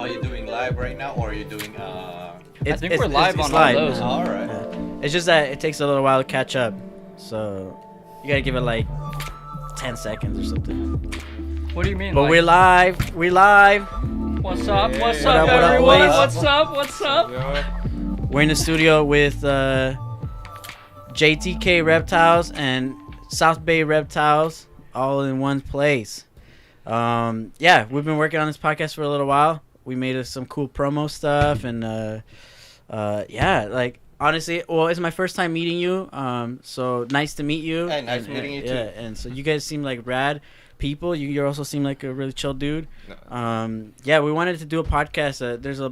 Are you doing live right now, or are you doing? I think we're live on all those. All right. Yeah. It's just that it takes a little while to catch up, so you gotta give it like 10 seconds or something. What do you mean? But like, we're live. We live. What's up? What's What up, up, what up, everyone? boys? What's up? What's up? We're in the studio with JTK Reptiles and South Bay Reptiles all in one place. Yeah, we've been working on this podcast for a little while. We made some cool promo stuff, and yeah, like honestly, well, it's my first time meeting you. So nice to meet you. Hey, nice meeting you too. Yeah, and so you guys seem like rad people. You also seem like a really chill dude. Yeah, we wanted to do a podcast. There's a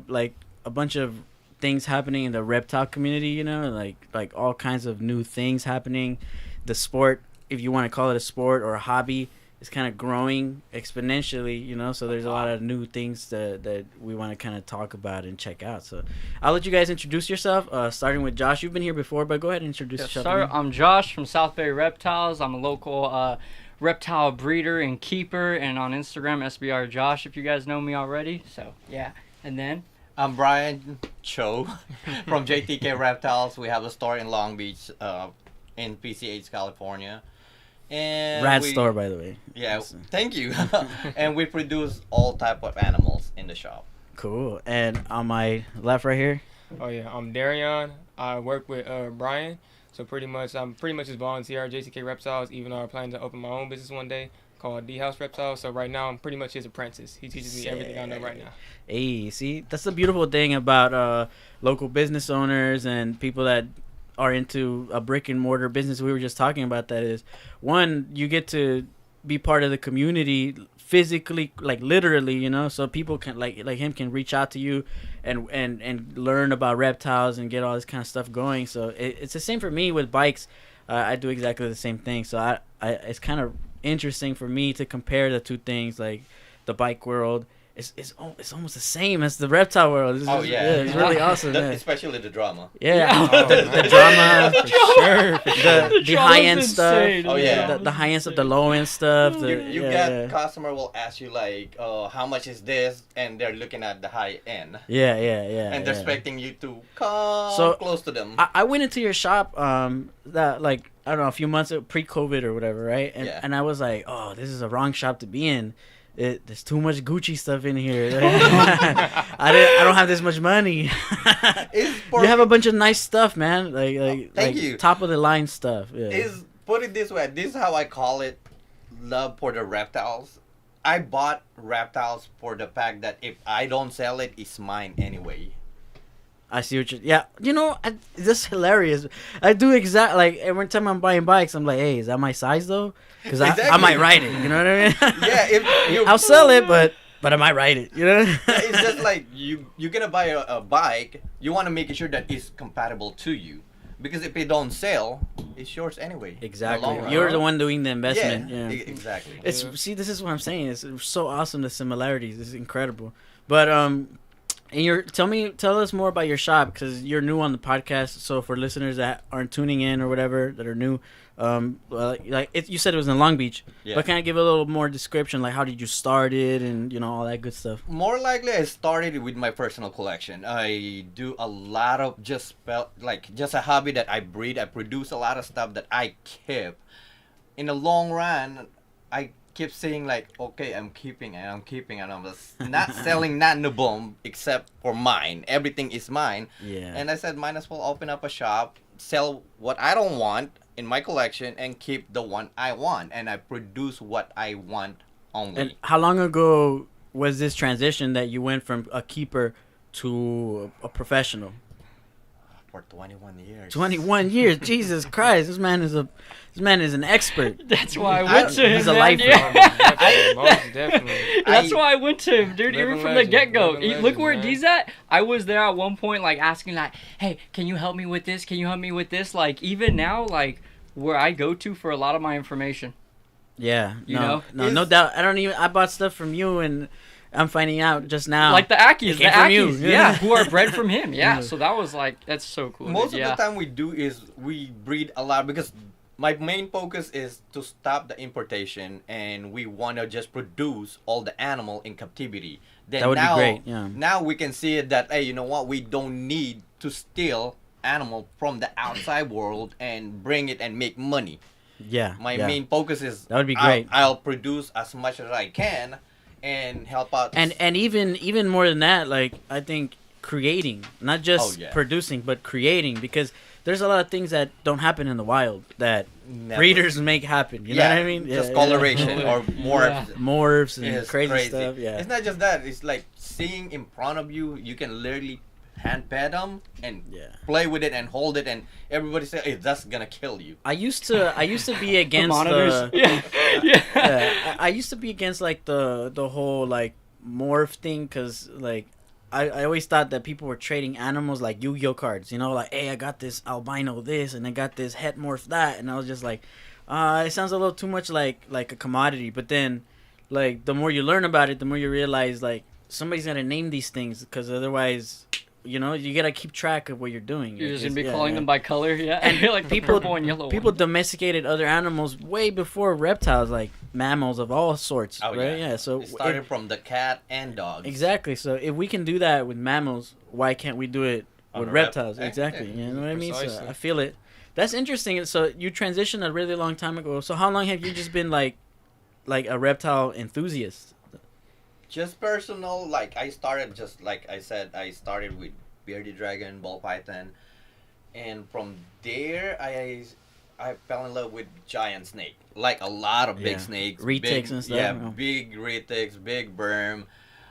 bunch of things happening in the reptile community, you know, like all kinds of new things happening. The sport, if you want to call it a sport or a hobby, is kind of growing exponentially, you know, so there's a lot of new things that we want to kind of talk about and check out. So I'll let you guys introduce yourself, starting with Josh. You've been here before, but go ahead and introduce yourself. Sir, I'm Josh from South Bay Reptiles. I'm a local reptile breeder and keeper, and on Instagram, SBR Josh, if you guys know me already. So, yeah. And then? I'm Brian Cho from JTK Reptiles. We have a store in Long Beach, in PCH, California. And Rad store, by the way. Yeah, thank you. And we produce all type of animals in the shop. Cool. And on my left right here? Oh yeah, I'm Darion. I work with Brian. So I'm pretty much just volunteer at JTK Reptiles, even though I plan to open my own business one day called D House Reptiles. So right now I'm pretty much his apprentice. He teaches me everything I know right now. Hey, see, that's the beautiful thing about local business owners and people that are into a brick and mortar business. We were just talking about that. Is one, you get to be part of the community physically, like literally, you know, so people can like him can reach out to you and learn about reptiles and get all this kind of stuff going. So it's the same for me with bikes. I do exactly the same thing. So I it's kind of interesting for me to compare the two things, like the bike world. It's almost the same as the reptile world. It's really awesome. Especially the drama. Yeah, Oh, the drama for sure. The high end stuff. Oh yeah, the high end stuff, the low end stuff. Customer will ask you like, how much is this, and they're looking at the high end. Yeah. And they're expecting you to come close to them. I went into your shop that like I don't know, a few months pre-COVID or whatever, right? And I was like, oh, this is a wrong shop to be in. There's too much Gucci stuff in here. I don't have this much money. You have a bunch of nice stuff, man. Thank you. Top of the line stuff. Yeah. Put it this way. This is how I call it. Love for the reptiles. I bought reptiles for the fact that if I don't sell it, it's mine anyway. I see what you. Yeah, you know, this is hilarious. I do like every time I'm buying bikes, I'm like, hey, is that my size though? Because I might ride it. You know what I mean? Yeah, I'll sell it, but I might ride it. You know? It's just like you're gonna buy a bike. You want to make sure that it's compatible to you, because if it don't sell, it's yours anyway. Exactly. You're the one doing the investment. Yeah. Exactly. See, this is what I'm saying. It's so awesome, the similarities. It's incredible. But and tell us more about your shop, because you're new on the podcast. So for listeners that aren't tuning in or whatever, that are new, you said it was in Long Beach. Yeah. But can I give a little more description, like how did you start it and you know all that good stuff? More likely, I started with my personal collection. I do a lot of just a hobby that I breed. I produce a lot of stuff that I keep. In the long run, I keep saying like, okay, I'm keeping and I'm just not selling not no boom except for mine. Everything is mine. Yeah. And I said, might as well open up a shop, sell what I don't want in my collection, and keep the one I want. And I produce what I want only. And how long ago was this transition that you went from a keeper to a professional? For 21 years. 21 years, Jesus Christ! This man is an expert. That's why I went to him. He's a man. lifer. Yeah. Definitely. That's why I went to him, dude. Even from the get-go. Living Look where legend, D's at. I was there at one point, like asking, like, "Hey, can you help me with this? Can you help me with this?" Like even now, like where I go to for a lot of my information. Yeah. You know? No doubt. I bought stuff from you and. I'm finding out just now. Like the Ackies, yeah, who are bred from him. Yeah, so that was like, that's so cool. Most of the time we do is we breed a lot, because my main focus is to stop the importation, and we want to just produce all the animal in captivity. Then That would be now, great, yeah. now we can see it that, hey, you know what? We don't need to steal animal from the outside world and bring it and make money. Yeah. My yeah. main focus is That would be great. I'll produce as much as I can and help out. And even more than that, like I think creating, not just Oh, yeah. producing, but creating, because there's a lot of things that don't happen in the wild that Never. breeders make happen. You know what I mean? Just Yeah, coloration or more. Yeah. Morphs and It's crazy stuff. Yeah. It's not just that. It's like seeing in front of you. You can literally hand pet them and Yeah. play with it and hold it, and everybody say, "Hey, that's gonna kill you." I used to be The against monitors. the Yeah. Yeah. yeah, I used to be against like the whole like morph thing, because like I always thought that people were trading animals like Yu-Gi-Oh cards, you know, like, hey, I got this albino this and I got this het morph that, and I was just like, it sounds a little too much like a commodity. But then like the more you learn about it, the more you realize like somebody's gonna name these things, because otherwise, you know, you gotta keep track of what you're doing. You're just gonna It's- be yeah, calling yeah. them by color, yeah. And you're like people- purple and yellow. People ones. domesticated other animals way before reptiles, like mammals of all sorts, Oh right? yeah. So It started from the cat and dogs. exactly. So if we can do that with mammals, why can't we do it On with a reptiles? rep- Exactly. You know what I mean? So Precisely. I feel it. That's interesting. So you transitioned a really long time ago. So how long have you just been like a reptile enthusiast? Just personal, like I started just like I said, I started with bearded dragon, ball python, and from there I fell in love with giant snake. Like a lot of big Yeah. snakes, Retics big, and stuff, Yeah, yeah. big retics, big berm,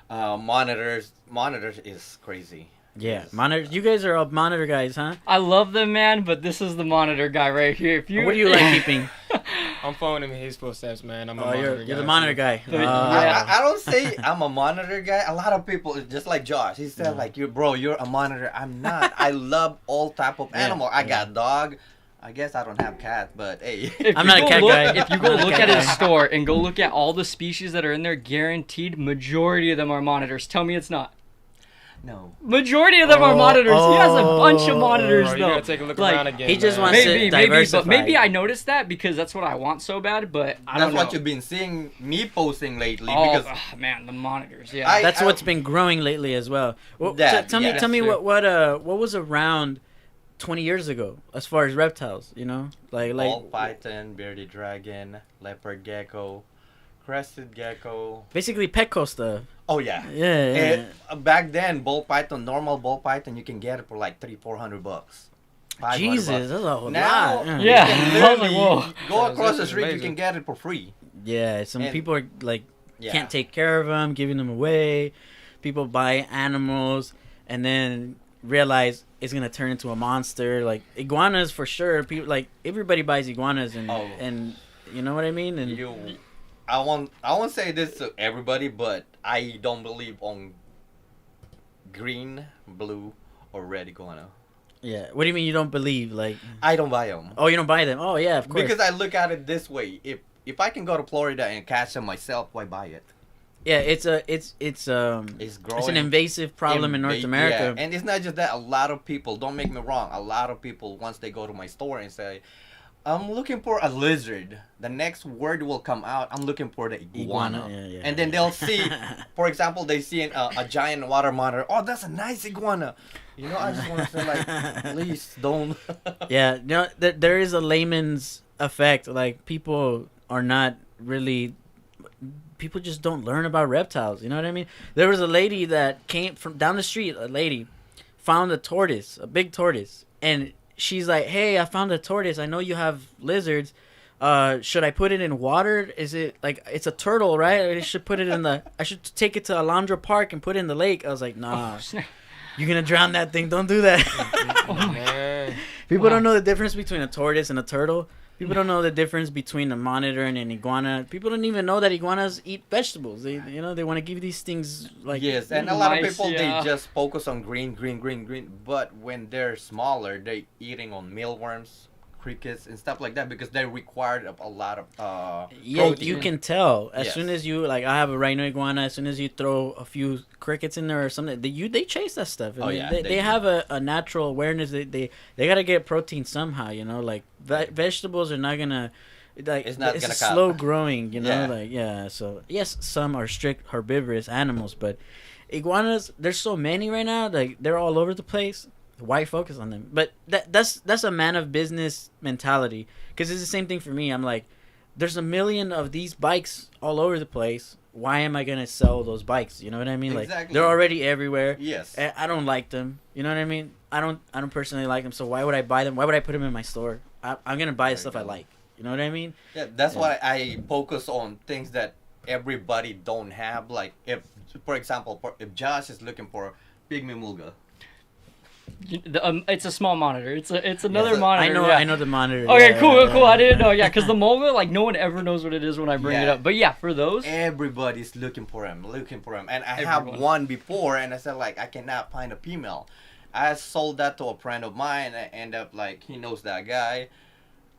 monitors. Monitors is crazy. Yeah, Yes. monitor. You guys are all monitor guys, huh? I love them, man, but this is the monitor guy right here. If you, What do you like keeping? I'm following him in his footsteps, man. I'm a Oh, monitor you're guy. the monitor guy. But- Ah. Yeah. I don't say I'm a monitor guy. A lot of people, just like Josh, he said like, "You bro, you're a monitor." I'm not. I love all type of Yeah, animal. I yeah. got dog. I guess I don't have cat, but hey. If I'm you not a go cat look, guy. If you go I'm not a look cat at his guy. store and go look at all the species that are in there, guaranteed majority of them are monitors. Tell me it's not. No. Majority of them are monitors. He has a bunch of Oh. monitors Bro, you though. gotta take a look Like, around again. he just man. wants to Maybe, diversify. but maybe I noticed that because that's what I want so bad. But I That's don't know. what you've been seeing me posting lately Oh, because man, the monitors. Yeah. I- That's what's been growing lately as well. Well, That, tell yeah, me, tell me that's what was around 20 years ago as far as reptiles. You know, like ball python, bearded dragon, leopard gecko, crested gecko. basically Petco stuff. Oh yeah. Yeah, yeah. Back then, ball python, normal ball python, you can get it for like $300-$400. $500. Jesus, that's a whole Now, lot. Yeah. you can I was literally like, whoa. go across the This is street, you amazing. can get it for free. Yeah, some And- people are like Yeah. can't take care of them, giving them away. People buy animals and then realize it's gonna turn into a monster. Like iguanas, for sure. People like everybody buys iguanas, and Oh. and you know what I mean. And I won't say this to everybody, but I don't believe on green, blue, or red iguana. yeah, what do you mean you don't believe? Like, I don't buy them. oh, you don't buy them? Oh yeah, of course. Because I look at it this way: if I can go to Florida and catch them myself, why buy it? yeah, it's It's growing. it's an invasive problem in North America. Yeah. And it's not just that. A lot of people, don't make me wrong. A lot of people, once they go to my store and say, "I'm looking for a lizard," the next word will come out. I'm looking for the iguana. Yeah, And then they'll see, for example, they see a giant water monitor. Oh, that's a nice iguana. You know, I just want to say, like, please don't. Yeah, you know, there is a layman's effect. Like, people are not really. People just don't learn about reptiles. You know what I mean? There was a lady that came from down the street. A lady found a tortoise, a big tortoise, and she's like, "Hey, I found a tortoise. I know you have lizards. Should I put it in water? Is it like it's a turtle, right? I should put it in the. I should take it to Alondra Park and put it in the lake." I was like, "Nah, Oh, snap. you're gonna drown that thing. Don't do that." Man. People Wow. don't know the difference between a tortoise and a turtle. People don't know the difference between a monitor and an iguana. People don't even know that iguanas eat vegetables. They want to give these things like Yes, and a lot of Nice, people yeah. they just focus on green. But when they're smaller, they eating on mealworms, crickets and stuff like that because they require a lot of Yeah, protein. you can tell as Yes. soon as you like. I have a rhino iguana. As soon as you throw a few crickets in there or something, they chase that stuff. I Oh, mean, yeah, they they do. have a natural awareness. They gotta get protein somehow. You know, like vegetables are not gonna. Like It's not it's gonna a cut. slow growing. You know, Yeah. like yeah. So yes, some are strict herbivorous animals, but iguanas, there's so many right now. Like they're all over the place. Why focus on them? But that's a man of business mentality. Because it's the same thing for me. I'm like, there's a million of these bikes all over the place. Why am I gonna sell those bikes? You know what I mean? Like Exactly. they're already everywhere. Yes. And I don't like them. You know what I mean? I don't personally like them. So why would I buy them? Why would I put them in my store? I'm gonna buy the There stuff you I go. like. You know what I mean? Yeah, that's Yeah. why I focus on things that everybody don't have. Like if, for example, if Josh is looking for pygmy mulga, It's a small monitor. It's another Yes, monitor. I yeah. know the monitor. Okay, Yeah, cool, yeah, cool. I yeah. didn't know. Yeah, because the Mulga, like, no one ever knows what it is when I bring it Yeah. up. But yeah, for those, everybody's looking for him, and I Everyone. have one before, and I said like I cannot find a female. I sold that to a friend of mine. I end up like he knows that guy.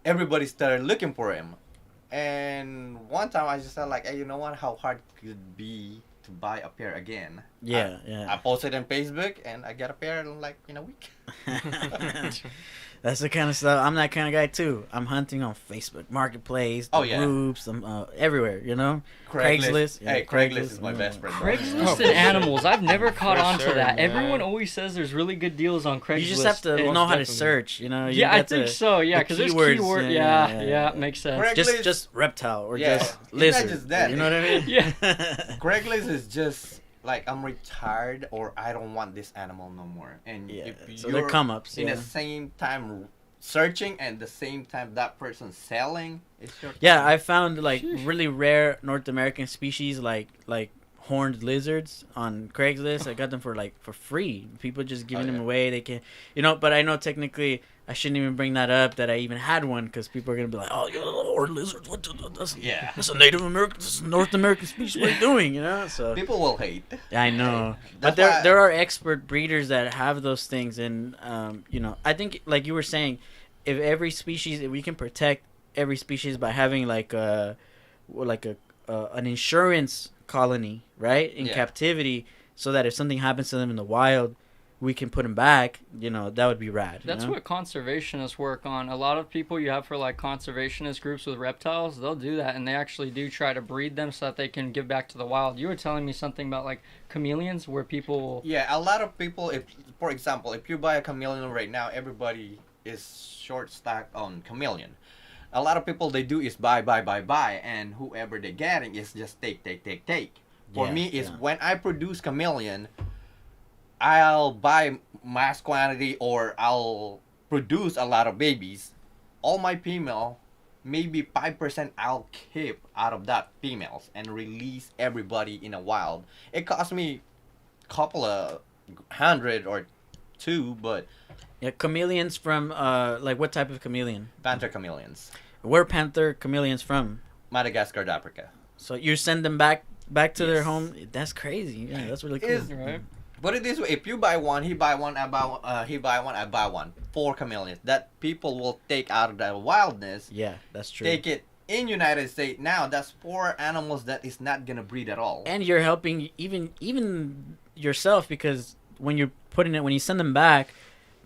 Everybody started looking for him, and one time I just said like, hey, you know what? How hard could it be to buy a pair again? Yeah, I yeah. posted on Facebook, and I got a pair in like in a week. That's the kind of stuff. I'm that kind of guy too. I'm hunting on Facebook Marketplace, the Oh, yeah. groups, everywhere. You know, Craigslist. Yeah, Hey, Craigslist is Craigslist, my yeah. best friend. Craigslist Oh, and for sure. animals. I've never caught For on to sure, that. man. Everyone always says there's really good deals on Craigslist. You just have to and- know how to definitely. search. You know. You Yeah, I got think to- so. Yeah, the because there's keywords, keyword. yeah, Yeah, yeah, yeah, yeah. makes sense. Correct. just Craigslist- just reptile or Yeah, just it's not lizard. just that. You know what I mean? Yeah. Craigslist is just like I'm retired or I don't want this animal no more. And Yeah. if So they're you're come ups. in Yeah. the same time searching and the same time that person selling, it's your Yeah, time. I found like Sheesh. really rare North American species like horned lizards on Craigslist. I got them for free. People just giving them yeah. away. They can, but I know technically I shouldn't even bring that up that I even had one because people are gonna be like, "Oh, you're a horned lizard. Yeah. That's a Native American, this is a North American species. What are you doing?" You know, so People will hate. I know, That's but there why- there are expert breeders that have those things, and I think like you were saying, if we can protect every species by having like an insurance colony, right, in Yeah. captivity, so that if something happens to them in the wild, we can put them back. That would be rad. That's what conservationists work on. A lot of people you have for like conservationist groups with reptiles, they'll do that, and they actually do try to breed them so that they can give back to the wild. You were telling me something about like chameleons, where people. Yeah, a lot of people, if for example, if you buy a chameleon right now, everybody is short stacked on chameleon. A lot of people they do is buy, and whoever they're getting is just take. For Yeah, me, is yeah. when I produce chameleon, I'll buy mass quantity or I'll produce a lot of babies. All my female, maybe 5% I'll keep out of that females and release everybody in a wild. It cost me a couple of hundred or two, but Yeah, chameleons from like what type of chameleon? panther chameleons, Where panther chameleons from? Madagascar, Africa. So you send them back to their Yes. home? That's crazy. Yeah, that's really cool. Is- Right. Put it this way: if you buy one, he buy one, I buy one. He buy one, I buy one. 4 chameleons that people will take out of the wildness, Yeah, that's true. take it in United States. Now that's 4 animals that is not gonna breed at all. And you're helping even yourself, because when you send them back,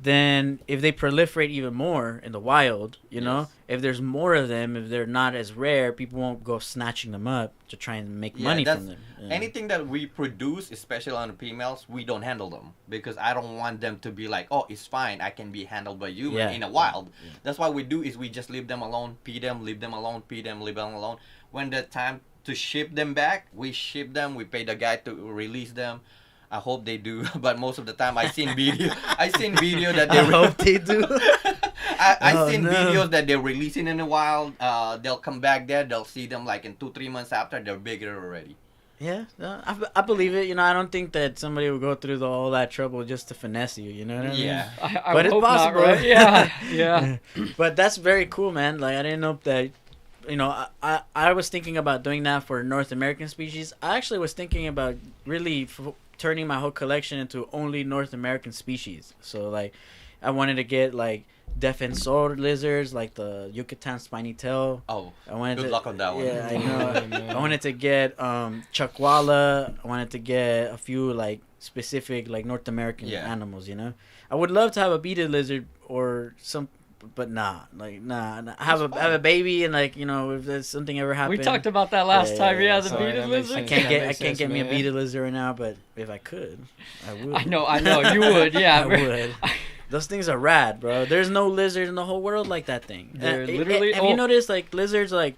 then if they proliferate even more in the wild, Yes. if there's more of them, if they're not as rare, people won't go snatching them up to try and make money from them. Yeah. Anything that we produce, especially on the females, we don't handle them because I don't want them to be like, oh, it's fine, I can be handled by you Yeah. in a wild. Yeah. That's why we do is we just leave them alone, feed them, leave them alone, feed them, leave them alone. When the time to ship them back, we ship them. We pay the guy to release them. I hope they do, but most of the time I seen video that they I hope they do. I Oh, seen no. videos that they're releasing in the wild. They'll come back there. They'll see them like in 2-3 months after they're bigger already. Yeah, I believe it. I don't think that somebody would go through all that trouble just to finesse you. You know what I mean? Yeah. I But it's hope possible. not, right? Yeah, yeah. But that's very cool, man. Like, I didn't know that. I was thinking about doing that for North American species. I actually was thinking about really turning my whole collection into only North American species. So like, I wanted to get like defensor lizards, like the Yucatan spiny tail. Oh, I wanted good to, luck on that one. Yeah, I know. Man. I wanted to get chuckwalla. I wanted to get a few like specific like North American Yeah. animals. You know, I would love to have a beaded lizard or some, but nah. Have a baby and like, you know, if there's something ever happened. We talked about that last time. Yeah, the Sorry, beaded that makes lizard. I sense. can't That get makes me a sense, man. beaded lizard right now, but if I could, I would. I know, you would. Yeah, I would. Those things are rad, bro. There's no lizard in the whole world like that thing. They're literally- Have you noticed, like, lizards, like,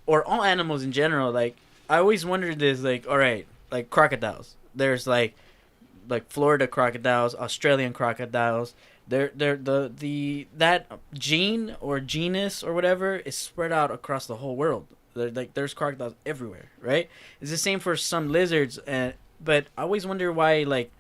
or all animals in general, like, I always wondered this, like, all right, like, crocodiles. There's, like Florida crocodiles, Australian crocodiles. That gene or genus or whatever is spread out across the whole world. There's crocodiles everywhere, right? It's the same for some lizards, but I always wonder why, like,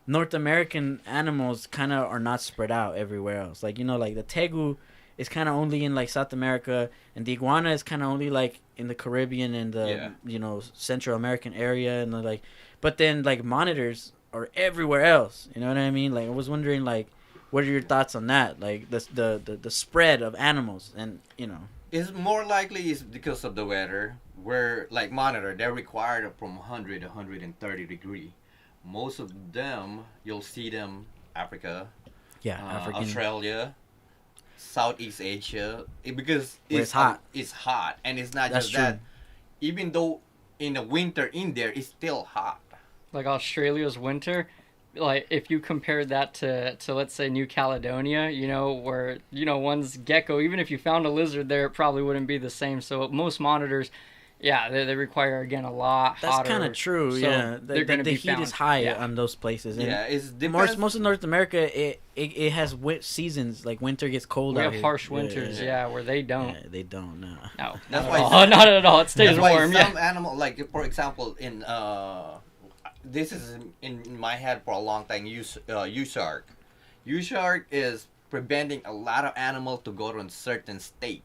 North American animals kind of are not spread out everywhere else. Like, you know, like the tegu is kind of only in like South America, and the iguana is kind of only like in the Caribbean and the you know, Central American area, and like, but then like monitors are everywhere else. You know what I mean? Like, I was wondering, like, what are your thoughts on that? Like the spread of animals, and you know, It's more likely is because of the weather. Where like monitor, they're required from 100 to 130 degree. Most of them, you'll see them Africa, African. Australia, Southeast Asia, because Where it's hot. It's hot, and it's not That's just true. that. Even though in the winter in there, it's still hot. Like Australia's winter, like if you compared that to let's say New Caledonia, you know, where, you know, one's gecko, even if you found a lizard there, it probably wouldn't be the same. So most monitors, yeah, they require, again, a lot That's hotter. kind of true. So Yeah, they're gonna the be heat found. is high Yeah. on those places. And Yeah, it's most of North America, it has wet seasons. Like winter gets cold. We out have here. harsh winters, yeah, where they don't. Yeah, they don't. No. No, That's not why at all. some- Not at all. It stays That's why warm. some Yeah. animal, like for example, in this is in my head for a long time. U-shark. U-shark is preventing a lot of animals to go to a certain state.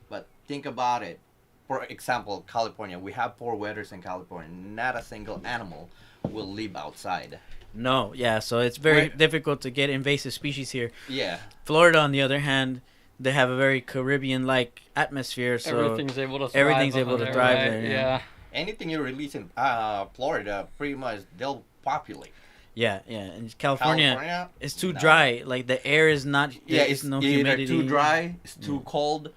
But think about it. For example, California. We have 4 weathers in California. Not a single animal will live outside. No. Yeah. So it's very Where- difficult to get invasive species here. Yeah. Florida, on the other hand, they have a very Caribbean-like atmosphere. So Everything's able to thrive. everything's able over to there, thrive right? there, yeah. Yeah. Anything you release in Florida, pretty much they'll populate. yeah. And California, California, it's too no. dry. Like the air is not. Yeah, there's it's no either humidity. too dry, it's too cold,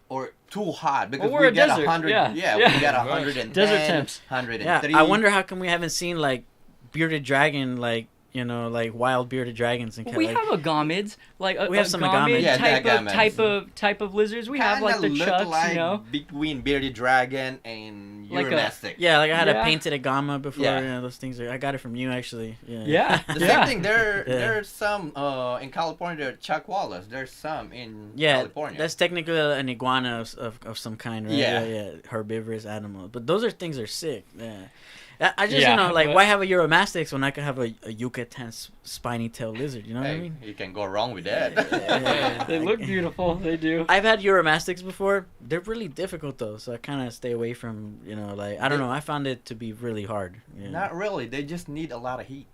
or too hot. Because Well, we're we a get desert, 100. yeah, Yeah, yeah. we got Right. 110. Desert temps. 103. Yeah, I wonder how come we haven't seen like bearded dragon, like, you know, like wild bearded dragons and Well, kind we of. have agamids, like We have some agamids. Yeah, type the of agamids. type of lizards. We have like the look chucks, like you know. between bearded dragon and Like a- Uromastic. Yeah, like I had Yeah. a painted agama before. Yeah. Yeah, those things are. I got it from you actually. Yeah. Yeah. The Yeah. same thing. Yeah. There's some in California. There are chuckwallas. There's some in Yeah, California. that's technically an iguana of some kind, right? Yeah. yeah, herbivorous animal. But those things are sick. Yeah, I just Yeah, you know, like, but- why have a Euromastix when I could have a Yucatan spiny tail lizard? You know what I Hey, mean? you can go wrong with that. Yeah. They look beautiful. They do. I've had Euromastics before. They're really difficult though, so I kind of stay away from, you know, like, I don't know. I found it to be really hard. Yeah. Not really. They just need a lot of heat.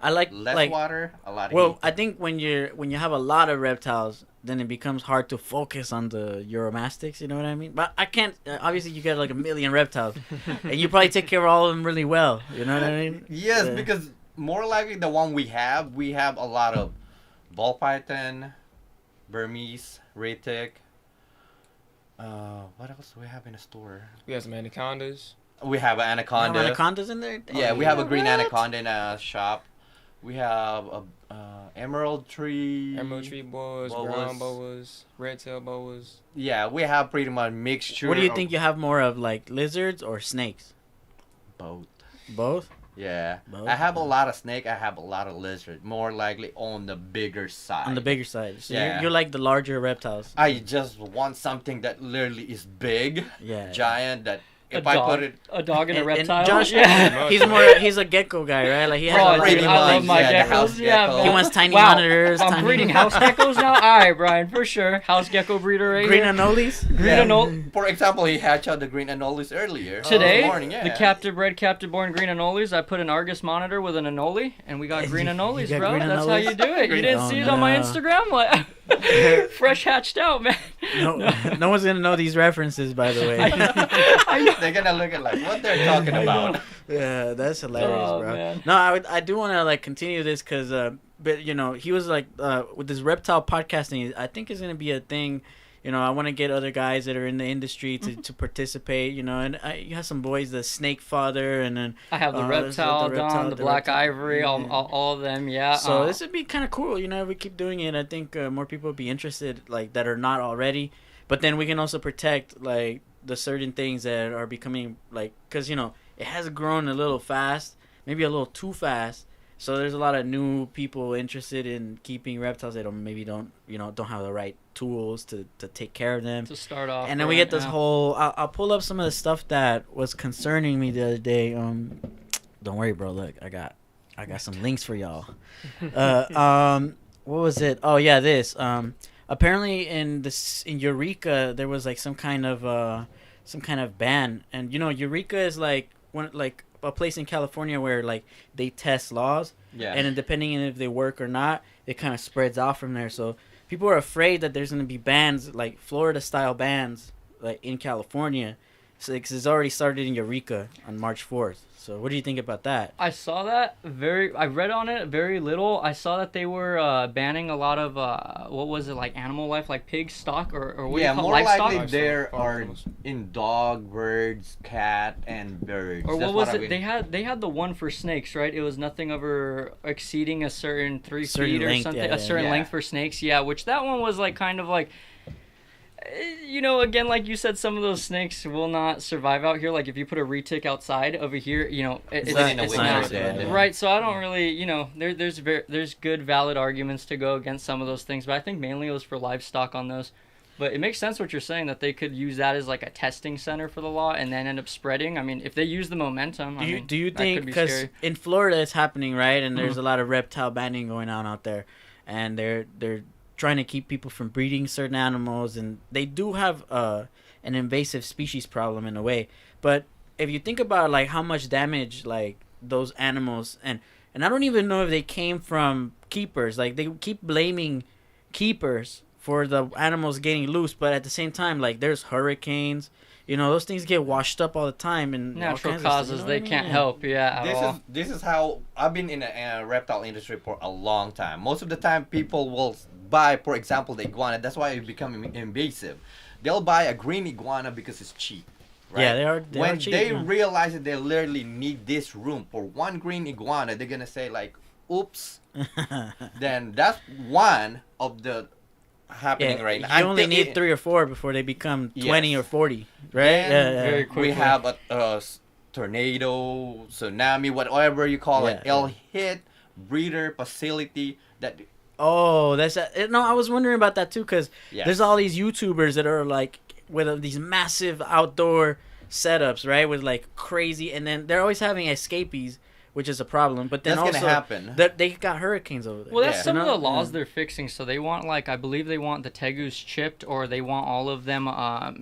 I like Less water, a lot of Well, heat. I think when you have a lot of reptiles, then it becomes hard to focus on the Euromastics. You know what I mean? But I can't. Obviously, you got like a million reptiles, and you probably take care of all of them really well. You know what I mean? Yes, Yeah. because more likely the one we have a lot of ball python, Burmese, retic. What else do we have in the store? We have some anacondas. We have an You have anaconda. anacondas in there. Yeah, we have a green What? anaconda in a shop. We have a emerald tree. Emerald tree boas, Boas. brown boas, red tail boas. Yeah, we have pretty much mixture. What do you of think you have more of, like lizards or snakes? both? Both. Yeah, Both? I have a lot of snake. I have a lot of lizard. More likely on the bigger side. On the bigger side. So Yeah. you're like the larger reptiles. I just want something that literally is big, Yeah. giant, that if I put it, a dog and a And reptile. Josh, yeah. he's a gecko guy, right? Like he has Oh, a lot dude, of I love my yeah, the house geckos. Yeah, gecko. He man. wants tiny Wow. monitors. I'm tiny breeding house geckos now. All right, Brian, for sure. House gecko breeder right green here. anoles. Green Yeah. anole. For example, he hatched out the green anoles earlier. Today, This morning, yeah. the captive bred, captive born green anoles. I put an Argus monitor with an anole, and we got green You anoles, got bro. green That's how anoles? you do it. You Green- didn't Oh, see it on my no. Instagram, like fresh hatched out, man. No one's gonna know these references, by the way. I know. They're gonna look at like what they're talking I know. about. Yeah, that's hilarious, Oh, bro. man. No, I do want to like continue this because, but you know, he was like with this reptile podcasting. I think is gonna be a thing. You know, I want to get other guys that are in the industry to participate. You know, and you have some boys, the Snake Father, and then I have the there's reptile, Don, the black reptile. ivory, Yeah. all of them, yeah. So this would be kind of cool, you know, if we keep doing it. I think more people would be interested, like, that are not already. But then we can also protect, like, the certain things that are becoming, like, because, you know, it has grown a little fast, maybe a little too fast. So there's a lot of new people interested in keeping reptiles. They don't have the right tools to take care of them. to start off. And then we right, get this yeah. whole. I'll pull up some of the stuff that was concerning me the other day. Don't worry, bro. Look, I got some links for y'all. What was it? Oh yeah, this. Apparently in Eureka there was like some kind of ban, and you know Eureka is like a place in California where like they test laws, Yeah. and then depending on if they work or not, it kind of spreads off from there. So people are afraid that there's going to be bans, like Florida-style bans, like in California. So, because it's already started in Eureka on March 4th. So what do you think about that? I saw that I read on it very little. I saw that they were banning a lot of what was it, like animal life, like pig stock or what do Yeah, you call more livestock? likely there Livestock, are farms. in dog, birds, cat, and birds. Or That's what was I it? mean. They had the one for snakes, right? It was nothing over exceeding a certain 3 Certain feet or length, something, yeah, a certain yeah. length for snakes. Yeah, which that one was like kind of like, you know, again, like you said, some of those snakes will not survive out here. Like if you put a retic outside over here, you know, it's in the it's winter, not dead. right. So I don't really, you know, there's good valid arguments to go against some of those things, but I think mainly it was for livestock on those. But it makes sense what you're saying, that they could use that as like a testing center for the law and then end up spreading. I mean, if they use the momentum, Do you that think, could be because scary. in Florida it's happening, right, and Mm-hmm. there's a lot of reptile banning going on out there, and they're trying to keep people from breeding certain animals, and they do have an invasive species problem in a way. But if you think about like how much damage like those animals, and I don't even know if they came from keepers, like they keep blaming keepers for the animals getting loose, but at the same time, like there's hurricanes, you know, those things get washed up all the time, and all Natural kinds of stuff, causes you know they what I can't mean? help, yeah, at all. This is how I've been in a reptile industry for a long time. Most of the time, people will buy, for example, the iguana. That's why it become invasive. They'll buy a green iguana because it's cheap. Right? Yeah, they are When cheap, they yeah. realize that they literally need this room for one green iguana, they're gonna say like, "Oops." Then that's one of the happening right now. You only need 3 or 4 before they become 20 Yes. or 40, right? Then Yeah. very we quickly. have a tornado, tsunami, whatever you call it. Yeah, It'll hit breeder facility that. Oh, no. I was wondering about that too, because Yes. there's all these YouTubers that are like with these massive outdoor setups, right? With like crazy, and then they're always having escapees, which is a problem. But then That's also gonna happen. they got hurricanes over there. Well, that's Yeah. some You of know? the laws Yeah. they're fixing. So they want, like, I believe they want the tegus chipped, or they want all of them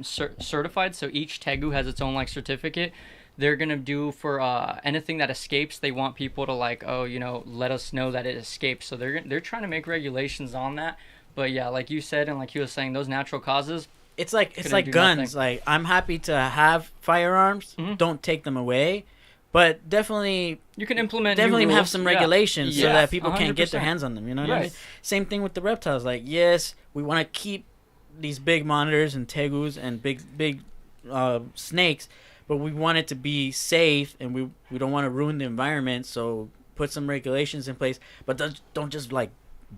certified. So each tegu has its own like certificate. They're gonna do for anything that escapes. They want people to like, oh, you know, let us know that it escaped. So they're trying to make regulations on that. But yeah, like you said, and like he was saying, those natural causes. It's like Couldn't do guns. nothing. Like, I'm happy to have firearms. Mhm. Don't take them away, but definitely You can implement new have rules. some Yeah. regulations so Yes, that people can't get their 100%. hands on them. You know what I mean? Yes. Same thing with the reptiles. Like, yes, we want to keep these big monitors and tegus and big snakes, but we want it to be safe, and we don't want to ruin the environment. So put some regulations in place, but don't just like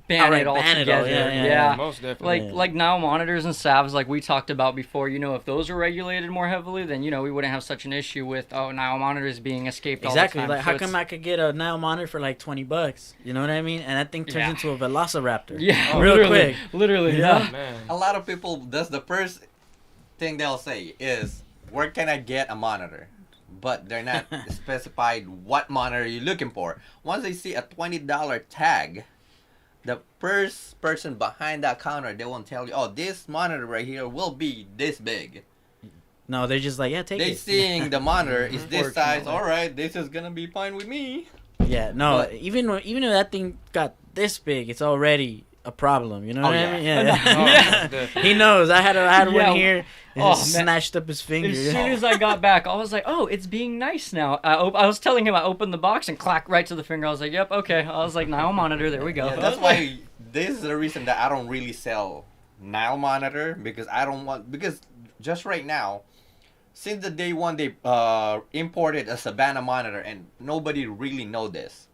ban outright it all ban it all, together. yeah, yeah, Yeah. Most definitely. Like now monitors and salves, like we talked about before, you know, if those were regulated more heavily, then, you know, we wouldn't have such an issue with, oh, now monitors being escaped exactly all the time. like So how come it's- I could get a Nile monitor for like $20? You know what I mean? And that thing turns Yeah. into a velociraptor. Yeah, Oh, real literally, quick. Literally, You yeah. know? Man. A lot of people. That's the first thing they'll say is, where can I get a monitor? But they're not specified what monitor you're looking for. Once they see a $20 tag, the first person behind that counter, they won't tell you, oh, this monitor right here will be this big. No, they're just like, yeah, take They it. seeing the monitor is this size. Unfortunately. All right, this is gonna be fine with me. Yeah, no, But- even if that thing got this big, it's already a problem. You know Oh, what yeah. I mean? Oh, Yeah. definitely. He knows. I had Yeah. one here. And Oh, just man. snatched up his finger. As soon as I got back, I was like, "Oh, it's being nice now." I was telling him I opened the box and clack right to the finger. I was like, "Yep, okay." I was like, "Nile monitor, there we go." Yeah, that's why this is the reason that I don't really sell Nile monitor, because I don't want, because just right now, since the day one they imported a Savannah monitor, and nobody really know this,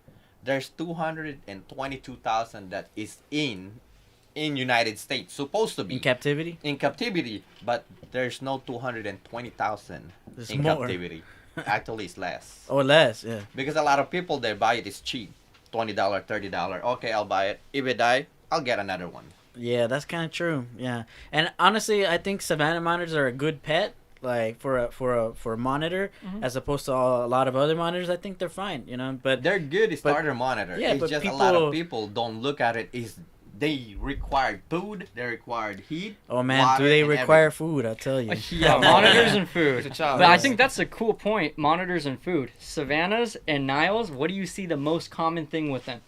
there's 222,000 that is in United States, supposed to be in captivity. in captivity, but there's no 220,000 There's in more. captivity. Actually, it's less. Or less. Yeah. Because a lot of people, they buy it, it's cheap. $20, $30. Okay, I'll buy it. If it die, I'll get another one. Yeah, that's kind of true. Yeah, and honestly, I think Savannah monitors are a good pet, like for a monitor, Mhm. as opposed to a lot of other monitors. I think they're fine, you know. But They're good But- starter monitor. yeah, It's but just a lot people- of people don't look at it. Is they require food, they require heat. oh man, water, do they and require food? I'll tell you. Yeah, monitors and It's a food. child. But I yes. think that's a cool point. Monitors and food. Savannahs and Niles, what do you see the most common thing with them?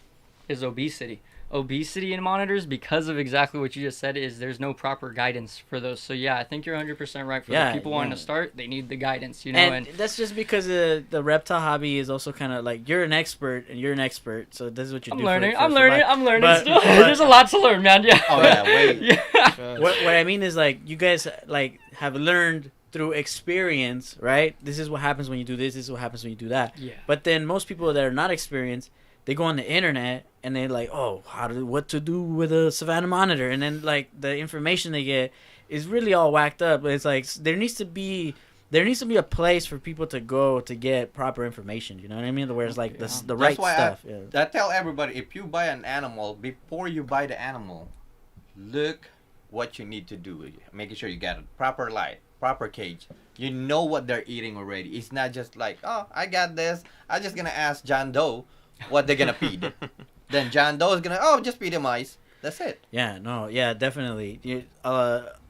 Is obesity. Obesity in monitors, because of exactly what you just said, is there's no proper guidance for those. So yeah, I think you're 100% right. For Yeah, the people wanting yeah. to start, they need the guidance, you know. And that's just because the reptile hobby is also kind of like you're an expert and you're an expert, so this is what you I'm do. learning. For I'm learning. life. I'm learning But- still. but- There's a lot to learn, man. Yeah. Oh, yeah, wait. yeah. Sure. What I mean is like you guys like have learned through experience, right? This is what happens when you do this. This is what happens when you do that. Yeah. But then most people that are not experienced, they go on the internet and they're like, oh, what to do with a Savannah monitor, and then like the information they get is really all whacked up. But it's like there needs to be a place for people to go to get proper information. You know what I mean? Where it's like Yeah. the right That's why stuff. Yeah. I tell everybody, if you buy an animal, before you buy the animal, look what you need to do. Making sure you get a proper light, proper cage. You know what they're eating already. It's not just like, oh, I got this. I'm just gonna ask John Doe what they're gonna feed. Then John Doe is gonna, oh, just feed him ice. That's it. Yeah, no, yeah, definitely.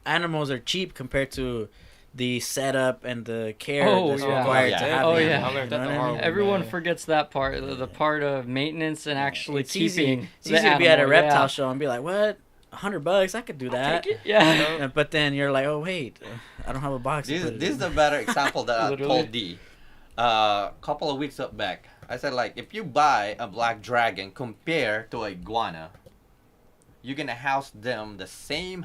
Animals are cheap compared to the setup and the care Oh, that's yeah. required Oh, to yeah. have Oh, the yeah. animal, I learned you that know the what I hard mean? way. Everyone man. forgets that part, the part of maintenance and actually It's easy. keeping. It's the easy to be at a animal, reptile yeah. show and be like, what? $100? I could do that. Take it. Yeah. But then you're like, oh wait, I don't have a box. to This, put it this in. is a better example that I Literally. told D. Couple of weeks up back, I said, like, if you buy a black dragon compared to a iguana, you're gonna house them the same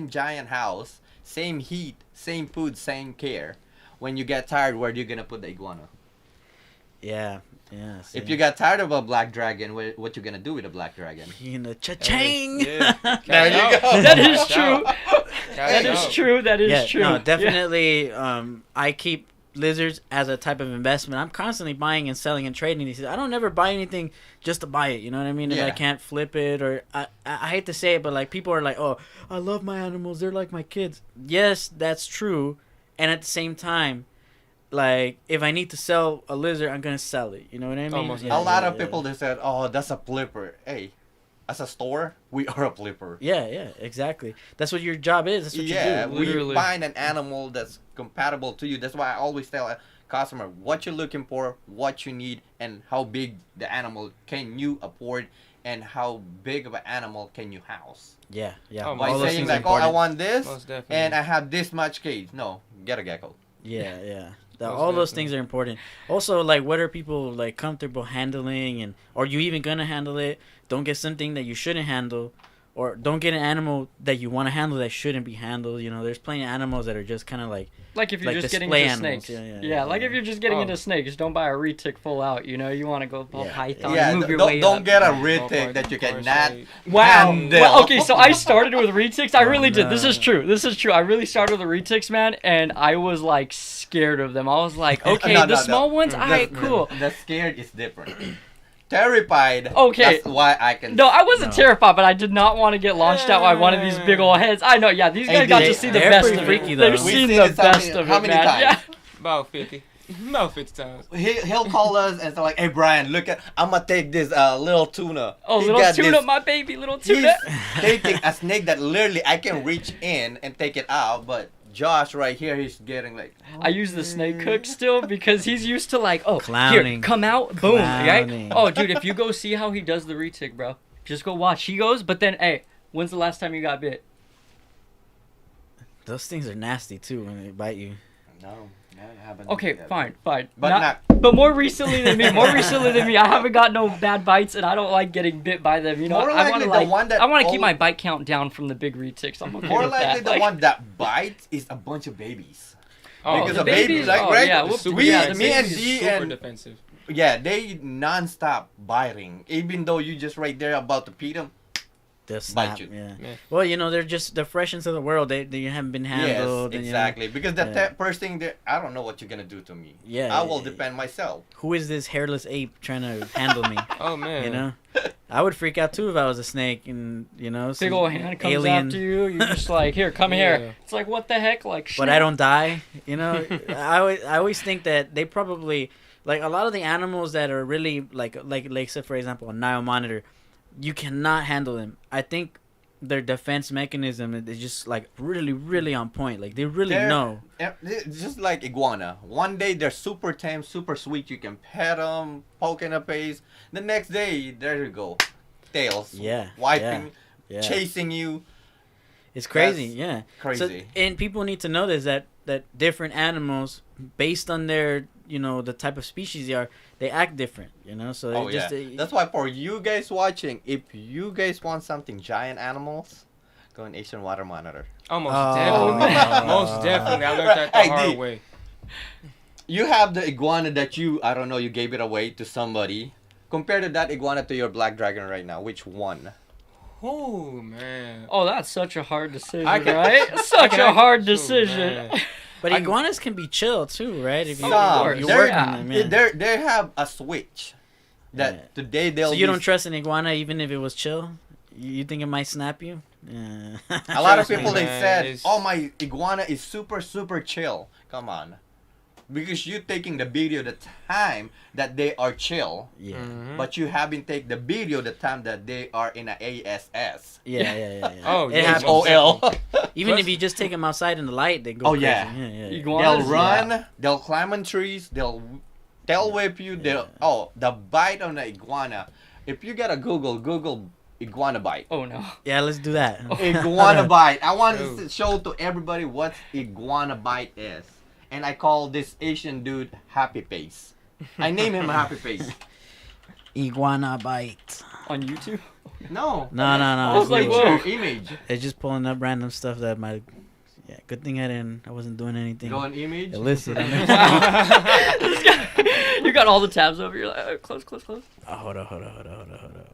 giant house, same heat, same food, same care. When you get tired, where are you gonna put the iguana? Yeah. If you got tired of a black dragon, what you gonna do with a black dragon? you know, cha-ching. Yeah. There you Cash go. out. That is Cash true. out. That Cash is out. true. That is Yeah, true. no, Yeah. definitely. I keep lizards as a type of investment. I'm constantly buying and selling and trading these. I don't ever buy anything just to buy it. You know what I mean? And I Yeah. can't flip it, or I hate to say it, but like people are like, oh, I love my animals. They're like my kids. Yes, that's true. And at the same time, like if I need to sell a lizard, I'm gonna sell it. You know what I mean? Almost. A lot of people, they said, oh, that's a flipper. Hey, as a store, we are a flipper. Yeah, exactly. That's what your job is. That's what Yeah, you do. we Literally. find an animal that's compatible to you. That's why I always tell a customer what you're looking for, what you need, and how big the animal can you afford, and how big of an animal can you house. Yeah. Oh, By All those saying things are like, oh, I important. want this, Most definitely. and I have this much cage. No, get a gecko. Yeah. Most All those definitely. things are important. Also, like, what are people like comfortable handling, and are you even gonna handle it? Don't get something that you shouldn't handle, or don't get an animal that you want to handle that shouldn't be handled. You know, there's plenty of animals that are just kind of like, Like if you're like just getting display into animals. snakes. Yeah. Like if you're just getting Oh. into snakes, don't buy a retic full out. You know, you want to go full Yeah. python, Yeah, move your don't, way don't up. get a Ballpark, retic that you ballpark cannot. rate. Wow. handle. Well, okay, so I started with retics. I really did. This no. is true. This is true. I really started with the retics, man, and I was like scared of them. I was like, okay, No, the no, small no. ones, alright, The- cool. The scared is different. terrified. Okay. That's why I can. No, I wasn't No. terrified, but I did not want to get launched out by one of these big old heads. I know, yeah, these guys got to see the they're best pretty of freaky, it. though. They've We've seen seen the this best of how it, many man. times? Yeah. About 50. About 50 times. He'll call us and say like, "Hey Brian, look at I'm gonna take this little tuna." Oh, He little got tuna, this- my baby, little He's tuna. taking a snake that literally I can reach in and take it out, but Josh right here, he's getting like. I use the snake hook still because he's used to like, oh, here, Clowning. come out, boom, right? Clowning. Oh, dude, if you go see how he does the retic, bro, just go watch. He goes, but then, hey, when's the last time you got bit? Those things are nasty too when they bite you. No, I haven't. Okay, fine. But But more recently than me, I haven't got no bad bites, and I don't like getting bit by them. You know, More I want likely to the one that I want to keep all- my bite count down from the big retics. I'm okay more with likely that. the Like, one that bites is a bunch of babies. Oh, Because the a baby, babies? like Oh, right? yeah, The whoop, super we, yeah, the me and defensive. D Super and defensive. yeah, they non-stop biting. Even though you just right there about to feed them. They'll snap. you. Yeah. Yeah. Well, you know, they're fresh into the world. They haven't been handled. Yes, and, exactly. Because the Yeah. first thing that I don't know what you're gonna do to me. Yeah, I will yeah. defend myself. Who is this hairless ape trying to handle me? Oh, man. You know, I would freak out too if I was a snake, and you know, big some old hand comes alien. after you. You're just like, here, come Yeah. here. It's like, what the heck? Like, But I don't die. You know, I always think that they probably like a lot of the animals that are really like say for example a Nile monitor, you cannot handle them. I think their defense mechanism is just like really on point. Like they really They're- know. It's just like iguana. One day they're super tame, super sweet. You can pet them, poke in the face. The next day, there you go, tails, Yeah, wiping, Yeah, chasing you. it's crazy. That's Yeah, Crazy. So, and people need to know this that different animals, based on their the type of species they are, they act different. You know, so Oh it just yeah. That's why for you guys watching, if you guys want something giant animals, go on Asian water monitor. Almost Oh, definitely. no. Most definitely. I learned that the Hey, hard D. way. You have the iguana that I don't know, you gave it away to somebody. Compare to that iguana to your black dragon right now. Which one? Oh, man. Oh, that's such a hard decision, I can- right? I Such can a act- hard oh, decision. man. But I- iguanas can be chill too, right? If you, Some. you They're- work yeah. on them, yeah. They have a switch. That Yeah. today they'll. So you don't be- trust an iguana even if it was chill? You think it might snap you? Yeah. A lot of Trust me, people they man, said, it's- "Oh, my iguana is super chill." Come on, because you taking the video the time that they are chill, Yeah. Mhm. but you haven't take the video the time that they are in a ASS. Yeah. Oh, It yeah, happens. most OL. Even Plus- if you just take them outside in the light, they go Oh, crazy. yeah. Yeah. Iguanas, They'll run. They'll climb on trees. They'll whip you. They'll the bite on the iguana. If you gotta Google iguana bite. Oh no. Yeah, let's do that. Iguana bite. I want True. to show to everybody what iguana bite is. And I call this Asian dude Happy Face. I name him Happy Face. Iguana bite. On YouTube? No. No. I was like, Picture, whoa. image. It's just pulling up random stuff that might. Yeah, good thing I wasn't doing anything Go on image. illicit. This guy- you got all the tabs over. You're like, oh, close. Oh, hold on.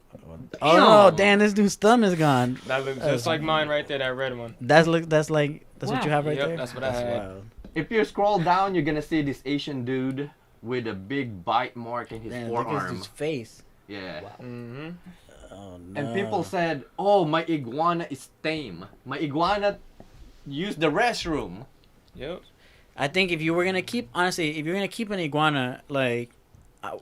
Oh no, Dan, this dude's thumb is gone. That looks just like mine right there, that red one. That's what Wow. you have right Yep, there. that's what I had. wild. If you scroll down, you're gonna see this Asian dude with a big bite mark in his Man, look at forearm. his face. Yeah. Mm-hmm. Oh no. And people said, "Oh, my iguana is tame. My iguana used the restroom." Yep. I think if you're gonna keep an iguana, like,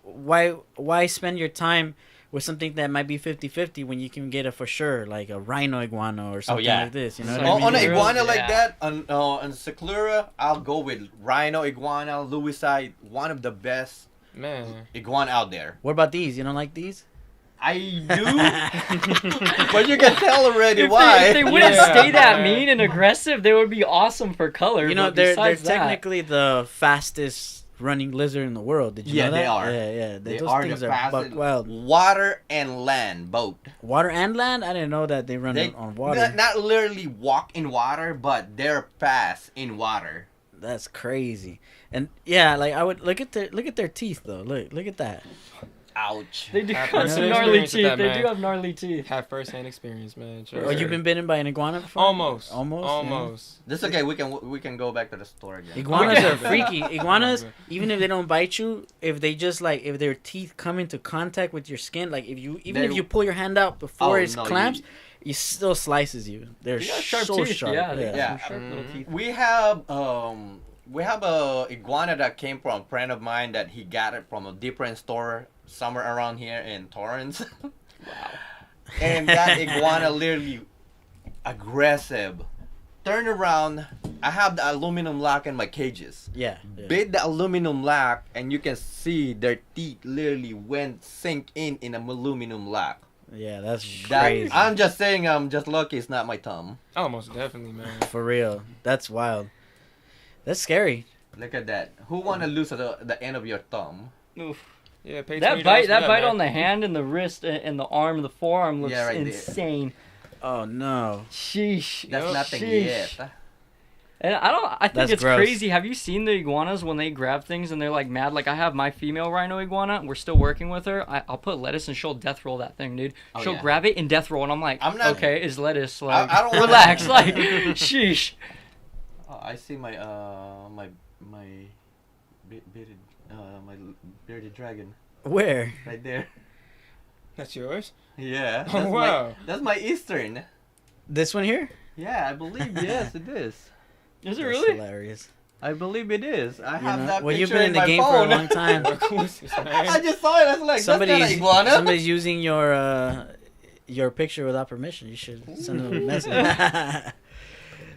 why spend your time with something that might be 50-50 when you can get a for sure, like a rhino iguana or something yeah. like this, you know So- what I mean? On an Really? iguana like Yeah. that, on Seclura, I'll go with rhino iguana, Lewisite, one of the best Man. iguana out there. What about these? You don't like these? I do, but you can tell already If why. they wouldn't Yeah. stay that mean and aggressive, they would be awesome for color. You know, but they're besides that- technically the fastest running lizard in the world. Did you Yeah, know that? they are. Yeah. They Those are things the are buck fastest. wild. Water and land, both. Water and land? I didn't know that they run They on water. not literally walk in water, but they're fast in water. That's crazy. And yeah, like I would look at their teeth though. Look at that. Ouch. They do Have have some first-hand gnarly experience with teeth. that, They man. do have gnarly teeth. Have first-hand experience, man. Oh, you've been bitten by an iguana before? Almost. Almost. Almost. This okay. We can go back to the store again. Iguanas Okay. are freaky. Iguanas, even if they don't bite you, if they just like if their teeth come into contact with your skin, like if you pull your hand out before it clamps, it still slices you. They're They got sharp so teeth. sharp. Yeah, they got Yeah. some sharp little teeth. We have a iguana that came from a friend of mine that he got it from a different store somewhere around here in Torrance. Wow. And that iguana literally aggressive. Turn around. I have the aluminum lock in my cages. Yeah. Bit the aluminum lock, and you can see their teeth literally went sink in an aluminum lock. Yeah, that's That, crazy. I'm just saying, I'm just lucky it's not my thumb. Oh, most definitely, man. For real. That's wild. That's scary. Look at that. Who want to lose the end of your thumb? Oof. Yeah, pay That $20 bite, for that bite man. on the hand and the wrist and the arm, the forearm looks Yeah, right there. insane. Oh no. Sheesh. That's Yep. nothing Sheesh. yet. And I think That's it's gross. crazy. Have you seen the iguanas when they grab things and they're like mad? Like I have my female rhino iguana. We're still working with her. I'll put lettuce and she'll death roll that thing, dude. Oh, She'll yeah. grab it and death roll, and I'm like, I'm not- okay, is lettuce like? I don't wanna- relax, like, sheesh. Oh, I see my my bearded my bearded dragon Where? right there. That's yours? Yeah. Oh, wow. That's my Eastern. This one here? Yeah, I believe yes it is. Is it That's really? hilarious. I believe it is. I You have know? that Well, you've picture been in the my game for a phone. long time. What cool is this, I man? just saw it. I was like, that's not an iguana. Somebody's using your picture without permission. You should send them a message.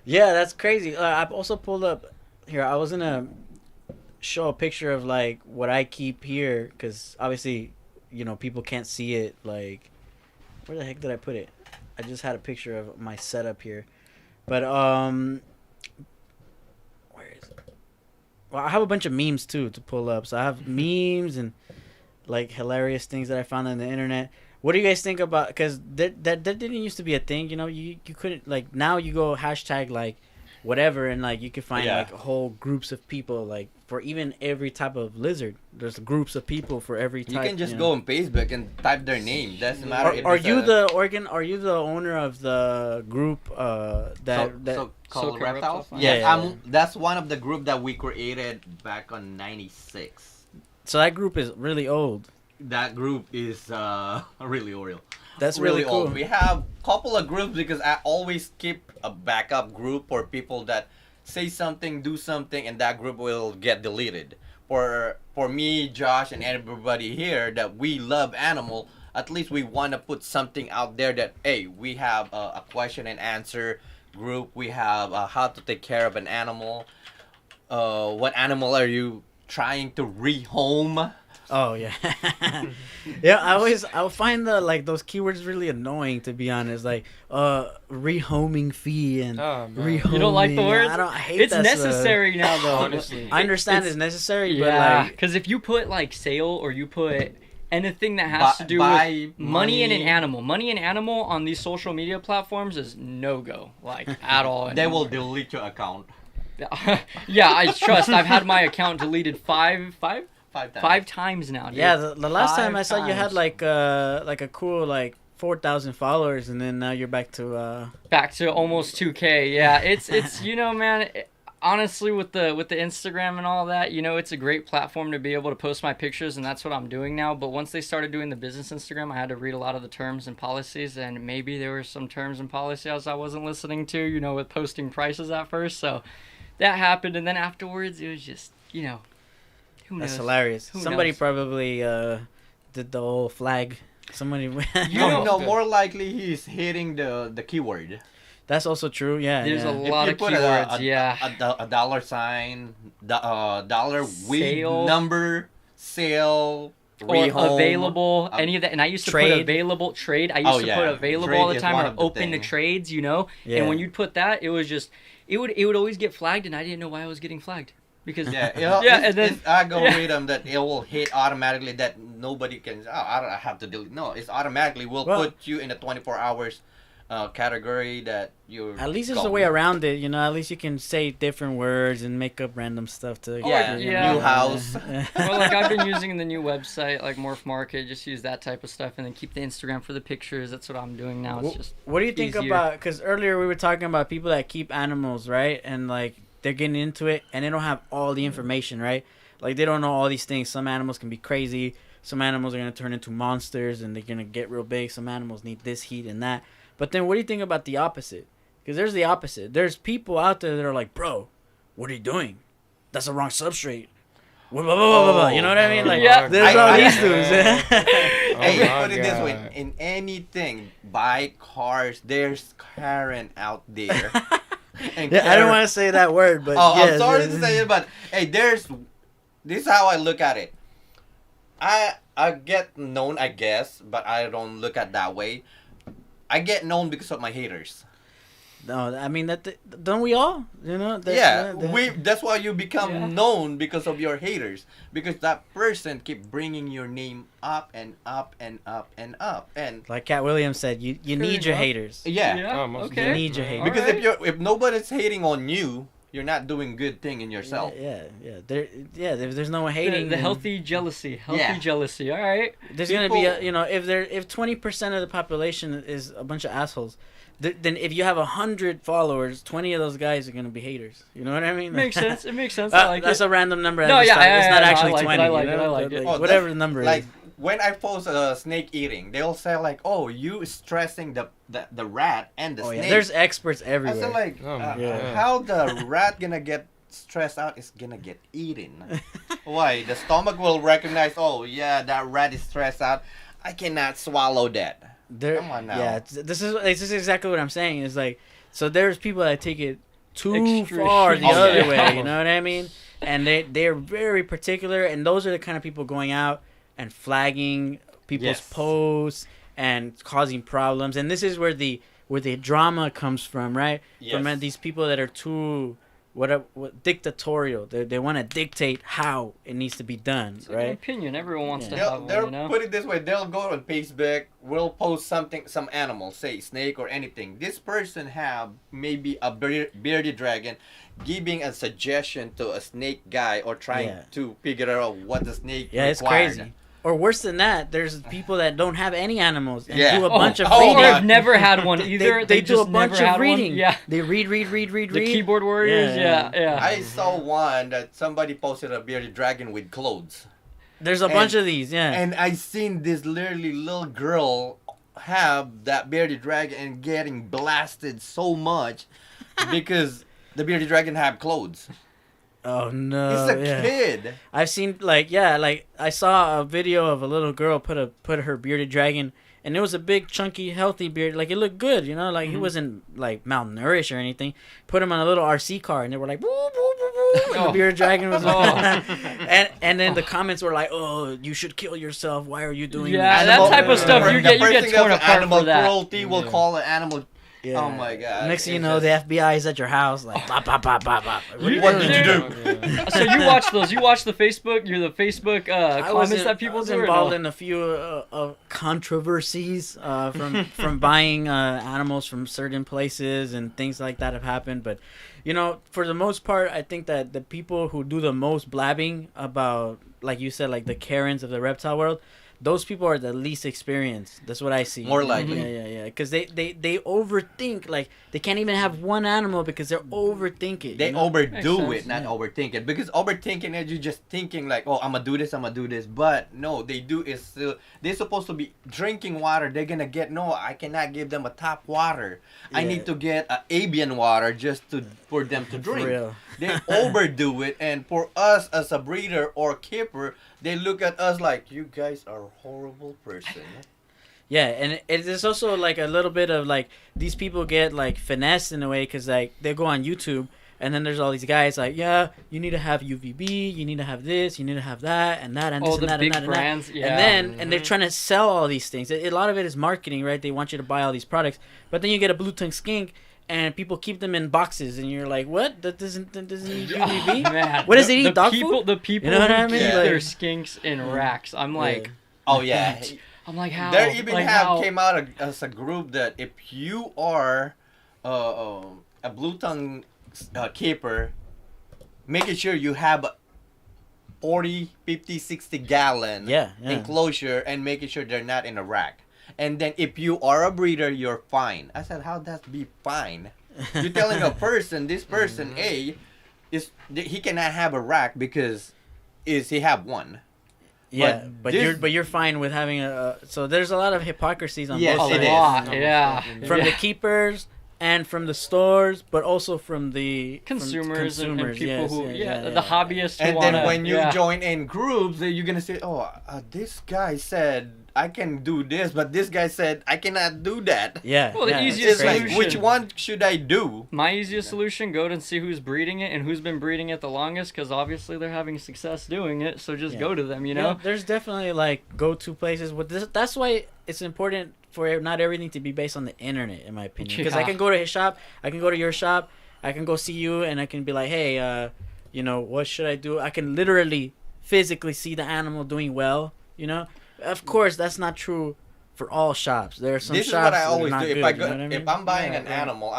Yeah, that's crazy. I've also pulled up here. I was gonna show a picture of like what I keep here because obviously, people can't see it. Like, where the heck did I put it? I just had a picture of my setup here, but where is it? Well, I have a bunch of memes too to pull up. So I have memes and like hilarious things that I found on the internet. What do you guys think about? Because that didn't used to be a thing. You couldn't like now you go hashtag like whatever and like you can find Yeah. like whole groups of people like for even every type of lizard. There's groups of people for every type. You can just know. go on Facebook and type their name. Doesn't matter. if Are it's you a Are you the owner of the group so called So-called reptiles? reptiles? Yeah, Yes, yeah. that's one of the group that we created back on '96. so that group is really old. That group is really old. That's really cool. old. We have a couple of groups because I always keep a backup group for people that say something, do something, and that group will get deleted. For me, Josh, and everybody here that we love animal, at least we want to put something out there that, hey, we have a question and answer group. We have how to take care of an animal. What animal are you trying to rehome? Oh yeah, yeah. I'll find those keywords really annoying to be honest. Like rehoming fee and Oh, man. rehoming. You don't like the words? I hate It's that necessary now, though. Honestly. I understand It's- it's necessary, Yeah, but like because if you put like sale or you put anything that has to do buy with money and an animal on these social media platforms is no go, like at all. They will anymore. delete your account Yeah, I trust. I've had my account deleted five 5 times. times now. Dude. yeah. The last time I 5 saw you had times. like a cool like 4,000 followers, and then now you're back to Back to almost 2K. Yeah, it's man. Honestly, with the Instagram and all that, it's a great platform to be able to post my pictures, and that's what I'm doing now. But once they started doing the business Instagram, I had to read a lot of the terms and policies, and maybe there were some terms and policies I wasn't listening to, with posting prices at first. So that happened, and then afterwards, it was just, who knows? that's hilarious. Who Somebody knows? probably did the whole flag. Somebody. You know- know, more likely he's hitting the keyword. That's also true. Yeah. There's yeah. a lot you of put keywords, yeah. a dollar sign, dollar weed Sale. number, sale, Or rehome, available, um, any of that. And I used to trade. put available trade. I used Oh, to yeah. put available Trade all the is time one or of the open to thing. trades, Yeah. And when you'd put that, it was just, it would always get flagged, and I didn't know why I was getting flagged. Because Yeah, yeah, and then I go yeah. read them that it will hit automatically that nobody can. I have to delete. No, it's automatically will Well- put you in a 24 hours category that you're. At least there's a going. way around it, you know. At least you can say different words and make up random stuff to. Yeah, yeah. new house. Well, like I've been using the new website, like Morph Market, just use that type of stuff, and then keep the Instagram for the pictures. That's what I'm doing now. It's just What do you think easier. about? Because earlier we were talking about people that keep animals, right? And like they're getting into it, and they don't have all the information, right? Like they don't know all these things. Some animals can be crazy. Some animals are gonna turn into monsters, and they're gonna get real big. Some animals need this heat and that. But then, what do you think about the opposite? Because there's the opposite. There's people out there that are like, bro, what are you doing? That's the wrong substrate. Blah, blah, blah, blah, blah. You know what I mean? Like, Yeah. there's all I- these dudes. Hey, my put it this way: God. in anything, bike, cars, there's Karen out there. And Yeah, I don't Karen- want to say that word, but Oh, yes. I'm sorry to say it, but hey, this is how I look at it. I get known, I guess, but I don't look at that way. I get known because of my haters. No, I mean don't we all? You know? That's why you become Yeah. known because of your haters. Because that person keep bringing your name up and up and up and up and Like Cat Williams said, you Fair need your enough. haters. yeah. Oh, most okay. You need your haters. Because Alright. if nobody's hating on you, you're not doing good thing in yourself. There's no one hating. the healthy jealousy. Healthy Yeah. jealousy. All right. There's gonna be people- if 20% of the population is a bunch of assholes, then if you have 100 followers, 20 of those guys are gonna be haters. You know what I mean? Makes sense. It makes sense. I like That's it. a random number. No, it's yeah, not I actually like it, 20. I like you it, know? I like it. Like, Oh, whatever that's- the number like is. when I post snake eating, they'll say like, "Oh, you stressing the rat and the Oh snake." yeah, there's experts I everywhere. said like, Oh my God. how the rat gonna get stressed out is gonna get eaten? Why? The stomach will recognize. Oh yeah, that rat is stressed out. I cannot swallow that. Come on now. Yeah, this is exactly what I'm saying. Is like, so there's people that take it too Extreme. far the Oh, other yeah. way. You know what I mean? And they're very particular, and those are the kind of people going out and flagging people's Yes. posts and causing problems. And this is where the drama comes from, right? From Yes. these people that are too what dictatorial. They want to dictate how it needs to be done, It's like an right? opinion. Everyone wants Yeah. to They'll, have one, they'll you know? put it this way. They'll go on Facebook. We'll post some animal, say snake or anything. This person have maybe a bearded dragon, giving a suggestion to a snake guy or trying Yeah. to figure out what the snake. Yeah, it's required. crazy. Or worse than that, there's people that don't have any animals and Yeah. do a bunch of Oh, reading. Or my- have never had one either. They do a just bunch never had of reading. One. Yeah. They read. The keyboard warriors. Yeah. I saw one that somebody posted a bearded dragon with clothes. There's a bunch of these, yeah. And I seen this literally little girl have that bearded dragon and getting blasted so much because the bearded dragon have clothes. Oh no. He's a yeah. kid. I've seen like I saw a video of a little girl put her bearded dragon, and it was a big chunky healthy beard. Like it looked good, you know, like he wasn't like malnourished or anything. Put him on a little RC car, and they were like, woo, woo, woo, woo, and the bearded dragon was and then the comments were like, oh, you should kill yourself. Why are you doing Yeah, this? that type of stuff, the you get person torn of apart animal for that. cruelty will Yeah. call an animal. Yeah. Oh my god. Next thing you It's know, just- the FBI is at your house, like bop bop bop bop bop. What What did you do? Yeah. So you watch those? You watch the Facebook? You're the Facebook I was comments that people I was do? or involved no? in a few controversies from buying animals from certain places and things like that have happened. But you know, for the most part, I think that the people who do the most blabbing about, like you said, like the Karens of the reptile world, those people are the least experienced. That's what I see. More likely. Yeah. Because they overthink. Like they can't even have one animal because they're overthinking. They you know? overdo Makes it, not yeah. overthink it. Because overthinking is you just thinking like, oh, I'm gonna do this. But no, they do is they're supposed to be drinking water. They're gonna get no. I cannot give them a tap water. I Yeah. need to get a Avian water just for them to drink. real. They overdo it, and for us as a breeder or keeper, they look at us like you guys are a horrible person. Yeah, and it's also like a little bit of like these people get like finessed in a way because like they go on YouTube and then there's all these guys like, yeah, you need to have UVB, you need to have this, you need to have that and that and this Oh, and the that big and that and that. brands. Yeah. And then and they're trying to sell all these things. A lot of it is marketing, right? They want you to buy all these products, but then you get a blue tongue skink and people keep them in boxes, and you're like, what? That doesn't need UVB? Man, What does it eat, the dog people, food? The people You know what who I mean? keep Like- their skinks in racks. I'm like, Oh yeah. I'm like, how? There even like, have how? came out as a group that if you are a blue tongue keeper, making sure you have 40, 50, 60 gallon Yeah. enclosure and making sure they're not in a rack. And then if you are a breeder, you're fine. I said, how that be fine? You're telling a person, this person A, he cannot have a rack because he have one. Yeah, but this- you're fine with having a. So there's a lot of hypocrisies on Yes, both A it sides. is. lot, yeah. From the Yeah. keepers and from the stores, but also from the consumers, and people yes, who, yeah. the hobbyists who And wanna, then when you yeah. join in groups, then you're gonna say, "Oh, this guy said I can do this, but this guy said I cannot do that." Yeah. Well, the yeah, it's easiest It's like, solution- which one should I do? My easiest solution, go and see who's breeding it and who's been breeding it the longest, because obviously they're having success doing it, so just Yeah. go to them, you Yeah, know? there's definitely like go-to places with this. That's why it's important for not everything to be based on the internet, in my opinion. Because I Yeah. can go to his shop, I can go to your shop, I can go see you, and I can be like, hey, you know, what should I do? I can literally, physically see the animal doing well. You know, of course, that's not true for all shops. There are some This is shops what I that are always not do. good, If I you know go, what I mean? if I'm buying Yeah, an yeah. animal,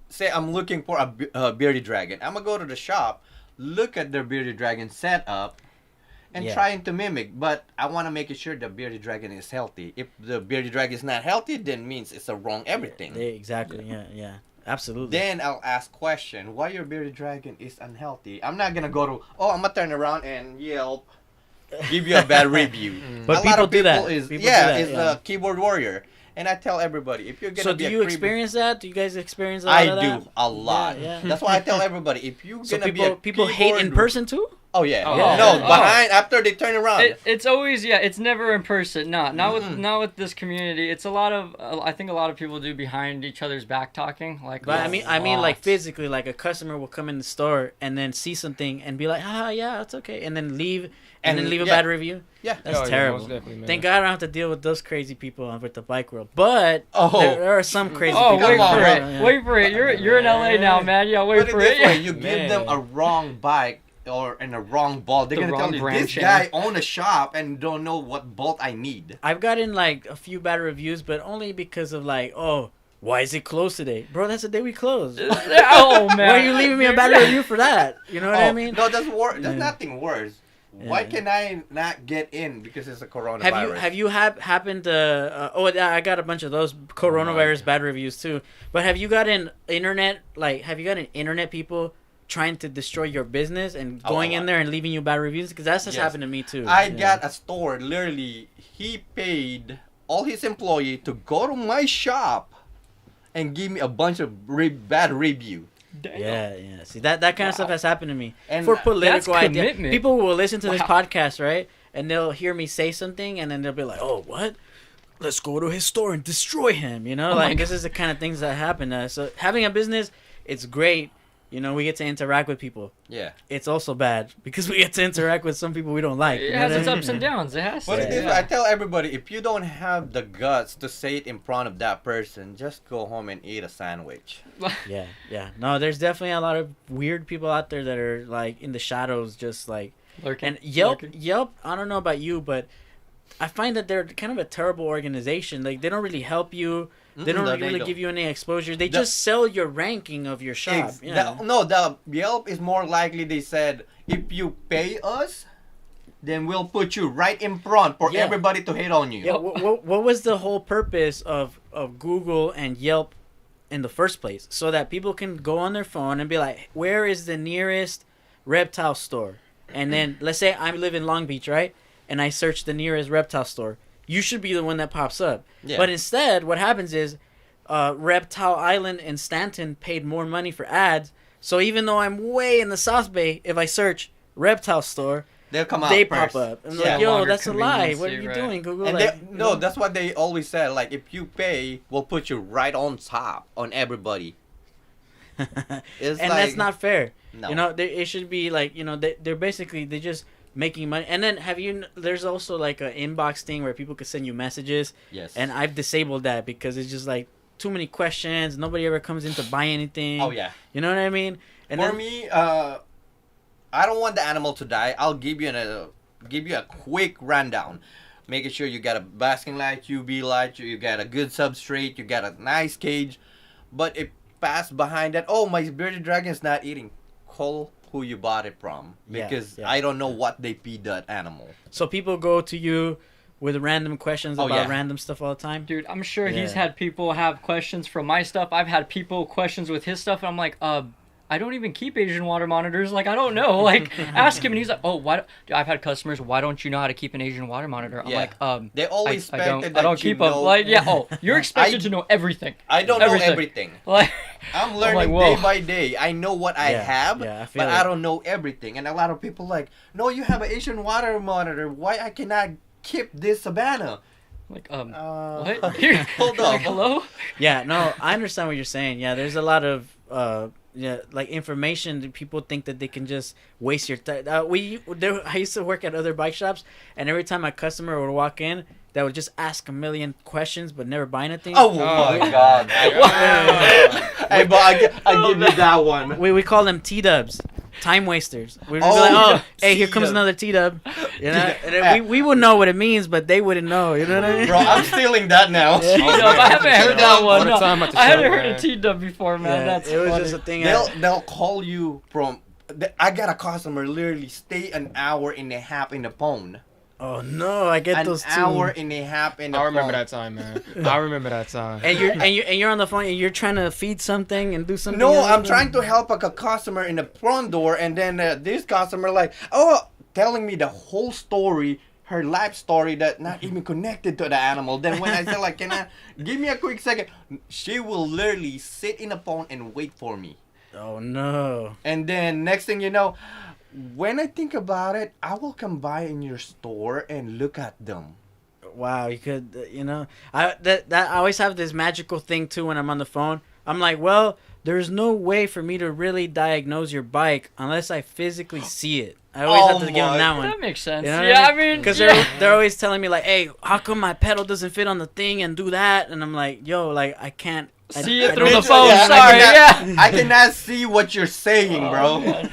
say I'm looking for a bearded dragon. I'm gonna go to the shop, look at their bearded dragon setup, and Yeah. trying to mimic. But I want to make sure the bearded dragon is healthy. If the bearded dragon is not healthy, then means it's a wrong everything. Exactly. Yeah. Absolutely. Then I'll ask question, why your bearded dragon is unhealthy? I'm not gonna go to, I'm gonna turn around and Yelp, give you a bad review. But A lot people of do that. people is People do that, is yeah. a keyboard warrior, and I tell everybody if you're gonna So be do a you creepy- experience that? Do you guys experience a lot I of that? do a lot. Yeah. That's why I tell everybody if you're So gonna be a people hate in keyboard- person too? Oh yeah, Oh, no, yeah. behind after they turn around. It's always, it's never in person. Not with this community. It's a lot of, I think a lot of people do behind each other's back talking. Like, But I mean, like lots. physically, like a customer will come in the store and then see something and be like, yeah, it's okay, and then leave and then leave a yeah. bad review. Yeah. That's Oh, yeah, terrible. most definitely, man. Thank God I don't have to deal with those crazy people with the bike world. But Oh. there are some crazy Oh, people. wait Come on, for bro. it. Yeah. Wait for it. You're in LA now, man. Yeah, wait Put it for this it. way, you give them Man. a wrong bike or in a wrong bolt. They're The gonna tell wrong you brand this change. guy own a shop and don't know what bolt I need. I've gotten like a few bad reviews, but only because of like, oh, why is it closed today, bro? That's the day we closed. Oh, man. Why are you leaving me a bad review for that? You know what I mean? No, that's worse. That's Yeah. nothing worse. Why Yeah. can I not get in because it's a coronavirus? Have you happened to? I got a bunch of those coronavirus bad reviews too. But have you gotten internet people trying to destroy your business and Oh, going a in lot. there and leaving you bad reviews? Because that's just Yes. happened to me too. I Yeah. got a store. Literally, he paid all his employee to go to my shop and give me a bunch of bad review. Damn. Yeah. See that kind of Wow. stuff has happened to me. And For political That's ideas, commitment. people will listen to this Wow. podcast, right? And they'll hear me say something, and then they'll be like, "Oh, what? Let's go to his store and destroy him." You know, Oh my like this is the kind of things that happen. So having a business, it's great. You know, we get to interact with people. Yeah. It's also bad because we get to interact with some people we don't like. It you know has what I its mean? ups and downs. It has But to. it is, yeah. I tell everybody, if you don't have the guts to say it in front of that person, just go home and eat a sandwich. Yeah. No, there's definitely a lot of weird people out there that are like in the shadows, just like. Lurking, And Yelp, lurking. I don't know about you, but I find that they're kind of a terrible organization. Like they don't really help you. They don't really give you any exposure. They just sell your ranking of your shop. The Yelp is more likely they said, if you pay us, then we'll put you right in front for Yeah. everybody to hate on you. Yeah, what was the whole purpose of Google and Yelp in the first place? So that people can go on their phone and be like, where is the nearest reptile store? And then let's say I live in Long Beach, right? And I search the nearest reptile store. You should be the one that pops up. Yeah. But instead, what happens is Reptile Island and Stanton paid more money for ads. So even though I'm way in the South Bay, if I search reptile store, They'll come out they first. pop up. And Yeah. like, yo, Longer that's a lie. What are conveniency, you right. doing, Google? And Like, you know? that's what they always said. Like, if you pay, we'll put you right on top on everybody. It's and like, that's not fair. No. You know, it should be like, you know, they're basically they just making money. And then there's also like an inbox thing where people could send you messages, Yes. and I've disabled that because it's just like too many questions. Nobody ever comes in to buy anything. Oh yeah. You know what I mean? And For then, me, I don't want the animal to die. I'll give you a quick rundown. making sure you got a basking light, UV light, you got a good substrate, you got a nice cage. But it passed behind that. Oh, my bearded dragon's not eating. Call who you bought it from, because I don't know what they feed that animal. So people go to you with random questions about yeah. random stuff all the time? Dude, I'm sure he's had people have questions from my stuff. I've had people questions with his stuff, and I'm like, I don't even keep Asian water monitors. Like, I don't know. Like, ask him, and he's like, oh, why? Dude, I've had customers, why don't you know how to keep an Asian water monitor? I'm like, they always I don't keep them. Like, you're expected to know everything. I don't know everything. Like, I'm learning day by day. I know what I have, but I don't know everything. And a lot of people like, no, you have an Asian water monitor. Why I cannot keep this Savannah? Like, what? Hold on. Like, hello? Yeah, no, I understand what you're saying. Yeah, there's a lot of like information that people think that they can just waste your time. I used to work at other bike shops, and every time a customer would walk in, they would just ask a million questions but never buy anything. Oh my God! Hey, but I give you that one. We call them TDubs, time wasters. We'd be like, hey, here comes another TDub. You know, and we would know what it means, but they wouldn't know. You know what I mean? Bro, I'm stealing that now. T-dub, I haven't heard that one. No, I haven't heard man. a T-dub before, man. That's it was funny. just a thing. They'll call you from. I got a customer literally stay an hour and a half in the phone. Oh no, I get those too. An hour and a half in the phone. I remember that time, man. I remember that time. And you're on the phone and you're trying to feed something and do something. No, else. I'm trying to help a customer in the front door, and then this customer like, telling me the whole story, her life story that not even connected to the animal. Then when I said like, can I give me a quick second? She will literally sit in the phone and wait for me. Oh no. And then next thing you know, when I think about it, I will come by in your store and look at them. Wow, you could, I always have this magical thing too when I'm on the phone. I'm like, well, there's no way for me to really diagnose your bike unless I physically see it. I always have to give them that one. That makes sense. You know Yeah, I mean, because they're always telling me like, hey, how come my pedal doesn't fit on the thing and do that? And I'm like, yo, like I can't see it through don't- the phone. Yeah, Sorry, I cannot see what you're saying, bro. man.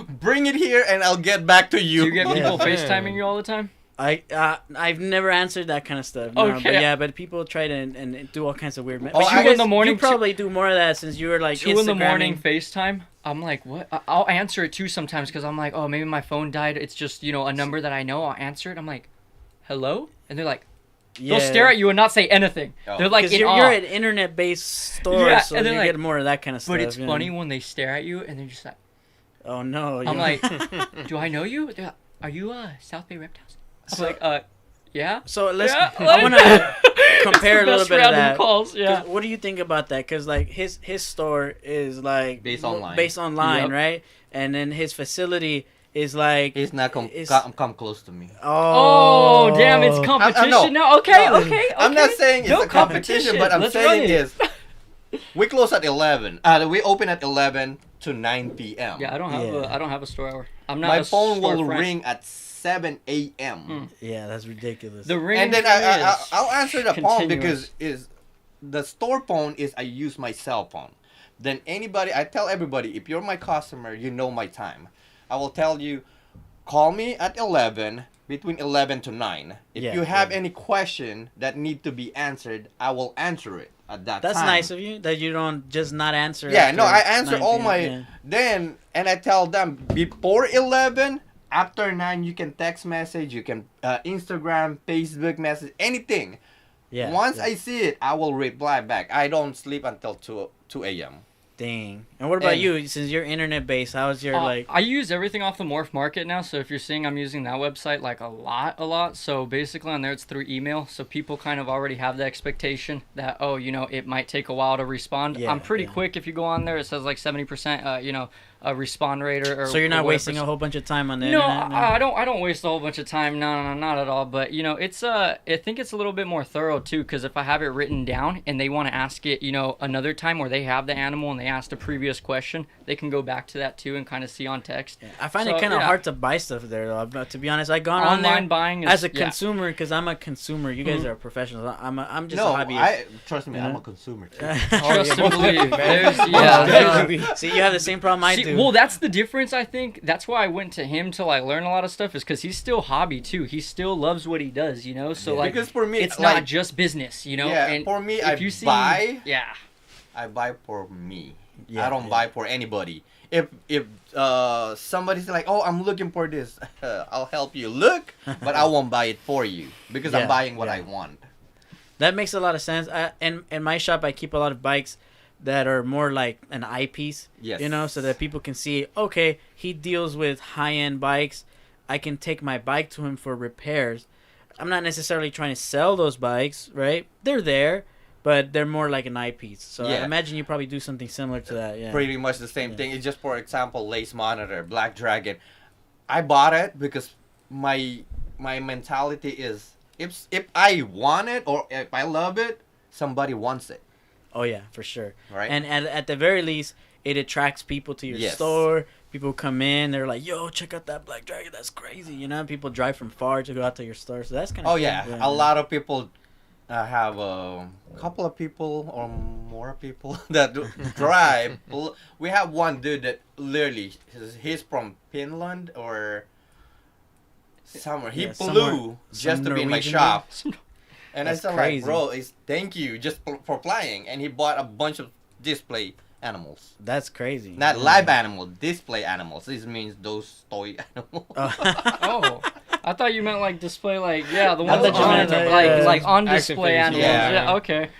Bring it here and I'll get back to you. Do you get people Yeah. FaceTiming you all the time? I've never answered that kind of stuff. No, Okay. but people try to and do all kinds of weird. Oh, I- 2 in the morning, You probably do more of that since you were like 2 in the morning Instagramming. FaceTime. I'm like, what? I'll answer it too sometimes because I'm like, oh, maybe my phone died. It's just, a number that I know. I'll answer it. I'm like, hello? And they're like, they'll stare at you and not say anything. Oh. They're like, Because in awe. you're an internet-based store, Yeah, so and you they're like- get more of that kind of stuff. But it's you funny know? when they stare at you and they're just like, Oh no! I'm like, do I know you? They're like, are you South Bay Reptiles? I'm like, yeah. So let's. Yeah, I want to compare a It's the little best bit of random that. calls, yeah. 'Cause what do you think about that? Because like his store is like Based online. based online, Yep. right? And then his facility is like He's not It's- come close to me. Oh, damn, it's competition no. now? Okay, No, okay. I'm not saying it's No a competition, but I'm Let's saying run it. is we close at 11. We open at 11 to 9 p.m. Yeah, I don't have a store hour. I'm not My a phone will storefront. ring at 7 a.m. Mm. Yeah, that's ridiculous. The ring And then for me I'll answer the phone continuous. because the store phone is I use my cell phone. Then I tell everybody, if you're my customer, you know my time. I will tell you, call me at 11, between 11 to 9. If Yeah, you have yeah. any question that need to be answered, I will answer it at that That's time. nice of you that you don't just not answer. Yeah, after no, I answer 9 all p.m. my Yeah. then, and I tell them before 11, after 9, you can text message, you can Instagram, Facebook message, anything. Yeah. Once yeah. I see it, I will reply back. I don't sleep until 2 a.m. Dang. And what about And- you? Since you're internet based, how's your like? I use everything off the Morph Market now, so if you're seeing I'm using that website like a lot. So basically on there it's through email, so people kind of already have the expectation that it might take a while to respond. Yeah, I'm pretty yeah. quick if you go on there. It says like 70% a respond rate or So you're not whatever. wasting a whole bunch of time on the No, internet. I don't waste a whole bunch of time. No, not at all. But it's I think it's a little bit more thorough too, because if I have it written down and they want to ask it, another time where they have the animal and they asked a previous question, they can go back to that too and kind of see on text. Yeah, I find So, it kind of yeah. hard to buy stuff there though. But to be honest, I gone on there Online buying is, as a yeah. consumer because I'm a consumer. You guys are professionals. I'm just No, a hobbyist. trust me, You I'm know? a consumer too. Trust and yeah. believe. Man. There's See, you have the same problem I do. Well, that's the difference, I think. That's why I went to him to like learn a lot of stuff, is because he's still hobby too. He still loves what he does, you know. So like, because for me, it's like, not just business, you know. Yeah, and for me, if I buy for me. Yeah, I don't buy for anybody. If somebody's like, oh, I'm looking for this, I'll help you look, but I won't buy it for you because I'm buying what I want. That makes a lot of sense. In my shop, I keep a lot of bikes that are more like an eyepiece. Yes. You know, so that people can see, okay, he deals with high-end bikes. I can take my bike to him for repairs. I'm not necessarily trying to sell those bikes, right? They're there, but they're more like an eyepiece. So I imagine you probably do something similar to that. Yeah. Pretty much the same thing. It's just, for example, Lace Monitor, Black Dragon. I bought it because my mentality is, if I want it or if I love it, somebody wants it. Oh yeah, for sure. Right. And at the very least, it attracts people to your store. People come in, they're like, "Yo, check out that Black Dragon. That's crazy." You know, people drive from far to go out to your store. So that's kind of Oh yeah, a lot of people have a couple of people or more people that drive. We have one dude that literally, he's from Finland or somewhere. He flew just to be in my shop. And I said, like, bro, thank you just for flying. And he bought a bunch of display animals. That's crazy. Not live animal, display animals. This means those toy animals. Oh, I thought you meant like display, like the ones that you meant, like on display animals. Yeah, okay.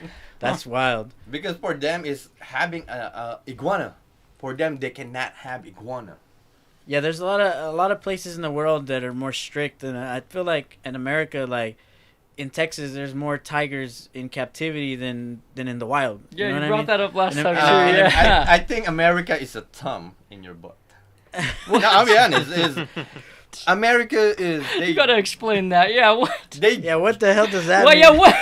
That's wild. Because for them is having a iguana. For them, they cannot have iguana. Yeah, there's a lot of places in the world that are more strict, and I feel like in America, like in Texas, there's more tigers in captivity than in the wild. Yeah, you know you brought that up last time too. I think America is a thumb in your butt. No, I'll be honest. America is. You gotta explain that. Yeah, what? What the hell does that mean? Yeah, what?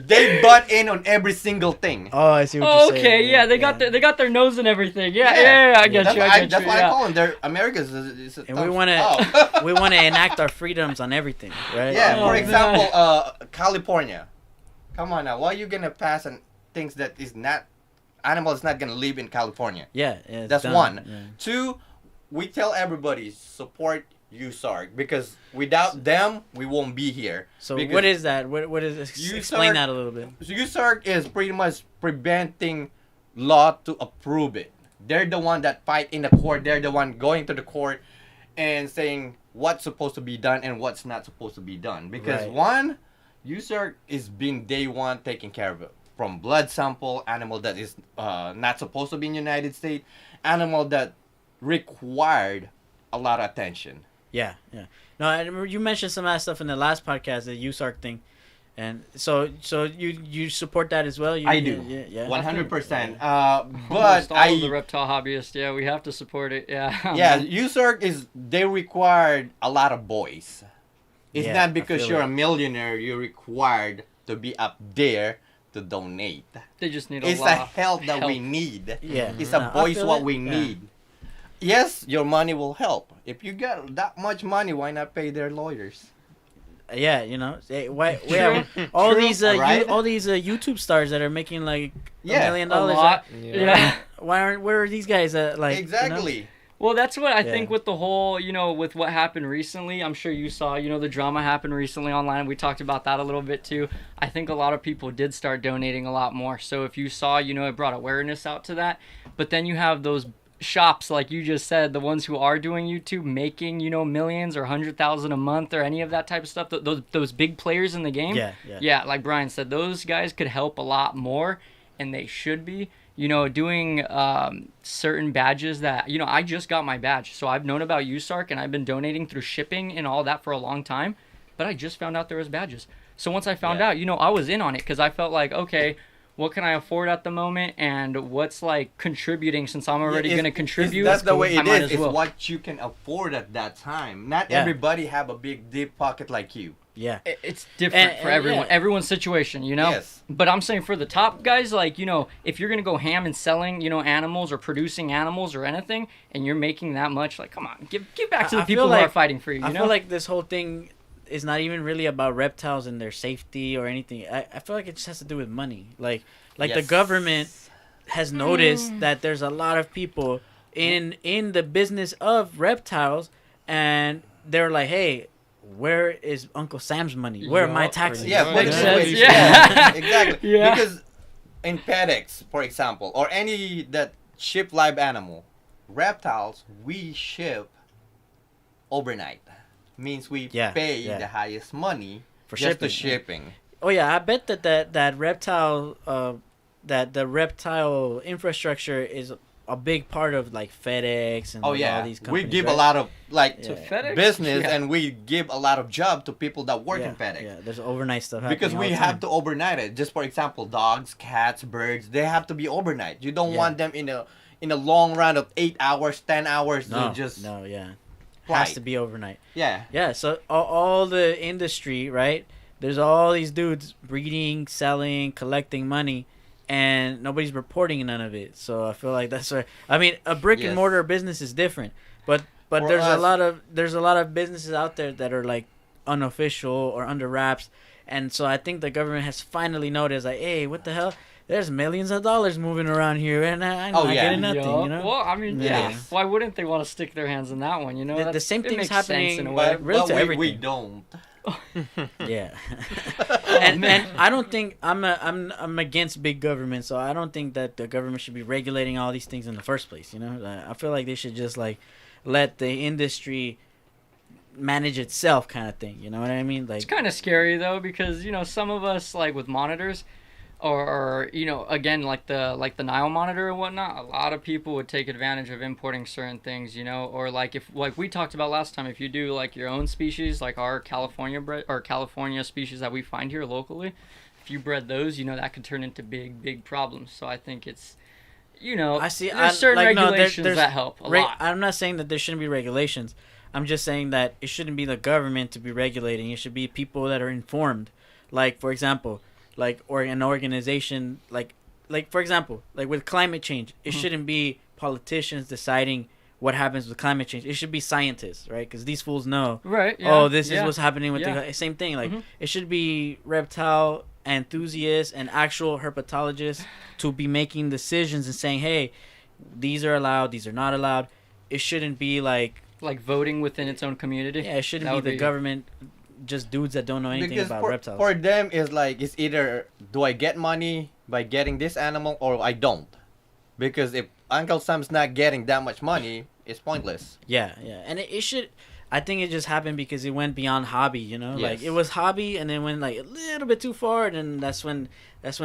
They butt in on every single thing. Oh, I see what you're saying. Okay, yeah, they got their nose and everything. Yeah, I get you. That's why I call them. America is a and thumb. we want to enact our freedoms on everything, right? Yeah, for example, California. Come on now, why are you gonna pass on things that is not animal is not gonna live in California? Yeah, that's dumb. one. Yeah. Two, we tell everybody support USARC because without them we won't be here. So what is that? What is this? Explain that a little bit. So USARC is pretty much preventing law to approve it. They're the one that fight in the court. They're the one going to the court and saying what's supposed to be done and what's not supposed to be done. Because one, USARC is being day one taking care of it. From blood sample, animal that is not supposed to be in the United States, animal that required a lot of attention. Yeah. No, I remember you mentioned some of that stuff in the last podcast, the USARC thing, and so you support that as well. I do. Yeah. 100%. But But all of the reptile hobbyists, we have to support it. Yeah. Yeah, USARC they required a lot of boys. It's not because you're a millionaire you're required to be up there to donate. They just need it's a lot. It's a help that we need. Yeah. It's a voice what we need. Yes, your money will help. If you got that much money, why not pay their lawyers? Yeah, why all these YouTube stars that are making like $1 million. A lot. Where are these guys like? Exactly. Well, that's what I think with the whole, with what happened recently. I'm sure you saw, the drama happened recently online. We talked about that a little bit too. I think a lot of people did start donating a lot more. So if you saw, it brought awareness out to that. But then you have those shops, like you just said, the ones who are doing YouTube, making, millions or 100,000 a month or any of that type of stuff. Those big players in the game. Yeah, like Brian said, those guys could help a lot more, and they should be. Doing certain badges that, I just got my badge. So I've known about USARC and I've been donating through shipping and all that for a long time. But I just found out there was badges. So once I found out, I was in on it because I felt like, okay, what can I afford at the moment and what's like contributing since I'm already going to contribute. That's the way it is. It's what you can afford at that time. Not everybody have a big deep pocket like you. Yeah. It's different for everyone. Everyone's situation, Yes. But I'm saying for the top guys, like, if you're going to go ham and selling, animals or producing animals or anything, and you're making that much, like, come on, give back to the people who are fighting for you, I feel like this whole thing is not even really about reptiles and their safety or anything. I feel like it just has to do with money. Like the government has noticed that there's a lot of people in the business of reptiles, and they're like, hey, where is Uncle Sam's money? Where are my Yup, taxes? pretty Yeah, much. put it Makes this sense. way. Yeah. Exactly. Yeah. Because in FedEx, for example, or any that ship live animal, reptiles we ship overnight. Means we Yeah, pay yeah. the highest money For just the shipping. shipping. Oh yeah, I bet that reptile that the reptile infrastructure is a big part of like FedEx and Oh like, yeah, all these we companies. give right? a lot of like To Yeah. FedEx business, Yeah. and we give a lot of job to people that work yeah, in FedEx. Yeah, there's overnight stuff Because happening we all the have time. to overnight it. Just for example, dogs, cats, birds, they have to be overnight. You don't Yeah. want them in a long run of 8 hours, 10 hours No, to just no, yeah, flight. has to be overnight. Yeah. Yeah, so all the industry, right? There's all these dudes breeding, selling, collecting money, and nobody's reporting none of it. So I feel like that's why. I mean, a brick and Yes. mortar business is different, but For there's a us- lot of businesses out there that are like unofficial or under wraps, and so I think the government has finally noticed, like, hey, what the hell? There's millions of dollars moving around here, and I'm Oh, not yeah. getting nothing. Yup. You know, Well, I mean, Yeah. yeah. Why wouldn't they want to stick their hands in that one? You know, The same it thing's makes sense happening, in a way. But, Really but to we everything. don't. Yeah, and I don't think I'm against big government, so I don't think that the government should be regulating all these things in the first place. You know, I feel like they should just like let the industry manage itself, kind of thing. You know what I mean? Like, It's kind of scary though, because some of us like with monitors, or again like the Nile monitor and whatnot. A lot of people would take advantage of importing certain things, or like if like we talked about last time, if you do like your own species, like our California species that we find here locally, if you bred those, that could turn into big problems. So I think it's I see. there's certain like, no, regulations there's that help a lot. I'm not saying that there shouldn't be regulations. I'm just saying that it shouldn't be the government to be regulating. It should be people that are informed. Like, for example, or an organization, like for example, like with climate change, it shouldn't be politicians deciding what happens with climate change. It should be scientists, right? Because these fools know. Right. Yeah, Oh, this is yeah. what's happening with Yeah. the same thing. Like, Mhm. it should be reptile enthusiasts and actual herpetologists to be making decisions and saying, hey, these are allowed, these are not allowed. It shouldn't be like, Like voting within its own community. yeah, it shouldn't That be would the be- government, just dudes that don't know anything Because about for, reptiles. for them, it's either do I get money by getting this animal or I don't. Because if Uncle Sam's not getting that much money, it's pointless. Yeah, and it should. I think it just happened because it went beyond hobby. Like Yes. it was hobby, and then went like a little bit too far, and that's when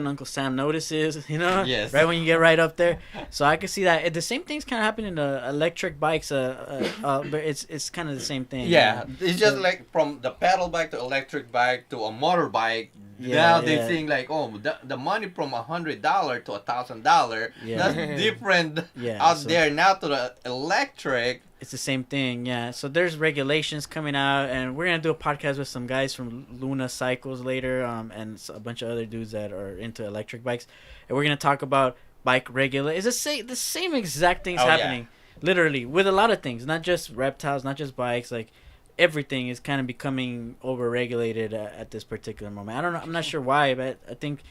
Uncle Sam notices. Yes. Right when you get right up there. So I could see that the same thing's kind of happening to electric bikes. But it's kind of the same thing. Yeah, it's just like from the pedal bike to electric bike to a motorbike. Yeah, Now yeah. they're saying like, oh, the money from $100 to $1,000. Yeah. That's different Yeah, out so- there now to the electric. It's the same thing, yeah. So there's regulations coming out, and we're gonna do a podcast with some guys from Luna Cycles later, and a bunch of other dudes that are into electric bikes, and we're gonna talk about bike regulation. It's the same exact things Oh, yeah. happening, literally, with a lot of things, not just reptiles, not just bikes, like everything is kind of becoming over-regulated at this particular moment. I don't know. I'm not sure why, but I think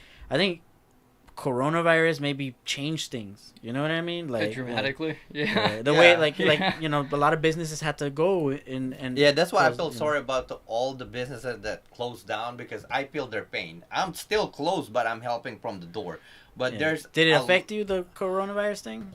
coronavirus maybe changed things. You know what I mean? Like dramatically. yeah, Yeah. the Yeah. way like Yeah. a lot of businesses had to go and Yeah, that's why I close, feel you know. sorry about all the businesses that closed down because I feel their pain. I'm still closed, but I'm helping from the door. But Yeah. there's Did it a- affect you, the coronavirus thing?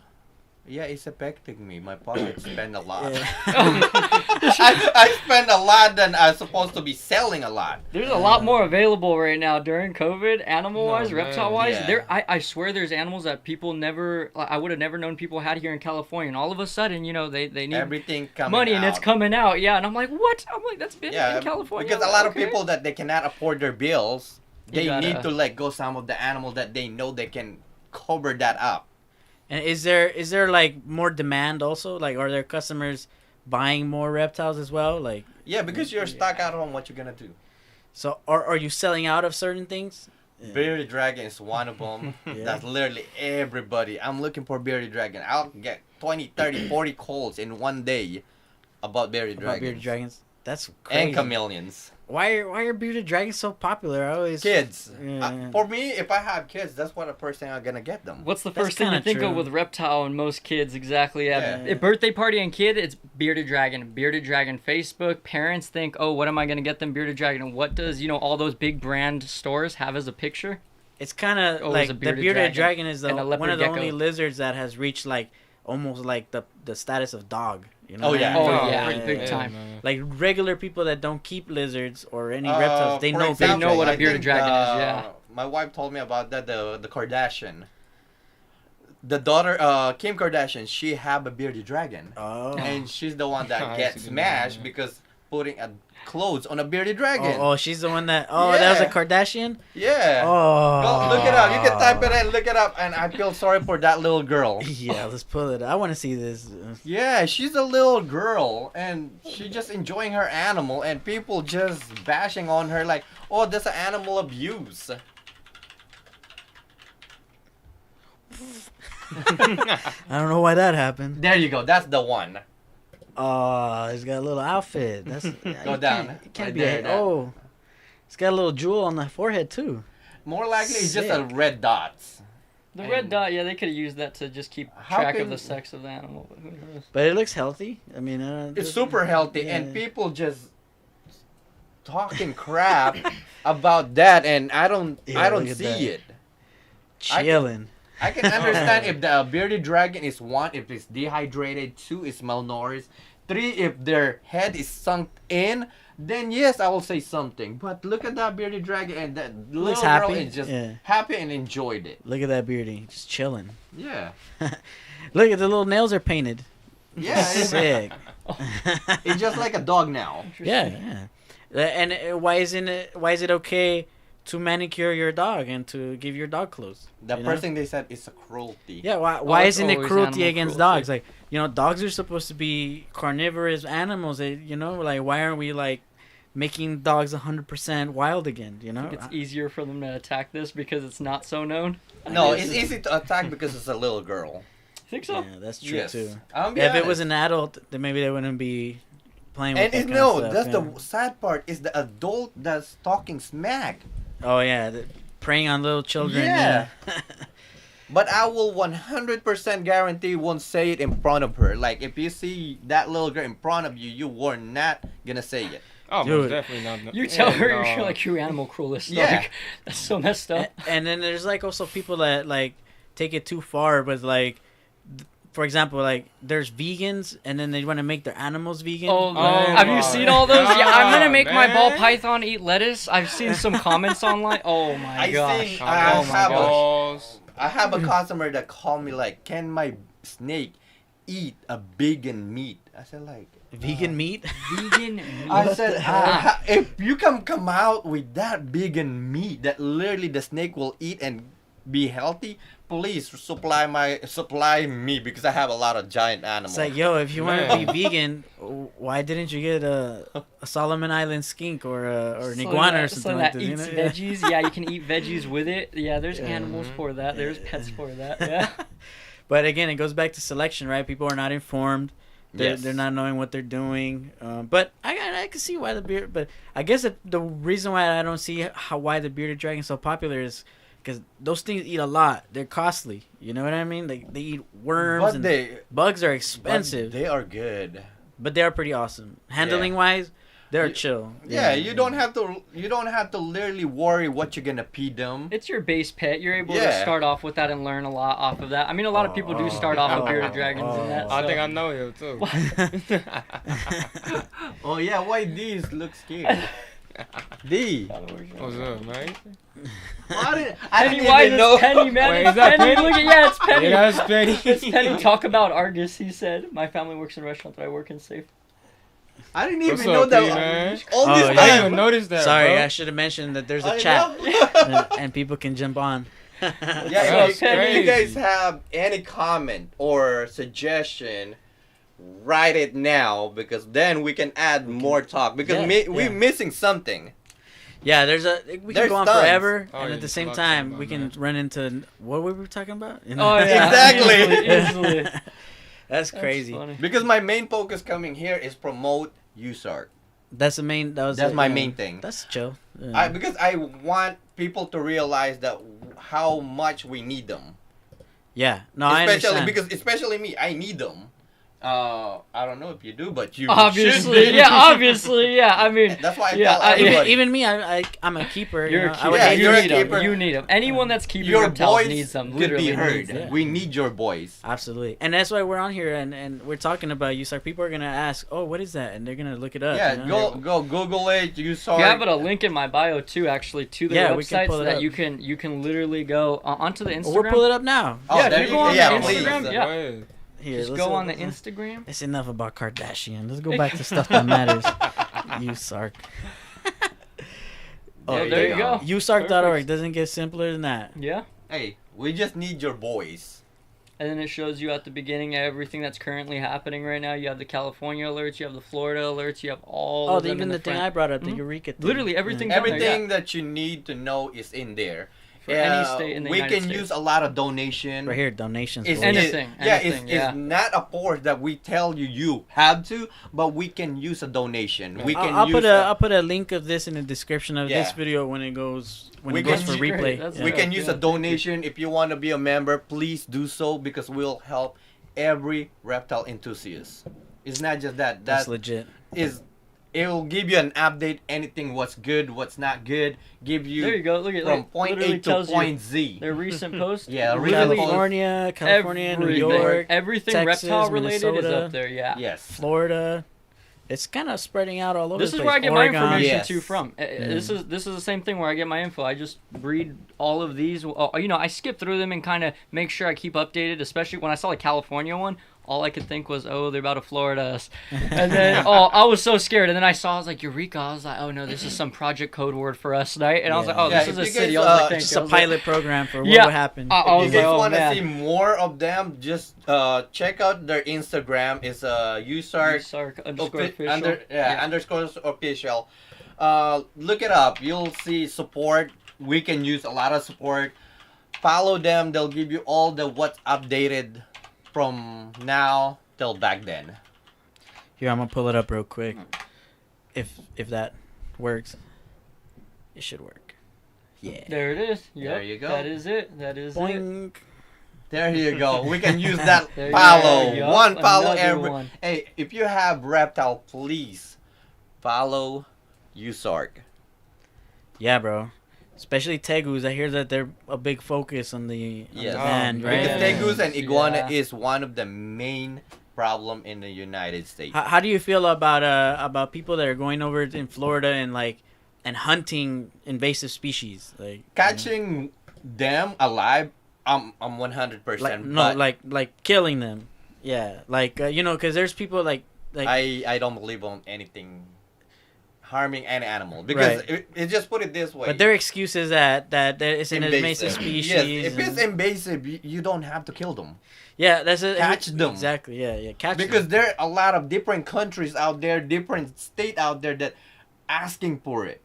Yeah, it's affecting me. My pocket spend a lot. Yeah. I spend a lot than I'm supposed to be selling a lot. There's a lot more available right now during COVID, animal-wise, No, man. reptile-wise. Yeah. I swear there's animals that people never, I would have never known people had here in California, and all of a sudden, they need Everything coming money, out. and it's coming out. Yeah, and I'm like, what? I'm like, that's been Yeah, in California. because a lot Okay. of people that they cannot afford their bills, You they gotta- need to let go some of the animals that they know they can cover that up. And is there like more demand also? Like, are there customers buying more reptiles as well? Like, Yeah, because you're stuck out on what you're gonna do. so are you selling out of certain things? Yeah. Bearded dragon is one of them. Yeah. That's literally everybody. I'm looking for bearded dragon. I'll get 20, 30, 40 calls in one day about bearded About dragons. bearded dragons. That's crazy. And chameleons. Why are bearded dragons so popular? I always Kids. Yeah. For me, if I have kids, that's what the first thing I'm gonna get them. What's the That's first thing you kinda think true. of with reptile and most kids? Exactly. Yeah. A birthday party and kid, it's bearded dragon. Bearded dragon. Facebook parents think, oh, what am I gonna get them? Bearded dragon. And what does all those big brand stores have as a picture? It's kind of Oh, like it's a the bearded bearded dragon dragon is and a leopard one of the gecko. only lizards that has reached like almost like the status of dog. You know Oh, what I yeah. mean? Oh, yeah, pretty big time. man. Like regular people that don't keep lizards or any reptiles, they For know. example, They know what a I bearded think, dragon is, yeah. My wife told me about that. The Kardashian. The daughter, Kim Kardashian, she have a bearded dragon, Oh. and she's the one that I gets see the smashed name, yeah. because putting clothes on a bearded dragon. Oh, she's the one that. Oh, that was a Yeah. Kardashian. Yeah. Oh, Go, look it up. You can type it in, look it up, and I feel sorry for that little girl. Yeah, let's pull it. I want to see this. Yeah, she's a little girl, and she just enjoying her animal, and people just bashing on her like, oh, that's an animal abuse. I don't know why that happened. There you go. That's the one. Oh, he's got a little outfit. That's Go down. It can't Right be. there, that. Oh, he's got a little jewel on the forehead too. More likely, it's just a Sick. red dots. The And- red dot, yeah, they could have used that to just keep How track can- of the sex of the animal. But who knows? But it looks healthy. I mean, It's super healthy, yeah. and people just talking crap about that, and I don't Yeah, look at see that. it. chilling. I can understand if the bearded dragon is one, if it's dehydrated, two, is malnourished, three, if their head is sunk in, then yes, I will say something. But look at that bearded dragon, and that Looks little girl happy. is just Yeah. happy and enjoyed it. Look at that beardy, just chilling. Yeah. Look at the little nails are painted. Yeah, it's, Sick. it's just like a dog now. Yeah, yeah. And why is it okay to manicure your dog and to give your dog clothes? The You know? first thing they said is a cruelty. Yeah, why it's isn't it always cruelty animal against cruelty. dogs? Like, dogs are supposed to be carnivorous animals. They, like, why aren't we like making dogs 100% wild again? You know, It's easier for them to attack this because it's not so known. No, I guess. it's easy to attack because it's a little girl. Think so? yeah, that's true Yes. too. I'll be If it honest. was an adult, then maybe they wouldn't be playing with And that it's kind no, of that's stuff. the sad part is the adult that's talking smack. Oh yeah, preying on little children. Yeah. Yeah. But I will 100% guarantee won't say it in front of her. Like if you see that little girl in front of you, you were not gonna say it. Oh, Dude. most definitely not. You tell her no. you're like you're animal cruelist. Yeah. Like, that's so messed up. And then there's like also people that like take it too far with like, for example, like there's vegans and then they want to make their animals vegan. Oh, Oh have my you seen all those? Yeah, I'm gonna God, make my ball man. python eat lettuce. I've seen some comments online. Oh my I gosh. seen- Oh I my have a- gosh. Balls. I have a customer that called me like, "Can my snake eat a vegan meat?" I said like, Vegan meat. Vegan meat. I said, if you can come out with that vegan meat that literally the snake will eat and be healthy, please supply me because I have a lot of giant animals. It's like, yo, if you want to Man. be vegan, why didn't you get a Solomon Island skink or an Something iguana or that- something like that this? eats Yeah. veggies. Yeah, you can eat veggies with it. Yeah, there's Yeah. animals for that. There's pets for that. Yeah. But again, it goes back to selection, right? People are not informed. Yes. They're not knowing what they're doing. But I can see why the beard. But I guess the reason why I don't see why the bearded dragon is so popular is because those things eat a lot. They're costly. You know what I mean? They eat worms but and they bugs are but expensive. they are good. But they are pretty awesome. Handling wise, they're You- chill. Yeah, you don't have to literally worry what you're gonna feed them. It's your base pet. You're able to Yeah. start off with that and learn a lot off of that. I mean, a lot of people do start off with bearded dragons and that. I so- think I know him too. Oh yeah, why these look scary? D. What's up, man? I didn't Penny, why even is know. Penny, man? Wait, It's is that Penny. Penny? Look at, yeah, it's Penny. Yeah, that's Penny. It's Penny. Talk about Argus, he said. My family works in a restaurant that I work in safe. I didn't What's even know up, that. P, man? All Oh, this yeah. I time. didn't even notice that. Sorry, bro. I should have mentioned that there's a I chat know. and people can jump on. Yeah, That's if you guys crazy. have any comment or suggestion, write it now because then we can add more talk because Yeah, we're yeah. missing something. Yeah, we can There's go on tons. forever, Oh, and yeah, at the there's same lots to time, talk we about, can man. run into what were we talking about? Oh, yeah. Exactly. Easily. That's That's crazy. funny. Because my main focus coming here is promote USARC. That's the main. That's my main thing. That's chill. Yeah. Because I want people to realize that how much we need them. Yeah. No, I understand. Especially me, I need them. I don't know if you do, but you obviously, should. yeah, obviously, yeah. I mean, that's why I tell everybody. Even me, I'm a keeper. You're you a know? keeper. Yeah, You you're a need them. keeper. You need them. Anyone that's keeping Your reptiles voice needs them. could Literally be heard. needs them. We need your voice. Absolutely, and that's why we're on here and we're talking about USARK. People are gonna ask, "Oh, what is that?" And they're gonna look it up. Yeah, you know? go Google it. You saw. You have a link in my bio too, actually, to the we can websites pull it that up. you can literally go onto the Instagram. Well, we'll pull it up now. Oh, Yeah, there you you go on yeah, the please. Instagram. Yeah. Here, Just let's go on the let's- Instagram. It's enough about Kardashian. Let's go back to stuff that matters. USARK. Oh, there you go. USARK.org Perfect. doesn't get simpler than that. Yeah. Hey, we just need your voice. And then it shows you at the beginning everything that's currently happening right now. You have the California alerts, you have the Florida alerts, you have all of them even in the the thing front. I brought up, the Mhm. Eureka thing. Literally everything's on there, Everything that you need to know is in there. For any state in the we United can States. use a lot of donation. Right here, donations. It's, boys. Anything, it's yeah. not a force that we tell you have to, but we can use a donation. We can I'll use I'll put a link of this in the description of this Yeah. video when it goes We it goes can for use- replay. That's we Yeah. can use a Yeah. donation. If you want to be a member, please do so because we'll help every reptile enthusiast. It's not just that. That's That legit. is, it will give you an update. Anything what's good, what's not good. Give you, There you go. Look at from look, point literally A to tells point you Z. their recent post. Yeah, literally California, New everything. York, everything Texas, reptile related is Minnesota. up there. Yeah. Yes. Florida. It's kind of spreading out all over This the is place. where I get Oregon. my information Yes. too from. This is the same thing where I get my info. I just read all of these. I skip through them and kind of make sure I keep updated. Especially when I saw the California one, all I could think was, oh, they're about to Florida us. And then, I was so scared. And then I was like, Eureka. I was like, oh no, this is some project code word for us tonight. And I was like, oh, Yeah, this is if a you city. guys, I was like, thank Just you. I a was like, pilot program for what Yeah. would happen. I If was you guys like, oh want to man. see more of them, just check out their Instagram. It's USARK USARK_official. underscore official. Look it up. You'll see support. We can use a lot of support. Follow them. They'll give you all the what's updated from now till back then. Here, I'm gonna pull it up real quick. If that works, it should work. Yeah. There it is. Yep. There you go. That is it. That is it. Boing. There you go. We can use that There you follow. go. Yup, One follow another every. one. Hey, if you have Reptile, please follow USARK. Yeah, bro. Especially tegus. I hear that they're a big focus on the Yes. band, right? Because Yeah. tegus and iguana Yeah. is one of the main problem in the United States. How do you feel about people that are going over in Florida and hunting invasive species? Like Catching them alive, I'm 100%. like killing them. Yeah, because there's people like I don't believe on anything harming any animal because Right. it just put it this way. but their excuse is that it's an invasive species. Yes, if it's and- invasive, you don't have to kill them. yeah, that's it. Catch them. Exactly. Yeah, catch Because them. there are a lot of different countries out there, different state out there that asking for it.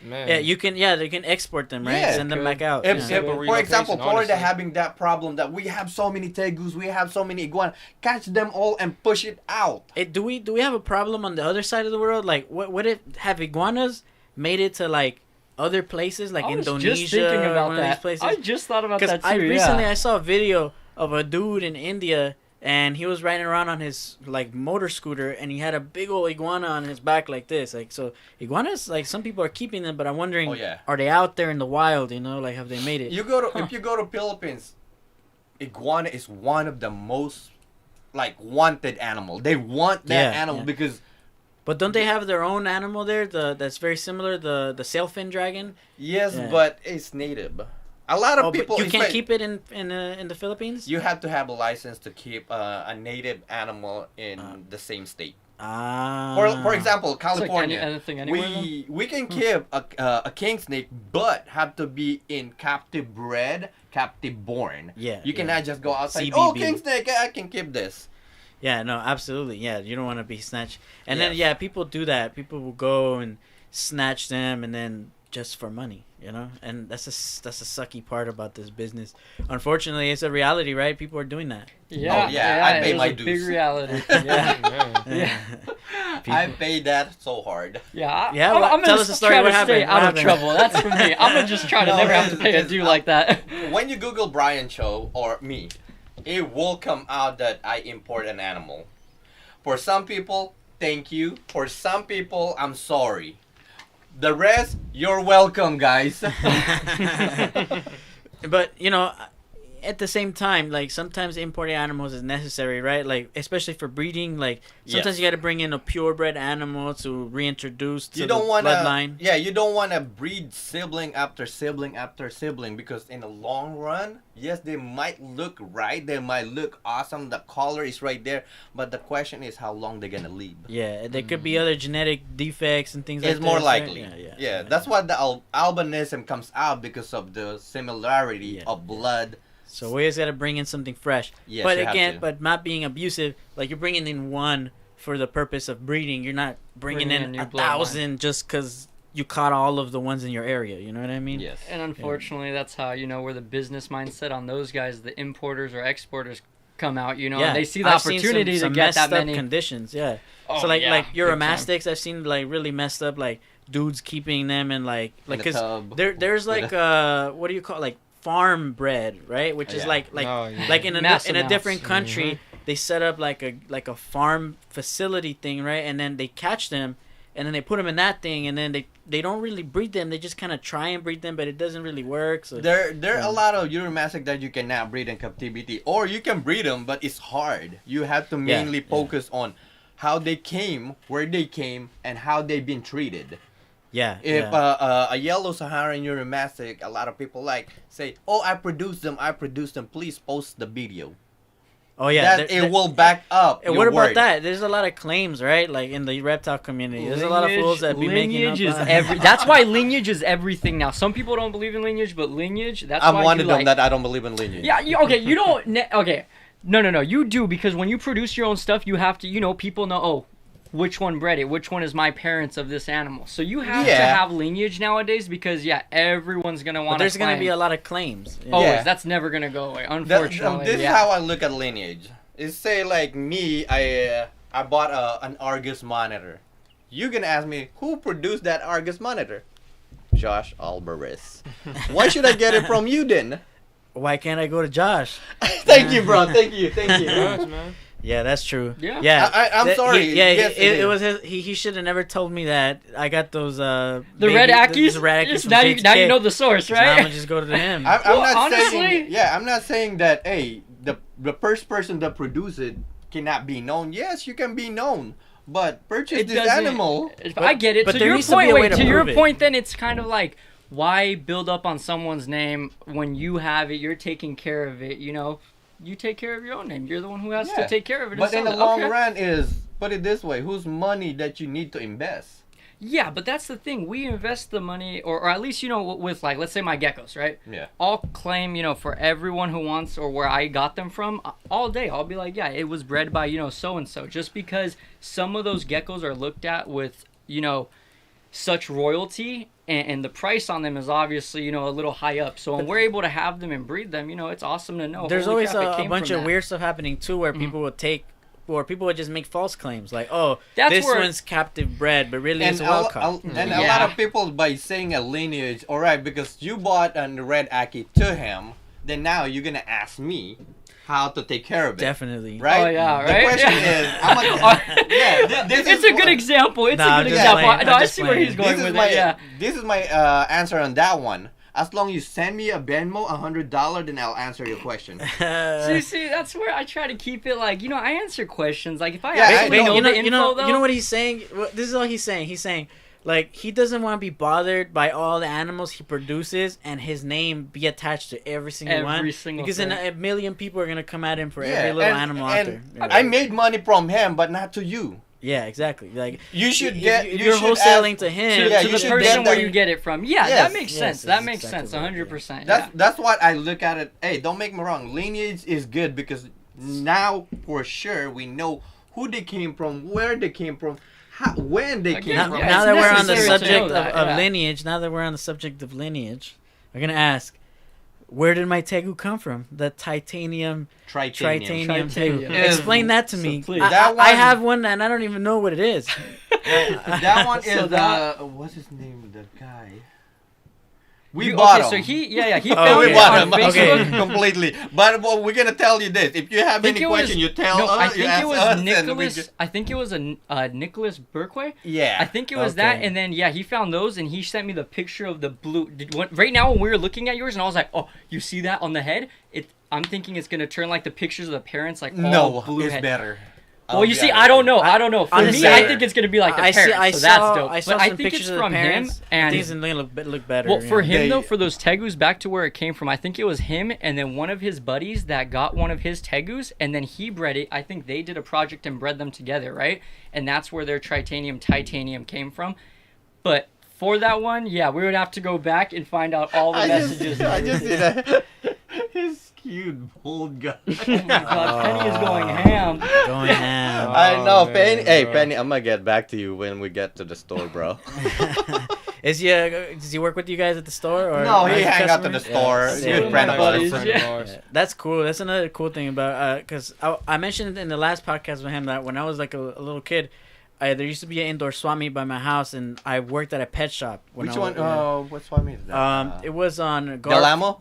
Man. Yeah, they can export them, right? Yeah. Send them back out. If, yeah. Simple for example, relocation, Florida honestly. having that problem that we have so many tegus, we have so many iguana, catch them all and push it out. Do we have a problem on the other side of the world? Like, what if have iguanas made it to like other places, like I was Indonesia? just thinking or about one of these that. places? I just thought about Because that too. recently I saw a video of a dude in India, and he was riding around on his like motor scooter, and he had a big old iguana on his back like this. Like, so iguanas, like some people are keeping them, but I'm wondering, Oh, yeah. are they out there in the wild? You know, like have they made it? If you go to Philippines, iguana is one of the most like wanted animal. They want that Yeah, animal yeah. because But don't they have their own animal there? That's very similar, the sailfin dragon. yes, Yeah. but it's native. A lot of Oh, people but you can't expect- keep it in the Philippines. You have to have a license to keep a native animal in the same state. Ah. For example, It's like California, anything anywhere. we can keep a king snake, but have to be in captive bred, captive born. Yeah, You yeah. cannot just go outside. CBB. Oh, king snake, I can keep this. Yeah, no, absolutely. Yeah, you don't want to be snatched. And then Yes. people do that. People will go and snatch them and then just for money, you know. And that's a sucky part about this business. Unfortunately, it's a reality, right? People are doing that. Yeah, Oh, yeah, I pay it is my a big dues. reality. Yeah. I paid that so hard. Yeah, Yeah, I'm well, gonna tell us the story. try What to happened? stay What out of happened? trouble. That's for me. I'm gonna just try to No, never have to it's- pay a it's- due like that. When you Google Brian Cho or me, it will come out that I import an animal. For some people, thank you. For some people, I'm sorry. The rest, you're welcome, guys. But you know, at the same time, like sometimes importing animals is necessary, right? Like especially for breeding. Like sometimes Yes. you got to bring in a purebred animal to reintroduce to You don't the want to, bloodline. yeah, you don't want to breed sibling after sibling after sibling because in the long run, yes, they might look right, they might look awesome, the color is right there, but the question is how long they're gonna live. Yeah, there could be other genetic defects and things like It's that. more right? likely. Yeah. Yeah, that's why the albinism comes out because of the similarity Yeah. of blood. So we always got to bring in something fresh. Yes, but you have again, to. but not being abusive. Like you're bringing in one for the purpose of breeding. You're not bringing Bringing in in a a new bloodline. 1,000 just because you caught all of the ones in your area. You know what I mean? Yes. And unfortunately, that's how, where the business mindset on those guys, the importers or exporters, come out. Yeah. And they see the I've seen opportunity some to get messed that up many. conditions. Yeah. Oh, So like yeah, like big time. Uromastics, I've seen like really messed up like dudes keeping them in like In a because tub. there's like what do you call it? Like farm bred, right? Which is Yeah. like Oh, yeah. like in a Mass in a amounts. different country they set up like a farm facility thing, right? And then they catch them and then they put them in that thing and then they don't really breed them. They just kind of try and breed them, but it doesn't really work. So There are a lot of Uromatic that you cannot breed in captivity, or you can breed them, but it's hard. You have to Yeah, mainly yeah. focus on how they came, where they came, and how they've been treated. yeah, If yeah. a yellow Saharan Uromatic, a lot of people say, "Oh, I produced them. Please post the video." Oh yeah, that it will back up. And your what about word. that? There's a lot of claims, right? Like in the reptile community, there's a lot of fools that be making up. lineage is that's why lineage is everything now. Some people don't believe in lineage, but lineage, that's I'm why one you of them like, that I don't believe in lineage. Yeah, okay, you don't okay. No, you do, because when you produce your own stuff, you have to, people know, oh, which one bred it, which one is my parents of this animal. So you have to Yeah. have lineage nowadays because everyone's gonna But want to. there's gonna be a lot of claims. Yeah. Always, Yeah. that's never gonna go away. Unfortunately, This is how I look at lineage. It's say like me, I bought an Argus monitor. You can ask me who produced that Argus monitor. Josh Alvarez. Why should I get it from you then? Why can't I go to Josh? Thank you, bro. Thank you. Yes, man. Yeah, that's true. Yeah. Yeah. I'm sorry. Yeah, Yes, it is. was his. He should have never told me that. I got those. The red Ackies. The red Ackies. Now you know the source, Now I'm right? gonna just go to him. I'm Well, not honestly- saying. Yeah, I'm not saying that. Hey, the first person that produced it cannot be known. Yes, you can be known, but purchase It this doesn't- animal. I get it. but To there your needs to be point, a way wait, to to your prove it. point, then it's kind of like, why build up on someone's name when you have it? You're taking care of it. You take care of your own name. You're the one who has Yeah. to take care of it. But in and the sell it. long Okay. run, is put it this way: whose money that you need to invest? Yeah, but that's the thing. We invest the money, or at least, with like, let's say my geckos, right? Yeah. I'll claim, for everyone who wants, or where I got them from, all day. I'll be like, yeah, it was bred by, so-and-so. Just because some of those geckos are looked at with, such royalty, and the price on them is obviously, a little high up. So when we're able to have them and breed them, it's awesome to know. There's Holy always crap, it a came bunch from of that. weird stuff happening too, where people would people would just make false claims, like, "Oh, That's this where- one's captive bred, but really it's And a wild caught." a Yeah. lot of people, by saying a lineage, all right, because you bought a red Aki to him, then now you're gonna ask me how to take care of it. Definitely. Right? Oh, yeah, The right? question Yeah. is, this It's is a good what- example. It's Nah, a I'm good just example. playing. No, I'm I just see where playing. he's going This is with my it. Yeah. this is my answer on that one. As long as you send me a Venmo $100, then I'll answer your question. See, that's where I try to keep it like, I answer questions. Like, if I Yeah, actually I know know. the info, though. You know what he's saying? This is all he's saying. He's saying, like, he doesn't want to be bothered by all the animals he produces and his name be attached to every single one. Every single because thing. then a million people are gonna come at him for Yeah, every little and- animal out and there. I made money from him, but not to you. Yeah, exactly. Like, You should if get. if you you're should wholesaling ask- to him. to, Yeah, to you the should person get where that- you get it from. Yeah, Yes. that makes Yes, sense. that's That makes exactly sense. what it is. 100%. That's what I look at it. Hey, don't make me wrong. Lineage is good because now for sure we know who they came from, where they came from, when they Again, came Now, from. yeah, now it's that we're on the necessary to subject know that, of yeah. lineage, I'm gonna ask, where did my tegu come from? The titanium Tritanium. tegu. Tritanium. Explain that to So me. please. That I one- have one and I don't even know what it is. That one So is that- what's his name? The guy. We You- bought okay, him. so he Oh, found we okay. it bought on him Facebook. completely. But well, we're gonna tell you this: if you have think any it was- question, you tell No, I us. You think ask it was us, and we Nicholas. just- I think it was a Nicholas Burkway. Yeah. I think it was that, Okay. and then yeah, he found those, and he sent me the picture of the blue. Right now, when we were looking at yours, and I was like, "Oh, you see that on the head? I'm thinking it's gonna turn like the pictures of the parents, like all No, blue it's head. better. Well, I'll you be see, honest I don't with you. know. I don't know. For I'm me, saying- I think it's gonna be like the parents. I so that's saw dope. I saw But I some think pictures it's of the from parents. him. I And think it's gonna look better. well, for him They- though, for those tegus, back to where it came from. I think it was him, and then one of his buddies that got one of his tegus, and then he bred it. I think they did a project and bred them together, right? And that's where their titanium came from. But for that one, yeah, we would have to go back and find out all the messages. and I just see everything. that. His cute old guy. Oh my God, Penny is going ham. Going ham. I know, man, Penny. Hey, bro. Penny, I'm gonna get back to you when we get to the store, bro. Does he work with you guys at the store? Or No, are he you hang out to customers? the store. Yeah, Good friend of buddies, ours. yeah. That's cool. That's another cool thing about because I mentioned in the last podcast with him that when I was like a little kid, there used to be an indoor swami by my house, and I worked at a pet shop. When Which I one? was- Which one is that? it was on Del Amo?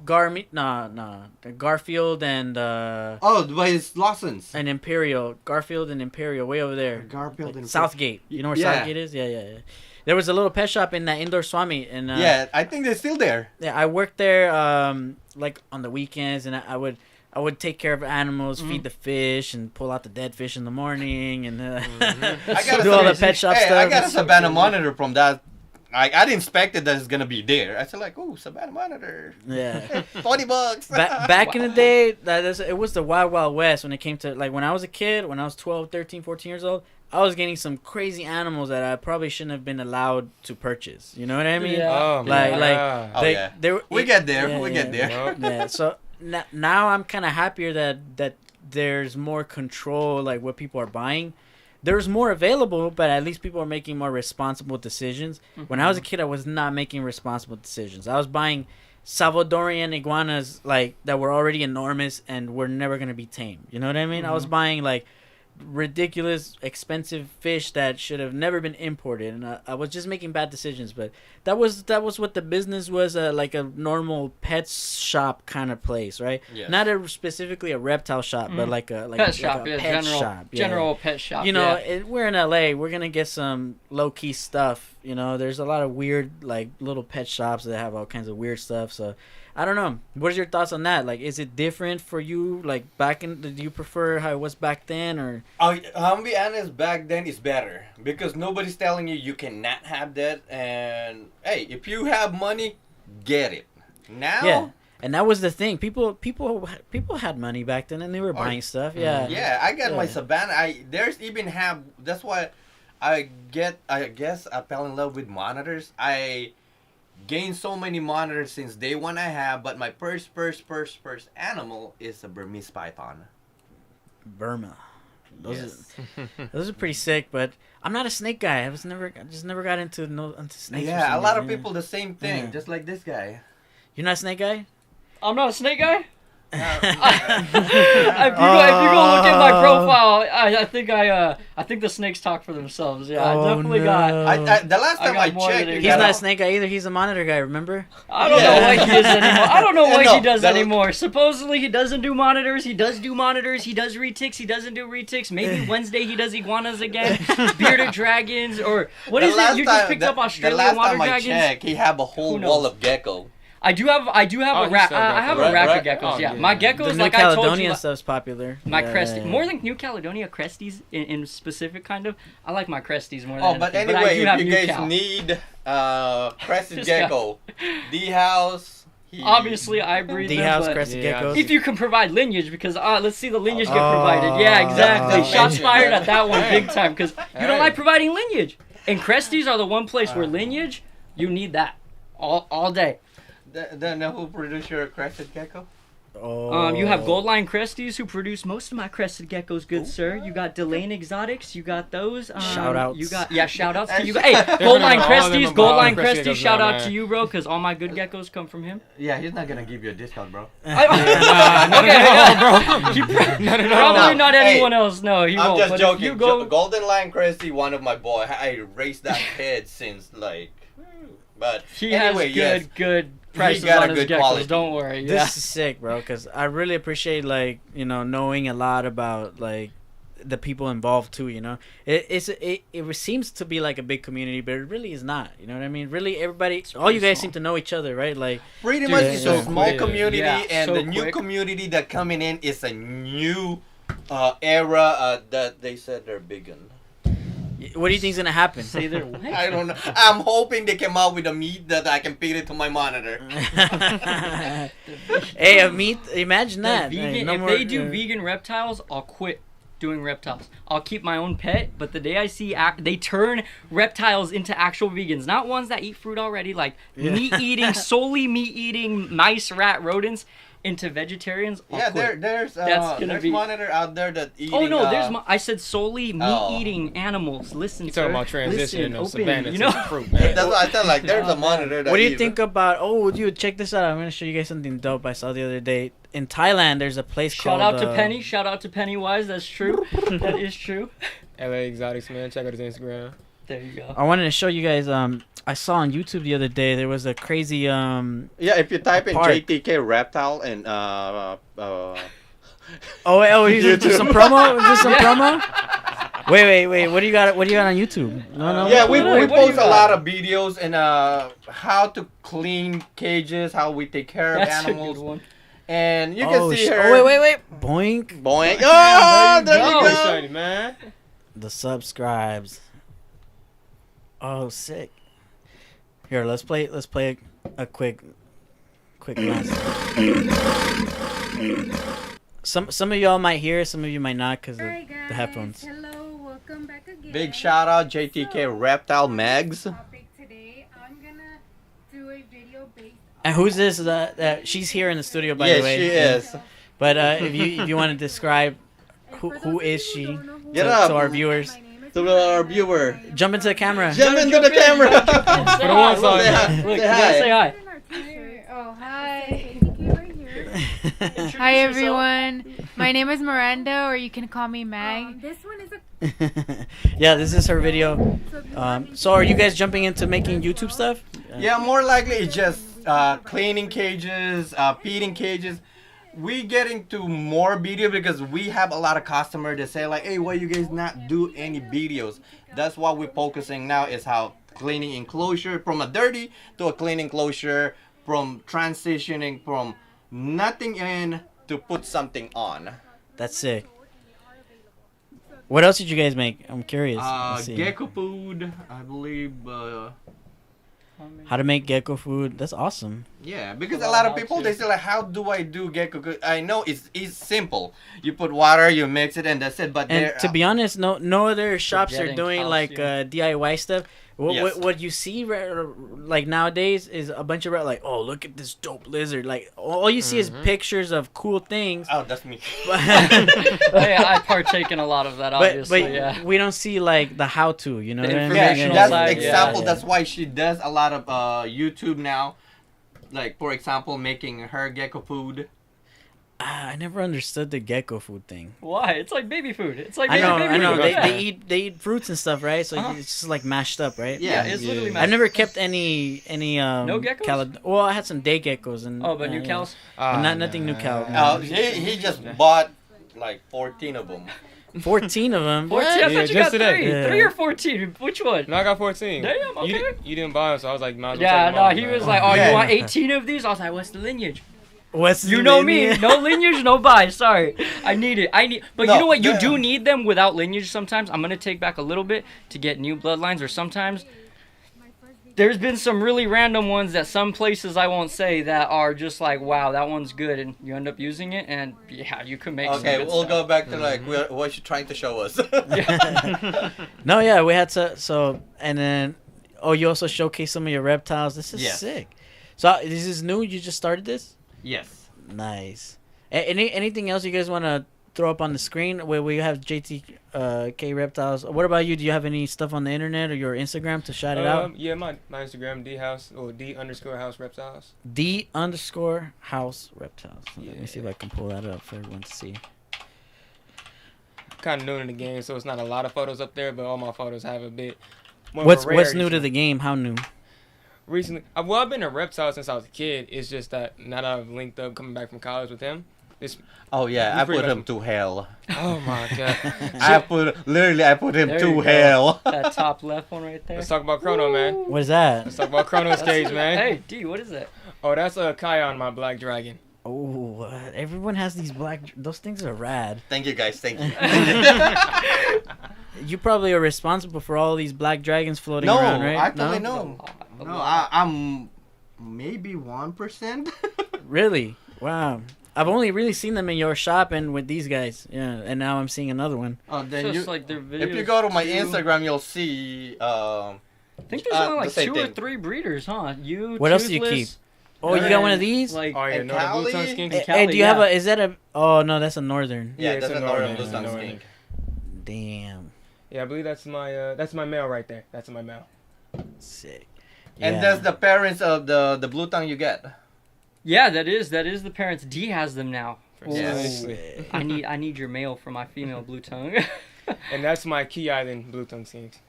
Garfield and Oh, by his Lawson's. Imperial. Garfield and Imperial, way over there. Garfield Like and Southgate. You know where Yeah. Southgate is? Yeah. There was a little pet shop in that indoor swami, and Yeah, I think they're still there. yeah, I worked there like on the weekends, and I would take care of animals, feed the fish, and pull out the dead fish in the morning, and I got do all the a pet shop hey, stuff. I got a That's so Savannah crazy. monitor from that. I didn't expect it that it's gonna be there. I said like, oh, Savannah monitor, Yeah. $20. Back in the day, it was the wild, wild west when it came to, like, when I was a kid, when I was 12, 13, 14 years old, I was getting some crazy animals that I probably shouldn't have been allowed to purchase. You know what I mean? Yeah. Oh, Like- my like- God. Oh, yeah. We get there. We get there. Yup. Yeah, so now I'm kind of happier that there's more control, like what people are buying. There's more available, but at least people are making more responsible decisions. When I was a kid, I was not making responsible decisions. I was buying Salvadorian iguanas like that were already enormous and were never gonna be tamed. You know what I mean? I was buying like ridiculous expensive fish that should have never been imported, and I was just making bad decisions. But that was what the business was, like a normal pet shop kind of place, right? Yes. Not specifically a reptile shop, but like a Pet shop, yeah, pet general, shop, yeah. general pet shop. You know, yeah. we're in LA. We're gonna get some low key stuff. You know, there's a lot of weird like little pet shops that have all kinds of weird stuff. So I don't know. What are your thoughts on that? Like, is it different for you? Like, do you prefer how it was back then, or? I'll be honest, back then it's better because nobody's telling you cannot have that. And hey, if you have money, get it. Now, Yeah, and that was the thing. People had money back then, and they were buying stuff. Yeah. yeah, I got my Yeah. Savannah. There's even have. That's why I guess I fell in love with monitors. I gained so many monitors since day one I have, but my first animal is a Burmese python. Burma. Yes. Those are pretty sick, but I'm not a snake guy. I just never got into snakes. for Yeah, a some lot of reason. people the same thing, Yeah. just like this guy. You're not a snake guy? I'm not a snake guy. if you go look at my profile, I think the snakes talk for themselves. Yeah, I definitely got. The last I time got I more checked, than you He's got not a all- snake guy either. He's a monitor guy, remember? I don't Yeah. know what he does anymore. I don't know Yeah, what no, he does that'll- anymore. Supposedly he doesn't do monitors. He does do monitors. He does retics. He doesn't do retics. Maybe Wednesday he does iguanas again. Bearded dragons or what The is it? last You just time- picked the- up Australian The last water time I dragons. checked, he have a whole Who knows? wall of gecko. I do have Oh, a he rack. still I got have that. a rack Right, of geckos. oh, yeah, yeah. my The geckos, New like I told Caledonian you, stuff's popular. my Yeah, cresties, yeah, yeah. more than New Caledonia cresties in specific kind of. I like my cresties more than Oh, but anything, I anyway, do have if you New guys Cal. need crested Just gecko, D house. Obviously, I breed them, D-house but crested Yeah, geckos. if you can provide lineage, because let's see the lineage get Oh. provided. Yeah, exactly. Oh. Shots fired at that one Hey. big time, because you don't Hey. like providing lineage. And cresties are the one place where lineage, you need that all day. Then who produced your crested gecko? Oh. You have Goldline Cresties who produce most of my crested geckos, good sir. You got Delane Exotics, you got those. Shout outs. You got shout outs to you. Hey, Goldline Cresties, Goldline Cresties, shout out to you, bro, because all my good geckos come from him. Yeah, he's not gonna give you a discount, bro. Probably not anyone else. No, he I'm won't. just But joking. if you go, Golden Line Cresty, one of my boy. I raised that kid since like, but he anyway, has yes. good prices got on a his good geckos. quality. Don't worry. Yeah. This is sick, bro, because I really appreciate, like, you know, knowing a lot about, like, the people involved, too, you know? It seems to be, like, a big community, but it really is not, you know what I mean? Really, everybody, all you guys small. seem to know each other, right? Like, Pretty Dude, much, it's it's a so small quick. community, Yeah, and so the new quick. community that coming in is a new era that they said they're big in. what do you think's gonna happen? Say their what? I don't know. I'm hoping they come out with a meat that I can feed it to my monitor. Hey, a meat, imagine The that. vegan, Hey, no if more, they do vegan reptiles, I'll quit doing reptiles. I'll keep my own pet, but the day I see they turn reptiles into actual vegans, not ones that eat fruit already, like solely meat-eating mice, rat, rodents, into vegetarians. I'll Yeah, quit. there's gonna be- monitor out there that eating. Oh no, I said solely meat-eating animals. Listen, You talking sir. about transitioning of Listen, Savannah you to know. fruit, man. That's what I said. Like, there's a monitor that. What do you eats. think about? Oh, dude, check this out. I'm gonna show you guys something dope I saw the other day. In Thailand, there's a place Shout called. out to Penny. Shout out to Pennywise. That's true. That is true. LA Exotics, man. Check out his Instagram. There you go. I wanted to show you guys. I saw on YouTube the other day there was a crazy. Yeah, if you type in park. JTK reptile and Oh, you do some promo? Do some promo? Wait. What do you got? What do you got on YouTube? No. yeah, we what do you post a got? lot of videos and how to clean cages, how we take care of That's a animals, good one. and you can see her. Oh, wait. Boink. Boing. Oh, there go. you go. Excited, man. The subscribes. Oh, sick. Here, let's play a quick last. Some of y'all might hear, some of you might not because of Alright, guys. the headphones. Hello, welcome back again. Big shout out JTK reptile mags. Topic today, I'm gonna do a video based And who's this? She's here in the studio, by Yes, the way. she is. But if you want to describe who is she Get to up. our viewers, To our viewer. jump into the camera. Jump into the camera. Say For the hi, one look. side. Look, you Say gotta hi. say hi. Oh, hi. Right here. Hi everyone, my name is Miranda, or you can call me Mag. This one is a Yeah, this is her video. so if you want me So are you guys jumping into making YouTube stuff? Yeah, more likely it's just cleaning cages, feeding cages. We get into more video because we have a lot of customers that say like, hey, why you guys not do any videos? That's what we're focusing now is how cleaning enclosure from a dirty to a clean enclosure, from transitioning from nothing in to put something on. That's sick. What else did you guys make? I'm curious. Let's see. Gecko food, I believe. How to make gecko food? That's awesome. Yeah, because a lot of people they say like, how do I do gecko? I know it's simple. You put water, you mix it, and that's it. But And to be honest, no other shops are Forgetting doing like calcium. DIY stuff. Yes. What you see like nowadays is a bunch of like, oh, look at this dope lizard. Like all you see is pictures of cool things. oh, that's me. But, Yeah, I partake in a lot of that, obviously. but Yeah. we don't see like the how to, you know The what I mean? Yeah, informational that's side, example. yeah. That's why she does a lot of YouTube now. Like for example, making her gecko food. I never understood the gecko food thing. Why? It's like baby food. It's like I know. baby food. Yeah. They eat fruits and stuff, right? So Uh-huh. it's just like mashed up, right? Yeah, it's literally I've mashed. never kept any No geckos? well, I had some day geckos and Oh, but new cows? But not nothing new cow. He just bought like 14 of them. 14 of them. 14? I Yeah, thought you just got today. three. Yeah. 3 or 14? Which one? No, I got 14. Damn, okay. You didn't buy them, so I was like, might as well Yeah, take them no, all, he man. was like, oh, Yeah. you want 18 of these? I was like, what's the lineage? What's You the know lineage? me. No lineage, no buy. Sorry. I need it. But No, you know what? You yeah. do need them without lineage sometimes. I'm going to take back a little bit to get new bloodlines, or sometimes there's been some really random ones that some places I won't say that are just like, wow, that one's good, and you end up using it, and yeah, you could make some Okay, good we'll stuff. go back to like what you're trying to show us. No, yeah, we had so and then you also showcase some of your reptiles. This is Yes. sick. So this is new. You just started this. Yes. Nice. Anything else you guys want to throw up on the screen? Where we have JTK reptiles. What about you? Do you have any stuff on the internet or your Instagram to shout it out? Yeah, my Instagram D_house reptiles. D_house reptiles. Yeah. Let me see if I can pull that up for everyone to see. Kind of new in the game, so it's not a lot of photos up there, but all my photos have a bit. More of a What's rarity new to to the game? How new? Recently, I've been a reptile since I was a kid. It's just that now that I've linked up coming back from college with him. Oh yeah, He's I pretty put him much- to hell. Oh my god. I put him There to you go. hell. That top left one right there. Let's talk about Chrono, man. What is that? Let's talk about Chrono's cage, man. Hey, D, what is that? Oh, that's a Kion, my black dragon. Oh, everyone has these those things are rad. Thank you guys. Thank you. You probably are responsible for all these black dragons floating No, around, right? actually no. No, I'm maybe 1%. Really? Wow. I've only really seen them in your shop and with these guys. Yeah, and now I'm seeing another one. Oh, then Just you. like their videos. If you go to my too. Instagram, you'll see. I think there's only the like same 2 or thing. 3 breeders, huh? You. What else do you Toothless, keep? Oh, you got one of and, these? Like, Oh yeah, And no, the blue tongue Cali? skink. Hey, Cali, do you have yeah. is that a? Oh no, that's a northern. Yeah, it's that's a a northern northern, blue it's a tongue northern. skink. Damn, Yeah, I believe that's my male right there. That's my male. sick. And Yeah. that's the parents of the blue tongue you get. Yeah, that is the parents. D has them now. Yes. Precisely. I need your male for my female blue tongue. And that's my Key Island blue tongue skink.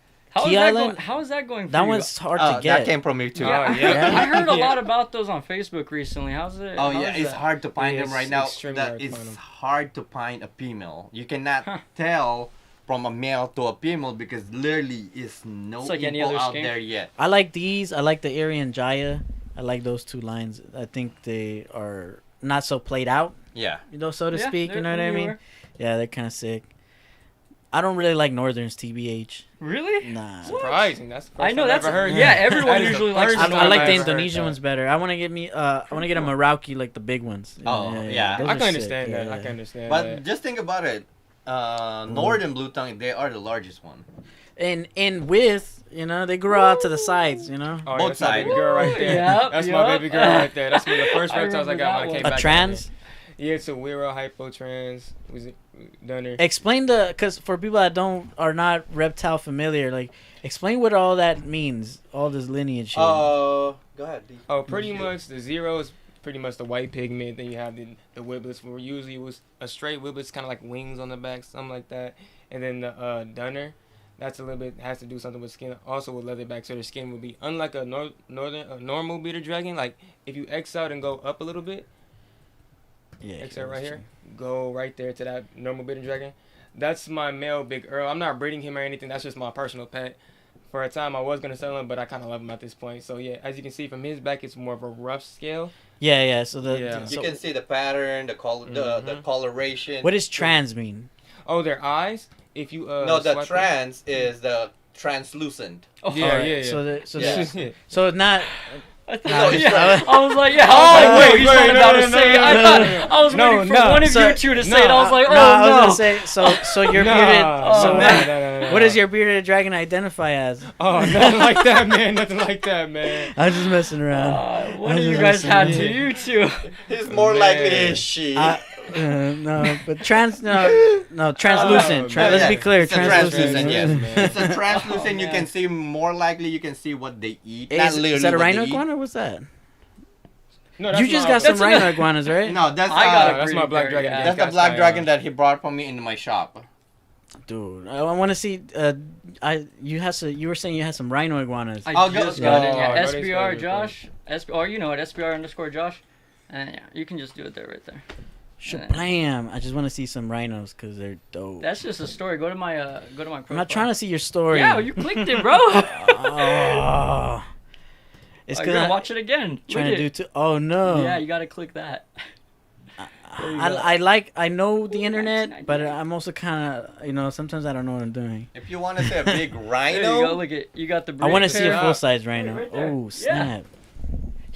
Key Island? How is that going for That you? one's hard to get. That came from me too. Yeah, Yeah. I heard a Yeah. lot about those on Facebook recently. How's it? Oh how yeah, is it's that? hard to find Yeah, them right it's now. extremely That hard to it's find 'em. hard to find a female. You cannot Huh. tell from a male to a female because literally is no It's like any info other out skink. there yet. I like these. I like the Aryan Jaya. I like those two lines. I think they are not so played out, Yeah. so to Yeah, speak. You know what they're I mean? newer. Yeah, they're kind of sick. I don't really like Northerns, TBH. Really? Nah. Surprising. That's the first I know time that's I've ever heard. yeah. that. Everyone That is the usually likes. first I time like I've the ever heard Indonesian that. ones better. I want to get me. I want to get a Merauke, like the big ones. Oh, yeah. those I are can sick. understand that. Yeah, I yeah. can understand But that. just think about it. Northern blue tongue, they are the largest one. And with they grow out to the sides. Oh, both yeah, that's my baby sides. girl right there. Yep, That's yep. my baby girl right there. That's one of the first I reptiles I remember got that when I came one. back. A trans. Yeah, it's a Wero hypotrans. Was it Dunner? Explain because for people that are not reptile familiar, like explain what all that means, all this lineage. Shit. Go ahead. D. Oh, pretty much the zero is pretty much the white pigment. Then you have the whiblets, where usually it was a straight whiblets, kind of like wings on the back, something like that. And then the Dunner, that's a little bit has to do something with skin, also with leatherback. So their skin will be unlike a normal bearded dragon. Like if you X out and go up a little bit, yeah, X out right here, go right there to that normal bearded dragon. That's my male Big Earl. I'm not breeding him or anything. That's just my personal pet. For a time, I was gonna sell him, but I kind of love him at this point. So yeah, as you can see from his back, it's more of a rough scale. Yeah. So Yeah. You so can see the pattern, the Mhm. coloration. what does trans mean? Oh, their eyes. If you No, the swipe trans is the translucent. Oh, Yeah, Alright, yeah. So Yeah. so it's not. I thought, No, yeah. it's I was like, yeah. Oh, I was like, wait, wait, he's wait, not about no, to no, say it. no, I no, thought no, I was no, waiting for no. one of So- you two to say no, it. I was like, oh no, I was no. gonna say so your Nah, bearded. So no, no. what does your bearded dragon identify as? Oh, nothing like that, man. Nothing like that, man. I'm just messing around. One of you guys had to. Yeah. You two. He's more Man. likely is she. No, but translucent. Let's yeah, be clear, it's a translucent. translucent, yes. man. It's a translucent. You Oh, can man. see more likely. You can see what they eat. Not Is literally that a what rhino they eat. iguana? What's that? No, You just got some that's rhino a- iguanas, right? No, that's I got a that's my breeding black pair, dragon. yeah. that's the That's black Kion. dragon that he brought for me into my shop. Dude, I want to see. You were saying you had some rhino iguanas. I I'll go- just got in. Oh, Yeah, go to SBR Instagram, Josh. Or you know it, SBR_Josh. And yeah, you can just do it there, right there. Shablam! I just want to see some rhinos because they're dope. That's just a story. Go to my profile. I'm not trying to see your story. Yeah, you clicked it, bro. Oh. It's You're because gonna I'm watch it again. trying Look to do it. too. Oh no! Yeah, you gotta click that. There you go. I know the Ooh, internet, 1998. but I'm also kind of sometimes I don't know what I'm doing. If you want to see a big There you go. rhino, Look at you got the. I want to breeding see a pair. full size rhino. Right there. Oh Yeah. snap!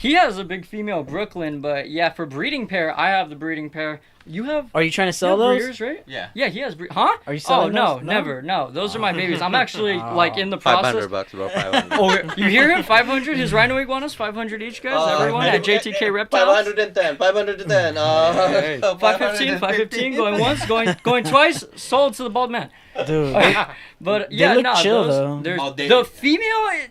He has a big female Brooklyn, but yeah, for breeding pair, I have the breeding pair. You have. Are you trying to sell you have those? breeders, right? Yeah. Yeah, he has. Huh? Are you selling no, those? never. No, those are my babies. I'm actually like in the process. $500, bro. 500. Oh, you hear him? 500. His rhino iguanas, 500 each, guys. Everyone at JTK reptiles. 510. 510. Hey. 515, 515. Going once, going twice. Sold to the bald man. Dude, But yeah, look no, chill, those, though. there's Oh, they- the female.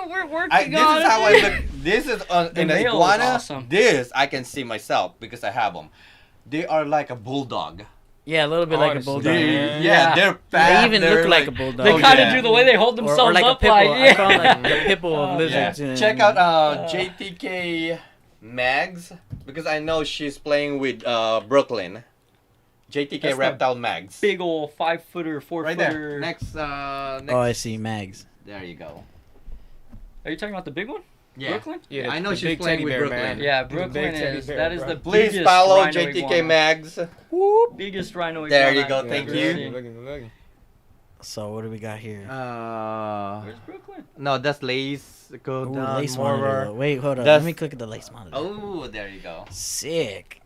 We're working This on is how it. I look. This is The in the male is iguana. awesome. This I can see myself because I have them. They are like a bulldog. yeah, a little bit like a Honestly, bulldog. yeah. Yeah, they're fat. They even they're look like a bulldog. They Oh, kind of yeah. do the way they hold Or themselves like a up, pit bull. like I call them like the pit bull of Yeah. lizards. you know. Check out JTK Mags because I know she's playing with Brooklyn. JTK That's the reptile Mags. big ol' 5-footer, 4-footer. Right there. Next. Next. Oh, I see. Mags. There you go. Are you talking about the big one? Yeah. Brooklyn? Yeah, I know the she's big playing teddy with bear, Brooklyn. man. Yeah, He's a big Brooklyn teddy is. bear, That is bro. the Please biggest follow rhino JTK iguana. Mags. Biggest rhino iguana. There you go, I've thank ever you. seen. Looking. So what do we got here? Where's Brooklyn? No, that's lace. Go Ooh, down lace more. monitor. Though. Wait, hold on. That's- Let me click at the lace monitor. Oh, there you go. Sick.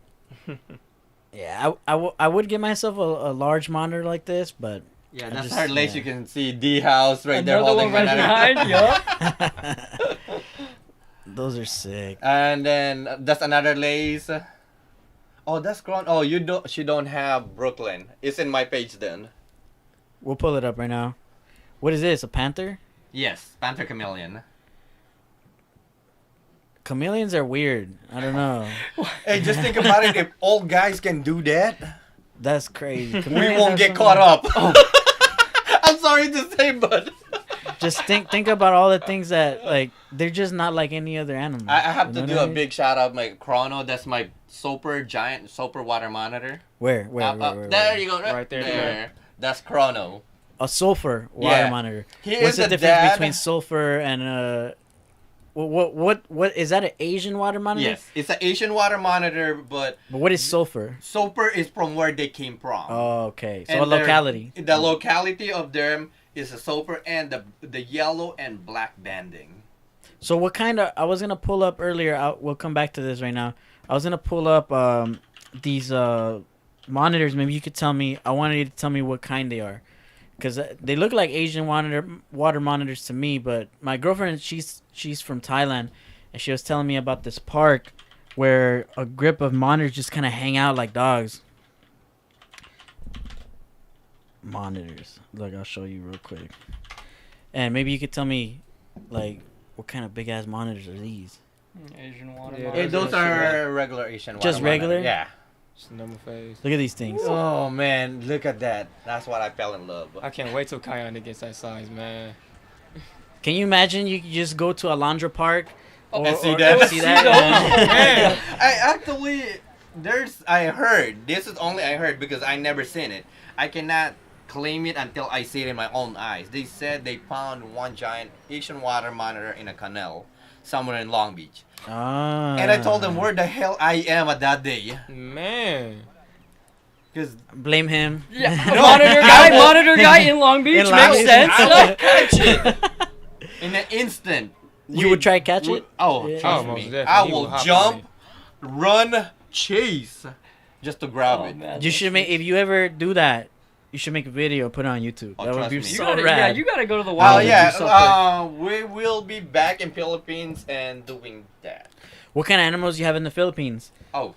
Yeah, I would give myself a large monitor like this, but Yeah, I that's just- her lace. yeah. You can see D house right there Another holding one right banana. behind. Yup. those are sick. And then that's another lace. Oh, that's grown. Oh, you don't. She don't have Brooklyn. It's in my page then. We'll pull it up right now. What is this? A panther? Yes, Panther Chameleon. Chameleons are weird. I don't know. Hey, just think about it. If all guys can do that, That's crazy. we Chameleons won't have get some- caught up. I'm sorry to say, but Just think about all the things that like they're just not like any other animal. I have You to know do what I a mean? big shout out my Chrono. That's my super giant super water monitor. Where? There you go. Right there, There. That's Chrono. A sulfur water Yeah. monitor. He What's is the the difference dad. between sulfur and what is that? An Asian water monitor? Yes, it's an Asian water monitor, but But what is sulfur? super is from where they came from. Oh, okay. So And a locality. The locality of them is a sulfur and the yellow and black banding. So what kind of? I was gonna pull up earlier. We'll come back to this right now. I was gonna pull up these monitors. Maybe you could tell me. I wanted you to tell me what kind they are, because they look like Asian water monitors to me. But my girlfriend, she's from Thailand, and she was telling me about this park where a group of monitors just kind of hang out like dogs. Monitors. Look, I'll show you real quick. And maybe you could tell me, like, what kind of big ass monitors are these? Asian water. Yeah, monitor. Those are regular Asian water Just regular? monitor. Yeah. Just number phase. Look at these things. Oh man, look at that. That's what I fell in love. I can't wait till Kion gets that size, man. Can you imagine you could just go to Alondra Park And see that? See that? Man. I actually I heard. This is only I heard because I never seen it. I cannot claim it until I see it in my own eyes. They said they found one giant Asian water monitor in a canal somewhere in Long Beach. Ah. And I told them where the hell I am at that day. Man. Because Blame him. Yeah, No, monitor guy in Long Beach In Long makes Beach. sense. I will catch it in an instant. You would try to catch it? Oh, Yeah. trust Oh, most me. definitely. I He will will hop on jump, it. run, chase, just to grab Oh, it. man, You should make, if you ever do that, you should make a video, put it on YouTube. Oh, That would trust be me. You so gotta, rad. yeah, you gotta go to the Oh wild. and do something. yeah, we will be back in Philippines and doing that. What kind of animals do you have in the Philippines? Oh,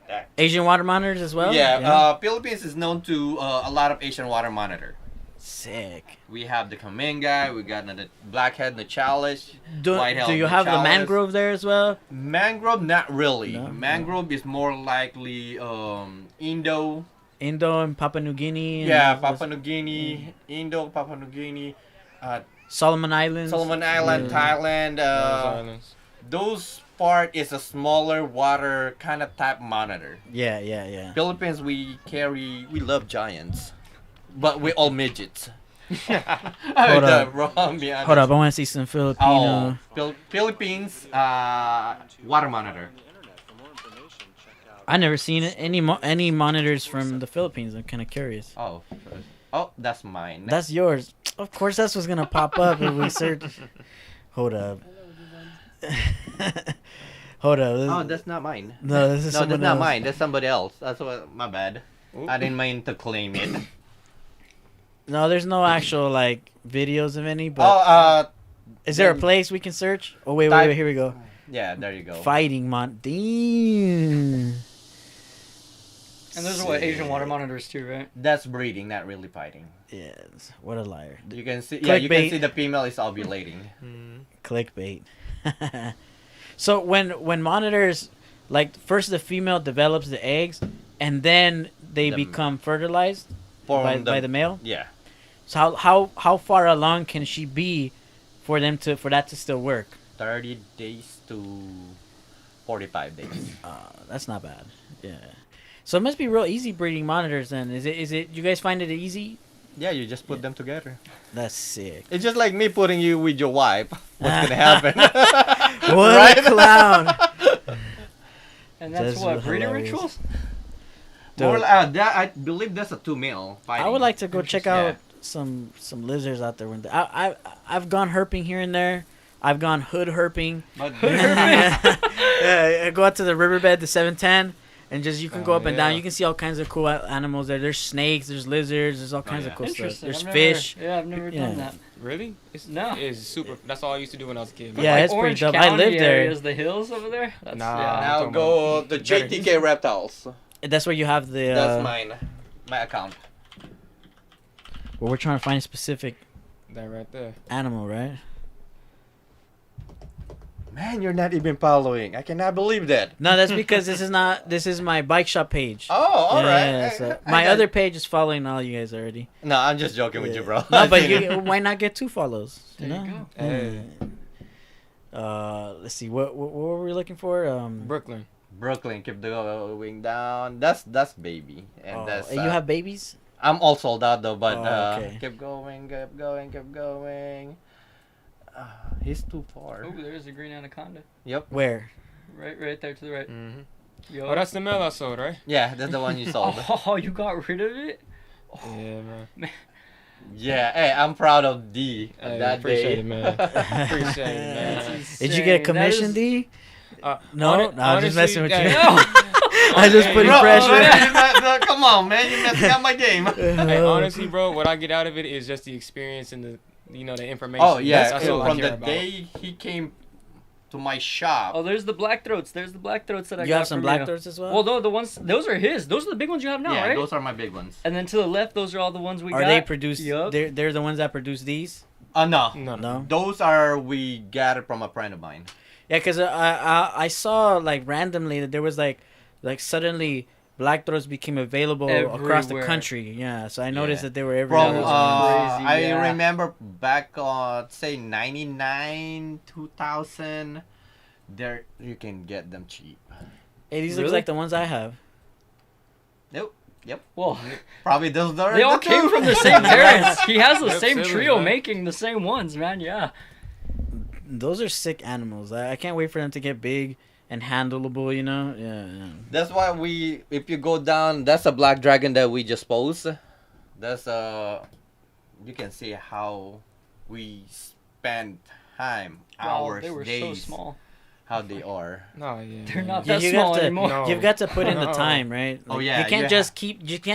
that. Asian water monitors as well? Yeah, Philippines is known to a lot of Asian water monitor. Sick. We have the Kaminga, we got the blackhead, the chalice, Do white-held you have the chalice. mangrove there as well? Mangrove, not really. No? Mangrove is more likely Indo. Indo and Papua New Guinea. Yeah, and Papua New Guinea, Indo, Papua New Guinea, Solomon Islands. Solomon Island, Yeah. Thailand. Those islands. Those part is a smaller water kind of type monitor. Yeah. Philippines, we love giants, but we all midgets. Hold up. Hold up, I want to see some Filipino. Philippines water monitor. I never seen any monitors from the Philippines. I'm kind of curious. Oh, that's mine. That's yours. Of course, that's what's gonna pop up if we search. Hold up. Hold up. Oh, that's not mine. No, this is No, someone that's not else. mine. That's somebody else. That's what. My bad. Oop. I didn't mean to claim it. No, there's no actual like videos of any. But Oh, is there a then- place we can search? Oh wait, type- here we go. yeah, there you go. Fighting Damn. And those are what Asian water monitors too, right? That's breeding, not really fighting. Yes. What a liar. You can see. Yeah, you can Clickbait. see the female is ovulating. Clickbait. So when monitors, like first the female develops the eggs, and then they The- become fertilized From by the male. Yeah. So how far along can she be for that to still work? 30 days to 45 days. That's not bad. Yeah. So it must be real easy breeding monitors then. Is it you guys find it easy? Yeah, you just put them together. That's sick. It's just like me putting you with your wife. What's gonna happen? What Right? a clown. And that's That's what breeding hilarious. rituals. More, Dude, that I believe that's a 2 male fighting. I would like to go check Yeah. out some lizards out there. I've gone herping here and there. I've gone hood herping. But Yeah, I go out to the riverbed, the 710, and just you can go Oh, up and down. yeah. You can see all kinds of cool animals there. There's snakes, there's lizards, there's all kinds yeah. of cool stuff. Interesting. There's I've never- fish. Yeah, I've never Yeah. done that. Really? It's, No. It's super. That's all I used to do when I was a kid. Yeah, Like it's pretty Orange dope. I County lived there. areas, the hills over there. That's, Nah. yeah. now talking go about the better. JTK reptiles. That's where you have the. That's mine. My account. Well, we're trying to find a specific That right there. animal, right? Man, you're not even following. I cannot believe that. No, that's because this is my bike shop page. Oh, all right. Yeah, so my other page is following all you guys already. No, I'm just joking with you, bro. No, but why not get 2 follows? There you know? go. Hey. Let's see. What were we looking for? Brooklyn. Brooklyn, keep going down. That's baby, and that's. You have babies? I'm all sold out though, but Oh, okay. keep going, keep going, keep going. He's too far. Oh, there's a green anaconda. Yep. Where? Right there to the right. Mm-hmm. Yo. Oh, that's the male I sold, right? Yeah, that's the one you sold. Oh, you got rid of it? Yeah, man. Yeah, hey, I'm proud of D. Hey, That appreciate day. it, man. Appreciate it, man. Did you get a Insane. That commission, is- D? Uh, No, hone- no, I'm just honestly, messing with that- you. No. I just Hey, putting Bro, pressure. man, come on, man, you're messing up my game. Hey, honestly, bro, what I get out of it is just the experience and the information. Oh yeah, that's all I from care the about. day he came to my shop. Oh, there's the black throats. There's the black throats that I You got have some from black you. throats as well? Well, no, the ones those are his. Those are the big ones you have now, yeah, right? those are my big ones. And then to the left, those are all the ones we Are got. they produced? Yup. They're the ones that produce these? No, No, No. those are we got it from a friend of mine. Yeah, because I saw like randomly that there was like suddenly black throats became available across the Everywhere. country. Yeah, so I noticed Yeah. that they were everywhere. From those are crazy, I yeah. remember back say 99, 2000. There you can get them cheap. Hey, these look Really? like the ones I have. Nope. Yep. Well, Probably those are. they all the came two. from the same parents. He has the Yep, same siblings, trio man. making the same ones, man. Yeah. Those are sick animals. I can't wait for them to get big and handleable. You know? Yeah. That's why if you go down, that's a black dragon that we just posed. That's you can see how we spend time, Wow, hours, they were days, so small. how they are. No, yeah. They're man. not Yeah, that you small have to- anymore. No. You've got to put in the No. time, right? Oh, Like, yeah, You can't you just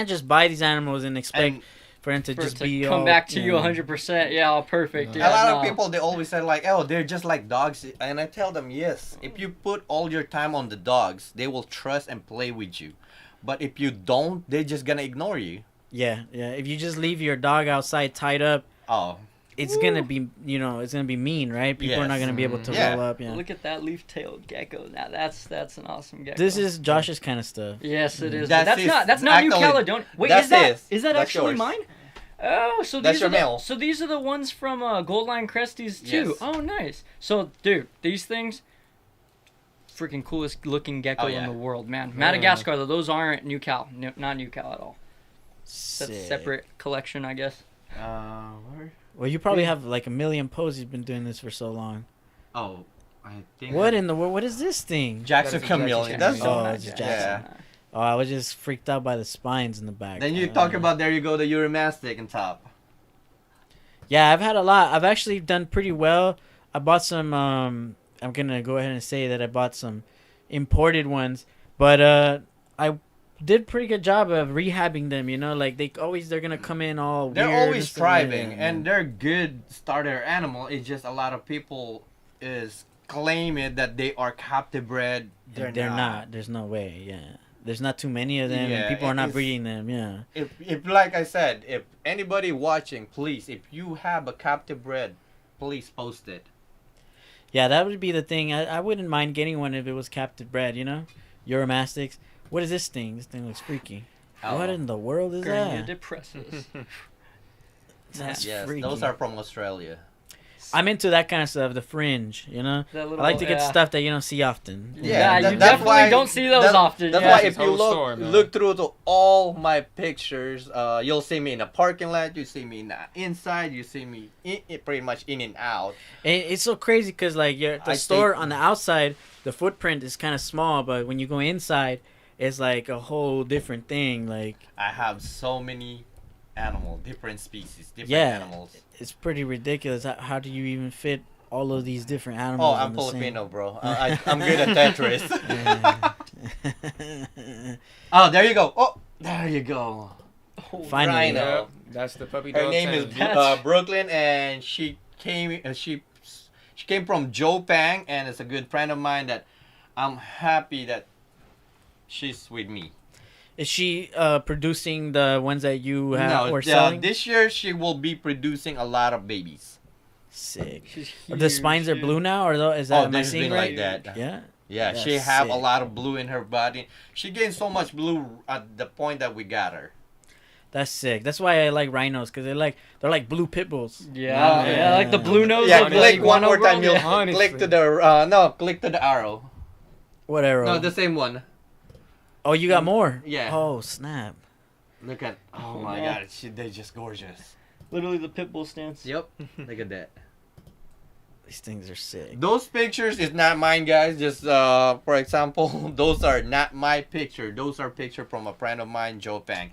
just buy these animals and expect And for them to For just it to be come all, back to you know. 100%. Yeah, all perfect. No. Yeah, a lot no. of people they always say like, oh, they're just like dogs, and I tell them yes. If you put all your time on the dogs, they will trust and play with you. But if you don't, they're just gonna ignore you. Yeah. If you just leave your dog outside tied up, Oh, it's gonna be it's gonna be mean, right? People are not Yes. gonna be able to Yeah. roll up. Yeah. Look at that leaf-tailed gecko. Now that's an awesome gecko. This is Josh's kind of stuff. Yes, it is. That's But his- that's not New actually, Caledonia. Wait, that's is that his. that That's actually yours. mine? Oh, so That's these your are the, male. so these are the ones from Gold Line Cresties too. Yes. Oh, nice. So, dude, these things, freaking coolest looking gecko Oh, yeah. in the world, man. Madagascar, though, those aren't New Cal, not New Cal at all. That's a Sick. separate collection, I guess. where? Well, you probably have like a million poses. You've been doing this for so long. Oh, I think. What in the world? What is this thing? Jackson That is a Chameleon. Jackson That's Chameleon. so Oh, nice. it's Yeah. Jackson. Oh, I was just freaked out by the spines in the back. Then you talk about there you go the Urimastic on top. Yeah, I've had a lot. I've actually done pretty well. I bought some I'm gonna go ahead and say that I bought some imported ones, but I did pretty good job of rehabbing them. You know, like they're gonna come in all. They're weird always and stuff. thriving, Yeah, and they're good starter animal. It's just a lot of people is claiming that they are captive bred. they're not. There's no way. Yeah, there's not too many of them, and people are not breeding them. Yeah. If like I said, if anybody watching, please, if you have a captive bred, please post it. Yeah, that would be the thing. I wouldn't mind getting one if it was captive bred, you know? Euromastics. What is this thing? This thing looks freaky. What in the world is Gurnia that? depressus. That's Yes, freaky. those are from Australia. I'm into that kind of stuff, the fringe, you know? That I little, like to get stuff that you don't see often. Yeah, that- you that's definitely why- don't see those often. That's yeah. why if It's you whole look store, man. look through to all my pictures, you'll see me in a parking lot. You see me in the inside. You see me pretty much in and out. And it's so crazy because, like, the I store think- on the outside, the footprint is kind of small, but when you go inside, it's like a whole different thing. Like, I have so many animals, different species, different Yeah. animals. it's pretty ridiculous. How do you even fit all of these different animals? Oh, on I'm the same- Filipino, bro. I'm good at Tetris. Yeah. Oh, there you go. Oh, there you go. Finally. Rhino. Yep, that's the puppy dog. Her name is That's- Brooklyn, and she came. She came from Jopang, and it's a good friend of mine. That I'm happy that she's with me. Is she producing the ones that you have No, or selling? this year she will be producing a lot of babies. Sick. She's The spines are huge, blue now, or is Oh, that am I there's seeing been right? like that. Yeah. Yeah, That's she have a sick. lot of blue in her body. She gained so much blue at the point that we got her. That's sick. That's why I like rhinos, because they're like blue pit bulls. Yeah, Yeah. like the blue nose. Yeah, of the click one iguana more time. world, You'll yeah. Honestly. click to the click to the arrow. Whatever. No, the same one. Oh, you got more. Yeah. Oh, snap. Look at. Oh my Yeah. God, they're just gorgeous. Literally the pit bull stance. Yep. Look at that. These things are sick. Those pictures is not mine, guys. Just for example, those are not my picture. Those are picture from a friend of mine, Joe Pang.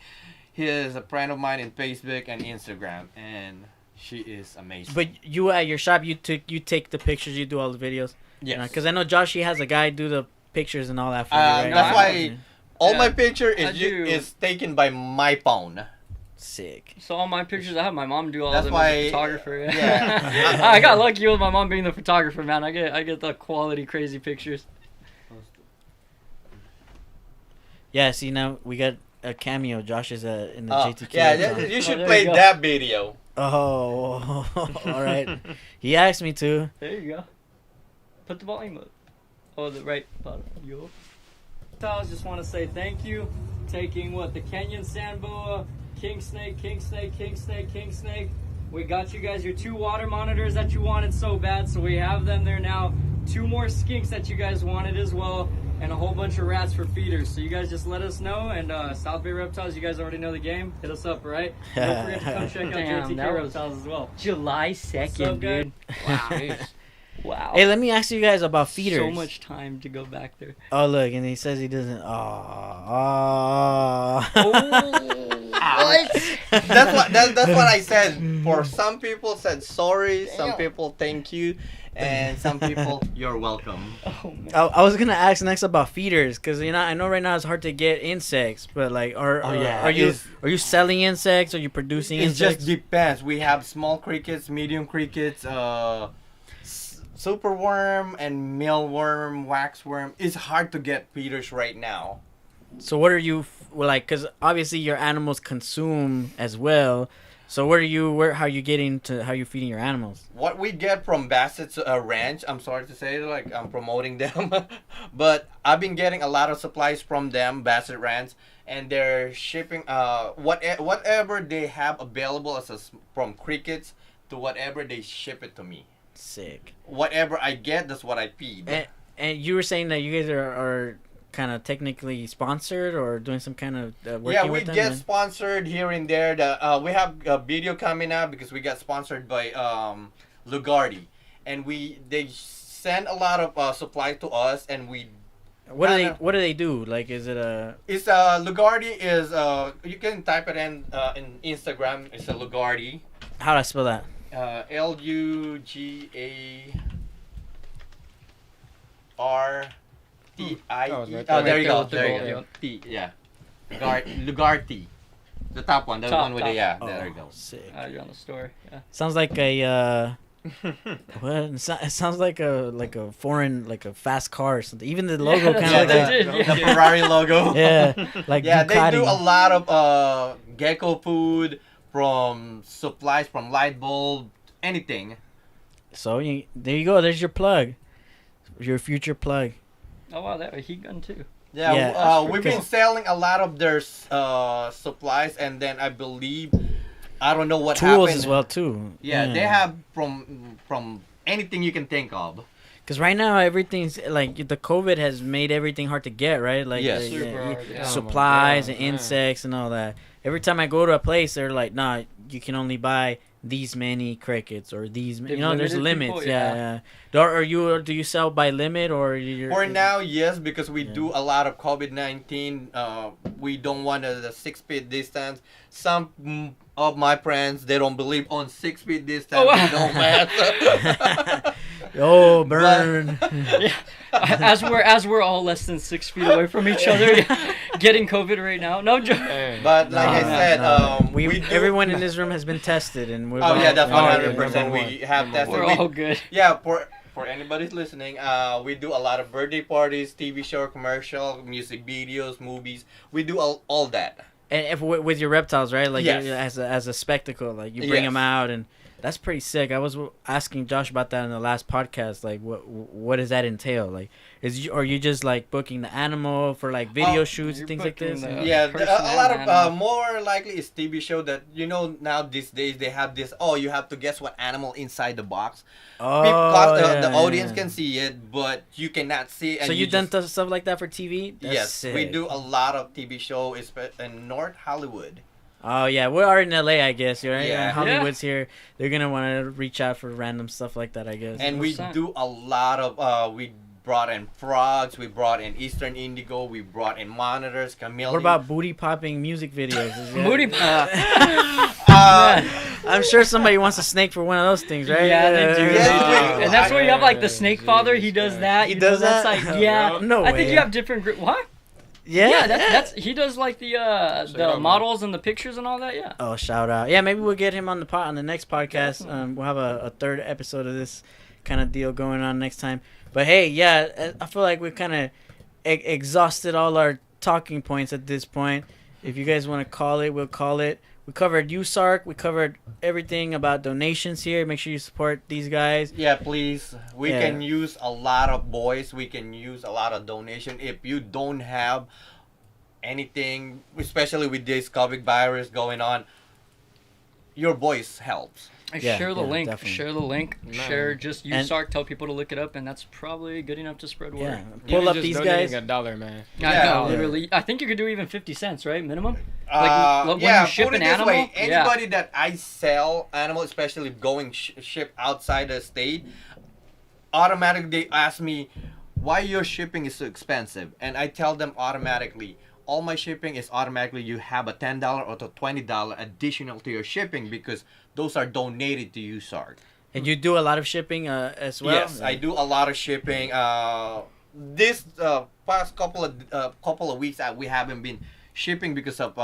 He is a friend of mine in Facebook and Instagram, and she is amazing. But you at your shop, you take the pictures, you do all the videos. yes, Because I know Josh, he has a guy do the pictures and all that for you, Uh, right? that's why- all Yeah, my picture I is do. is taken by my phone. Sick. So all my pictures, I have my mom do all That's of them why- as a photographer. yeah. I got lucky with my mom being the photographer, man. I get the quality, crazy pictures. Yeah. See, now we got a cameo. Josh is in the Oh, JTK. yeah, account. you should there play you go. that video. Oh, all right. He asked me to. There you go. Put the volume up. Oh, the right bottom. Yo. I just want to say thank you. Taking what the Kenyan sand boa, king snake. We got you guys your 2 water monitors that you wanted so bad, so we have them there now. 2 more skinks that you guys wanted as well, and a whole bunch of rats for feeders. So you guys just let us know. And South Bay Reptiles, you guys already know the game. Hit us up, right? Don't forget to come check out Damn, JTK that was- Reptiles as well. July What's up, 2nd, guys? dude. Wow. Wow. Hey, let me ask you guys about feeders. So much time to go back there. Oh, look, and he says he doesn't. That's what I said. For some people said sorry, some people thank you, and some people you're welcome. Oh man. I was gonna ask next about feeders, because I know right now it's hard to get insects, but like, are you selling insects? Are you producing It insects? just depends. We have small crickets, medium crickets, superworm, and mealworm, waxworm. It's hard to get feeders right now. So what are you like? Because obviously your animals consume as well. So how are you getting to how you feeding your animals? What we get from Bassett's Ranch, I'm sorry to say, like I'm promoting them, but I've been getting a lot of supplies from them, Bassett Ranch, and they're shipping whatever they have available from crickets to whatever they ship it to me. Sick. Whatever I get, that's what I feed. And you were saying that you guys are kind of technically sponsored or doing some kind of working Yeah, we with them? get sponsored here and there. We have a video coming out because we got sponsored by Lugardi, and they send a lot of supply to us, and we. What do they do? Like, is it a? It's Lugardi is you can type it in Instagram. It's a Lugardi. How do I spell that? Luga. Oh, right there you go. with the There you gold, go. T, yeah. Lugarti. The top one. The Top, one with the, top. yeah. There you go. Sick. You're on the story. Yeah. Sounds like a what? It sounds like a foreign, like a fast car or something. Even the logo that's kind what of they like did, that. The Ferrari logo. Yeah, like Yeah, Ducati. they do a lot of gecko food, from supplies, from light bulb, anything. So there you go. There's your plug. Your future plug. Oh wow, that a heat gun too. Yeah, Yeah, we've been selling a lot of their supplies, and then I believe, I don't know what Tools happened. as well too. Yeah, they have from anything you can think of. Because right now everything's like the COVID has made everything hard to get, right? Like Yes. Super hard, yeah. supplies Oh my and God, insects and all that. Every time I go to a place, they're like, "Nah, you can only buy these many crickets or these." They've there's limited limits. people, Yeah. Do you sell by limit or you're? For now, yes, because we Yeah. do a lot of COVID-19. We don't want the 6 feet distance. Some of my friends, they don't believe on 6 feet distance. Oh, wow. It don't matter. Oh, burn! Yeah. As we're all less than 6 feet away from each other, getting COVID right now. No joke. Hey. But like I No, said, no. we do, Everyone in this room has been tested, and we're. Oh yeah, that's all- 100%. yeah, We have tested. We're all good. Yeah, for anybody's listening, we do a lot of birthday parties, TV show, commercial, music videos, movies. We do all that. And if with your reptiles, right? Like Yes. as a spectacle, like you bring Yes. them out, and that's pretty sick. I was asking Josh about that in the last podcast. Like, what does that entail? Like, are you just like booking the animal for like video Oh, shoots and you're things like booking this? the- Yeah, person a lot and of animal. more likely is TV show that now these days they have this. Oh, you have to guess what animal inside the box. Oh, The yeah, audience yeah. can see it, but you cannot see it. And So you you've done just- stuff like that for TV? That's Yes, sick. we do a lot of TV show in North Hollywood. Oh yeah, we are in LA, I guess. Right? Yeah. Hollywood's here. They're gonna want to reach out for random stuff like that, I guess. And we 100%. do a lot of we brought in frogs, we brought in Eastern Indigo, we brought in monitors, chameleons. What about booty popping music videos? Is that- Booty I'm sure somebody wants a snake for one of those things, right? Yeah, they do. Yes, they we do. do. And that's where you have like the Yeah, snake Jesus father. He does Christ. that. He you does know, that's that? like yeah. No I think way. you have different what? Yeah, Yeah, that's he does like the out, models and the pictures and all that. Yeah. Oh, shout out! Yeah, maybe we'll get him on the next podcast. We'll have a third episode of this kind of deal going on next time. But hey, yeah, I feel like we've kind of exhausted all our talking points at this point. If you guys want to call it, we'll call it. We covered USARC. We covered everything about donations here. Make sure you support these guys. Yeah, please. We Yeah. can use a lot of boys. We can use a lot of donation. If you don't have anything, especially with this COVID virus going on, your voice helps. Yeah, Share the yeah, link. definitely. Share the link. Man. Share just And- USARC. Tell people to look it up, and that's probably good enough to spread word. Yeah, Even pull up just these donating guys. $1, man. I Yeah. know, Yeah. literally. I think you could do even 50 cents, right? Minimum? when Yeah, you ship put it an this animal, way. yeah. Anybody that I sell animal, especially going ship outside the state, automatically they ask me why your shipping is so expensive, and I tell them automatically. All my shipping is automatically you have a $10 or to $20 additional to your shipping because those are donated to you, Sark. And you do a lot of shipping as well. Yes, I do a lot of shipping. This past couple of weeks we haven't been shipping because of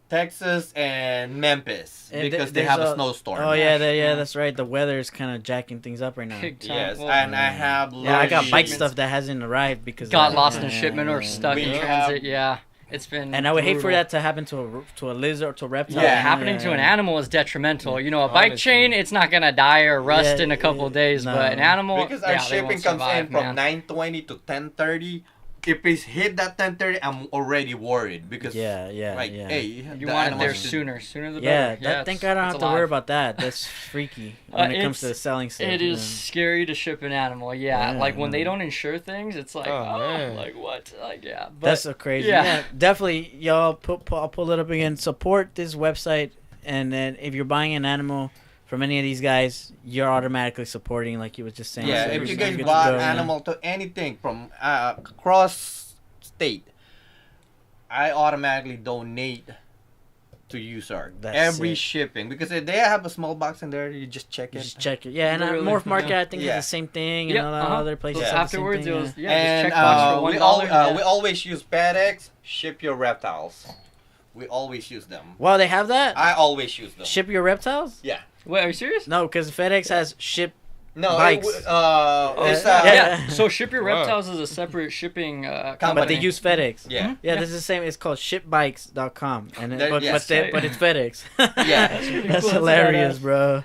Texas and Memphis And because they there's have a snowstorm. Oh yeah, that's right. The weather is kind of jacking things up right now. Big time. Yes, Well, and I have Yeah, I got large bike shipments. stuff that hasn't arrived because got of lost that. in shipment or stuck We in have- transit. Yeah, it's been. And I would hate for brutal. that to happen to a lizard or to a reptile. Yeah, Happening to an animal is detrimental. You know, a bike Honestly. chain, it's not gonna die or rust Yeah, in a couple of days, no. but an animal, Because yeah, our they shipping won't comes survive, in from man. 9:20 to 10:30. If it's hit that 10:30, I'm already worried because Yeah. hey, You the want it animals there should- sooner the Yeah, better. thank God I don't have it's to worry alive. about that. That's freaky when it comes to the selling stuff. It is scary to ship an animal. Yeah, Yeah, like when they man. don't insure things, it's like, Oh, man. like what? Like yeah, but That's so crazy. yeah. Yeah, definitely, y'all. I'll pull it up again. Support this website, and then if you're buying an animal from any of these guys, you're automatically supporting, like you was just saying. Yeah, So if you're you good guys to bought go, man. animal to anything from across state, I automatically donate to USARC. That's Every sick. shipping, because they have a small box in there. You just check it. Just check it. Yeah, and Literally. Morph Market, I think, Yeah. is the same thing, and Yeah, a lot of other places. Yeah. have the same Afterwards, thing, it was And just check box for we $1. we always use FedEx. Ship your reptiles. We always use them. Wow, they have that? I always use them. Ship your reptiles? Yeah. Wait, are you serious? No, because FedEx has ship. No, Bikes. it's Yeah. Yeah. So Ship Your Wow. Reptiles is a separate shipping Company. But they use FedEx. Yeah. Yeah, this is the same. It's called shipbikes.com. And There- but yes. but it's FedEx. Yeah. That's cool. hilarious, Badass. bro.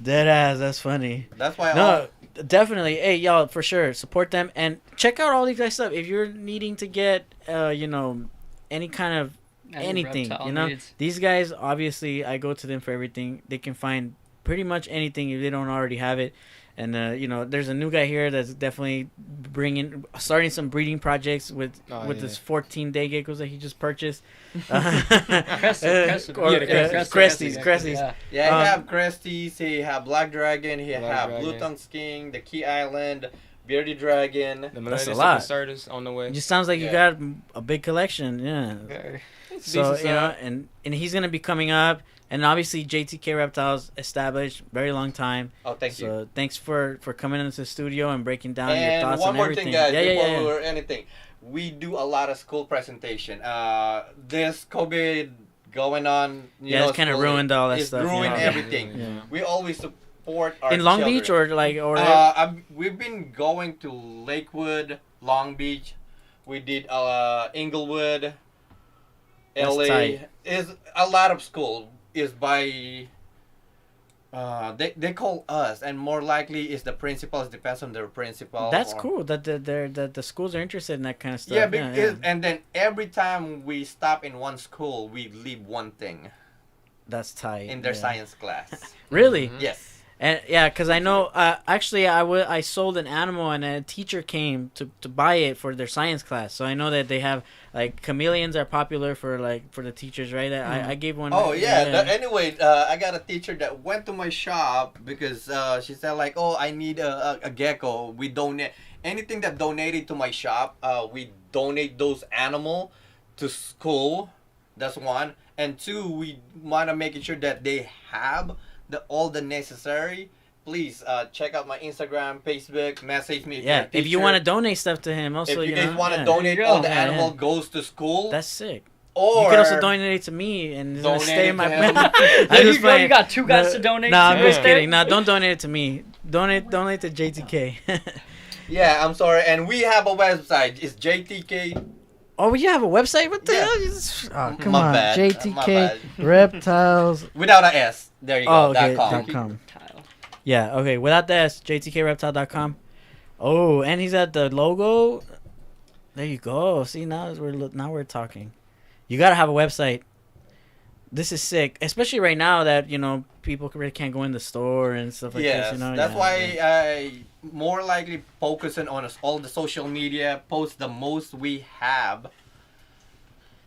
Dead ass. That's funny. That's why. No, definitely. Hey, y'all, for sure, support them and check out all these guys stuff. If you're needing to get, any kind of Any anything, reptile you know, needs. these guys, obviously, I go to them for everything. They can find pretty much anything if they don't already have it. And there's a new guy here that's definitely starting some breeding projects with this 14-day geckos that he just purchased. Crested. Cresties. Yeah. Yeah, he have Cresties, he have Black Dragon, he Black have Dragon. Blue Tongue Skink, the Key Island, Bearded Dragon. The That's a Millennium lot. Starters on the way. It just sounds like you Yeah. got a big collection. Yeah. Very. So, decent size. and he's going to be coming up. And obviously, JTK Reptiles established, very long time. Oh, thank you. So thanks for coming into the studio and breaking down your And thoughts one on more everything. thing, guys, yeah, before anything, we do a lot of school presentation. This COVID going on, It's kind of school, ruined all that it's stuff. ruined yeah. everything. Yeah. We always support our In Long children. Beach or we've been going to Lakewood, Long Beach. We did Inglewood, That's LA. tight. Is a lot of school is by. They call us, and more likely is the principals. Depends on their principal. That's or- cool that the schools are interested in that kind of stuff. Yeah, because, and then every time we stop in one school, we leave one thing that's tight. in their yeah. science class. Really? Mhm. Yes. And yeah, because I know, actually, I sold an animal and a teacher came to buy it for their science class. So I know that they have, like, chameleons are popular for the teachers, right? I gave one. Oh yeah. Anyway, I got a teacher that went to my shop because she said like, oh, I need a gecko. We donate anything that donated to my shop. We donate those animal to school. That's one. And two, we want to make sure that they have all the necessary. Please check out my Instagram, Facebook, message me. Yeah, if you want to donate stuff to him, also if you guys want to yeah. donate, There you go. all the Yeah, animal yeah. goes to school. That's sick. or You can also donate it to me, and it's gonna Donate stay it in my. to him. I'm There just you go. playing. You got two guys No, to donate. No, I'm to. just kidding. No, don't donate it to me. Donate to JTK. Yeah, I'm sorry. And we have a website. It's JTK. Oh, you have a website? What the Yeah. hell? Oh, come My on. bad. My JTK bad. Reptiles. Without a S. There you go. Oh, okay. .com. .com. Yeah, okay. Without the S, JTKReptile.com. Oh, and he's at the logo. There you go. See, now we're talking. You gotta have a website. This is sick, especially right now that people really can't go in the store and stuff like Yes, this. that's Yeah, why yeah. I more likely focusing on all the social media, post the most we have.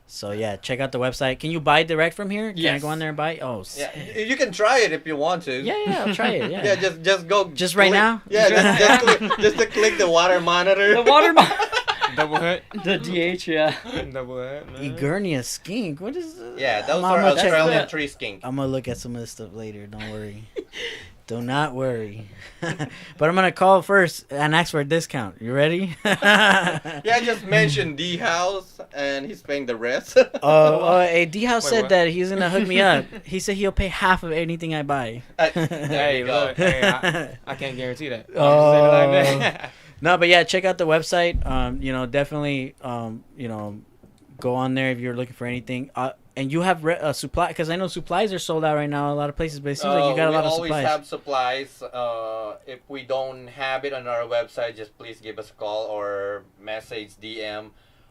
So yeah, check out the website. Can you buy direct from here? Can I Yes. go on there and buy? Oh, Yeah, sick. you can try it if you want to. Yeah, I'll try it. Yeah. Yeah, just go. Just right click- now? Yeah, just to click the water monitor. The water. Double hit. The DH, yeah. Double hit, man. Iguana skink. What is this? Yeah, those I'm are gonna check Australian that. tree skink. I'm gonna look at some of this stuff later. Don't worry. Do not worry. But I'm gonna call first and ask for a discount. You ready? Yeah, I just mentioned D House and he's paying the rest. Hey, D House Wait, said what? that he's gonna hook me up. He said he'll pay half of anything I buy. There Hey, you go. look, hey, I can't guarantee that. I'm Oh. just saying it like that. No, but yeah, check out the website. Definitely, go on there if you're looking for anything. And you have supply, because I know supplies are sold out right now in a lot of places, but it seems like you got a lot of We always supplies. have supplies. If we don't have it on our website, just please give us a call or message, DM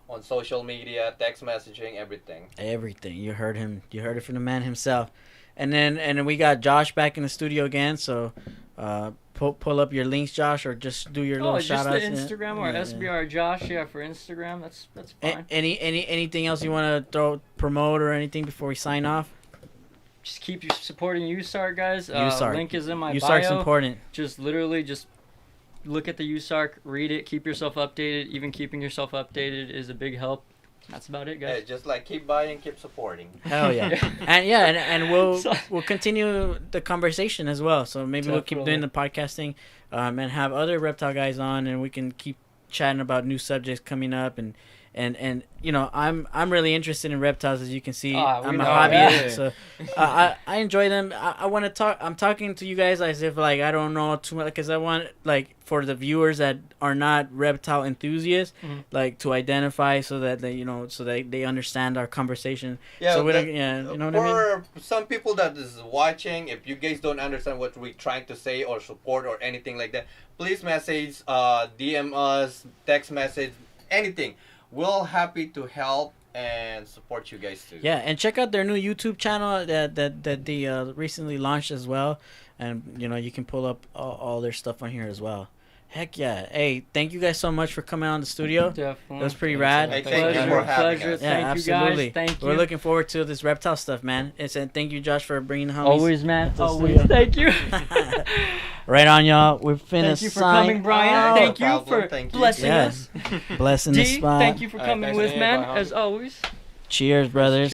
on social media, text messaging, everything. Everything. You heard him. You heard it from the man himself. And then we got Josh back in the studio again. So pull up your links, Josh, or just do your little Oh, just shout the outs. Instagram or SBR Josh, yeah, for Instagram. That's fine. Anything else you want to promote or anything before we sign off? Just keep supporting USARC, guys. USARC. Link is in my USARC's bio. important. Just literally just look at the USARC, read it, keep yourself updated. Even keeping yourself updated is a big help. That's about it, Yeah, guys. just like keep buying, keep supporting. Hell yeah. And we'll continue the conversation as well. So maybe we'll keep doing the podcasting, and have other reptile guys on, and we can keep chatting about new subjects coming up. And you know, I'm really interested in reptiles, as you can see. I'm a hobbyist, so I enjoy them. I want to talk. I'm talking to you guys as if like I don't know too much, because I want, like, for the viewers that are not reptile enthusiasts, like, to identify so that they, you know, so they understand our conversation. Yeah, so you know what I mean. For some people that is watching, if you guys don't understand what we're trying to say or support or anything like that, please message, DM us, text message, anything. We're happy to help and support you guys too. Yeah, and check out their new YouTube channel that they recently launched as well, and you know, you can pull up all their stuff on here as well. Heck yeah! Hey, thank you guys so much for coming on the studio. Definitely. That was pretty rad. Hey, thank you for having us. Yeah, Thank absolutely. you guys. Thank you. We're looking forward to this reptile stuff, man. And thank you, Josh, for bringing the homies. Always, man. to the Always. studio. Thank you. Right on, y'all. We're finna Thank you for sign coming, Brian. out. Thank you problem. for Thank you. blessing Yeah. us. Blessing the D, spot. thank you for All right, coming thanks for with, the man, invite, homie. as always. Cheers, brothers.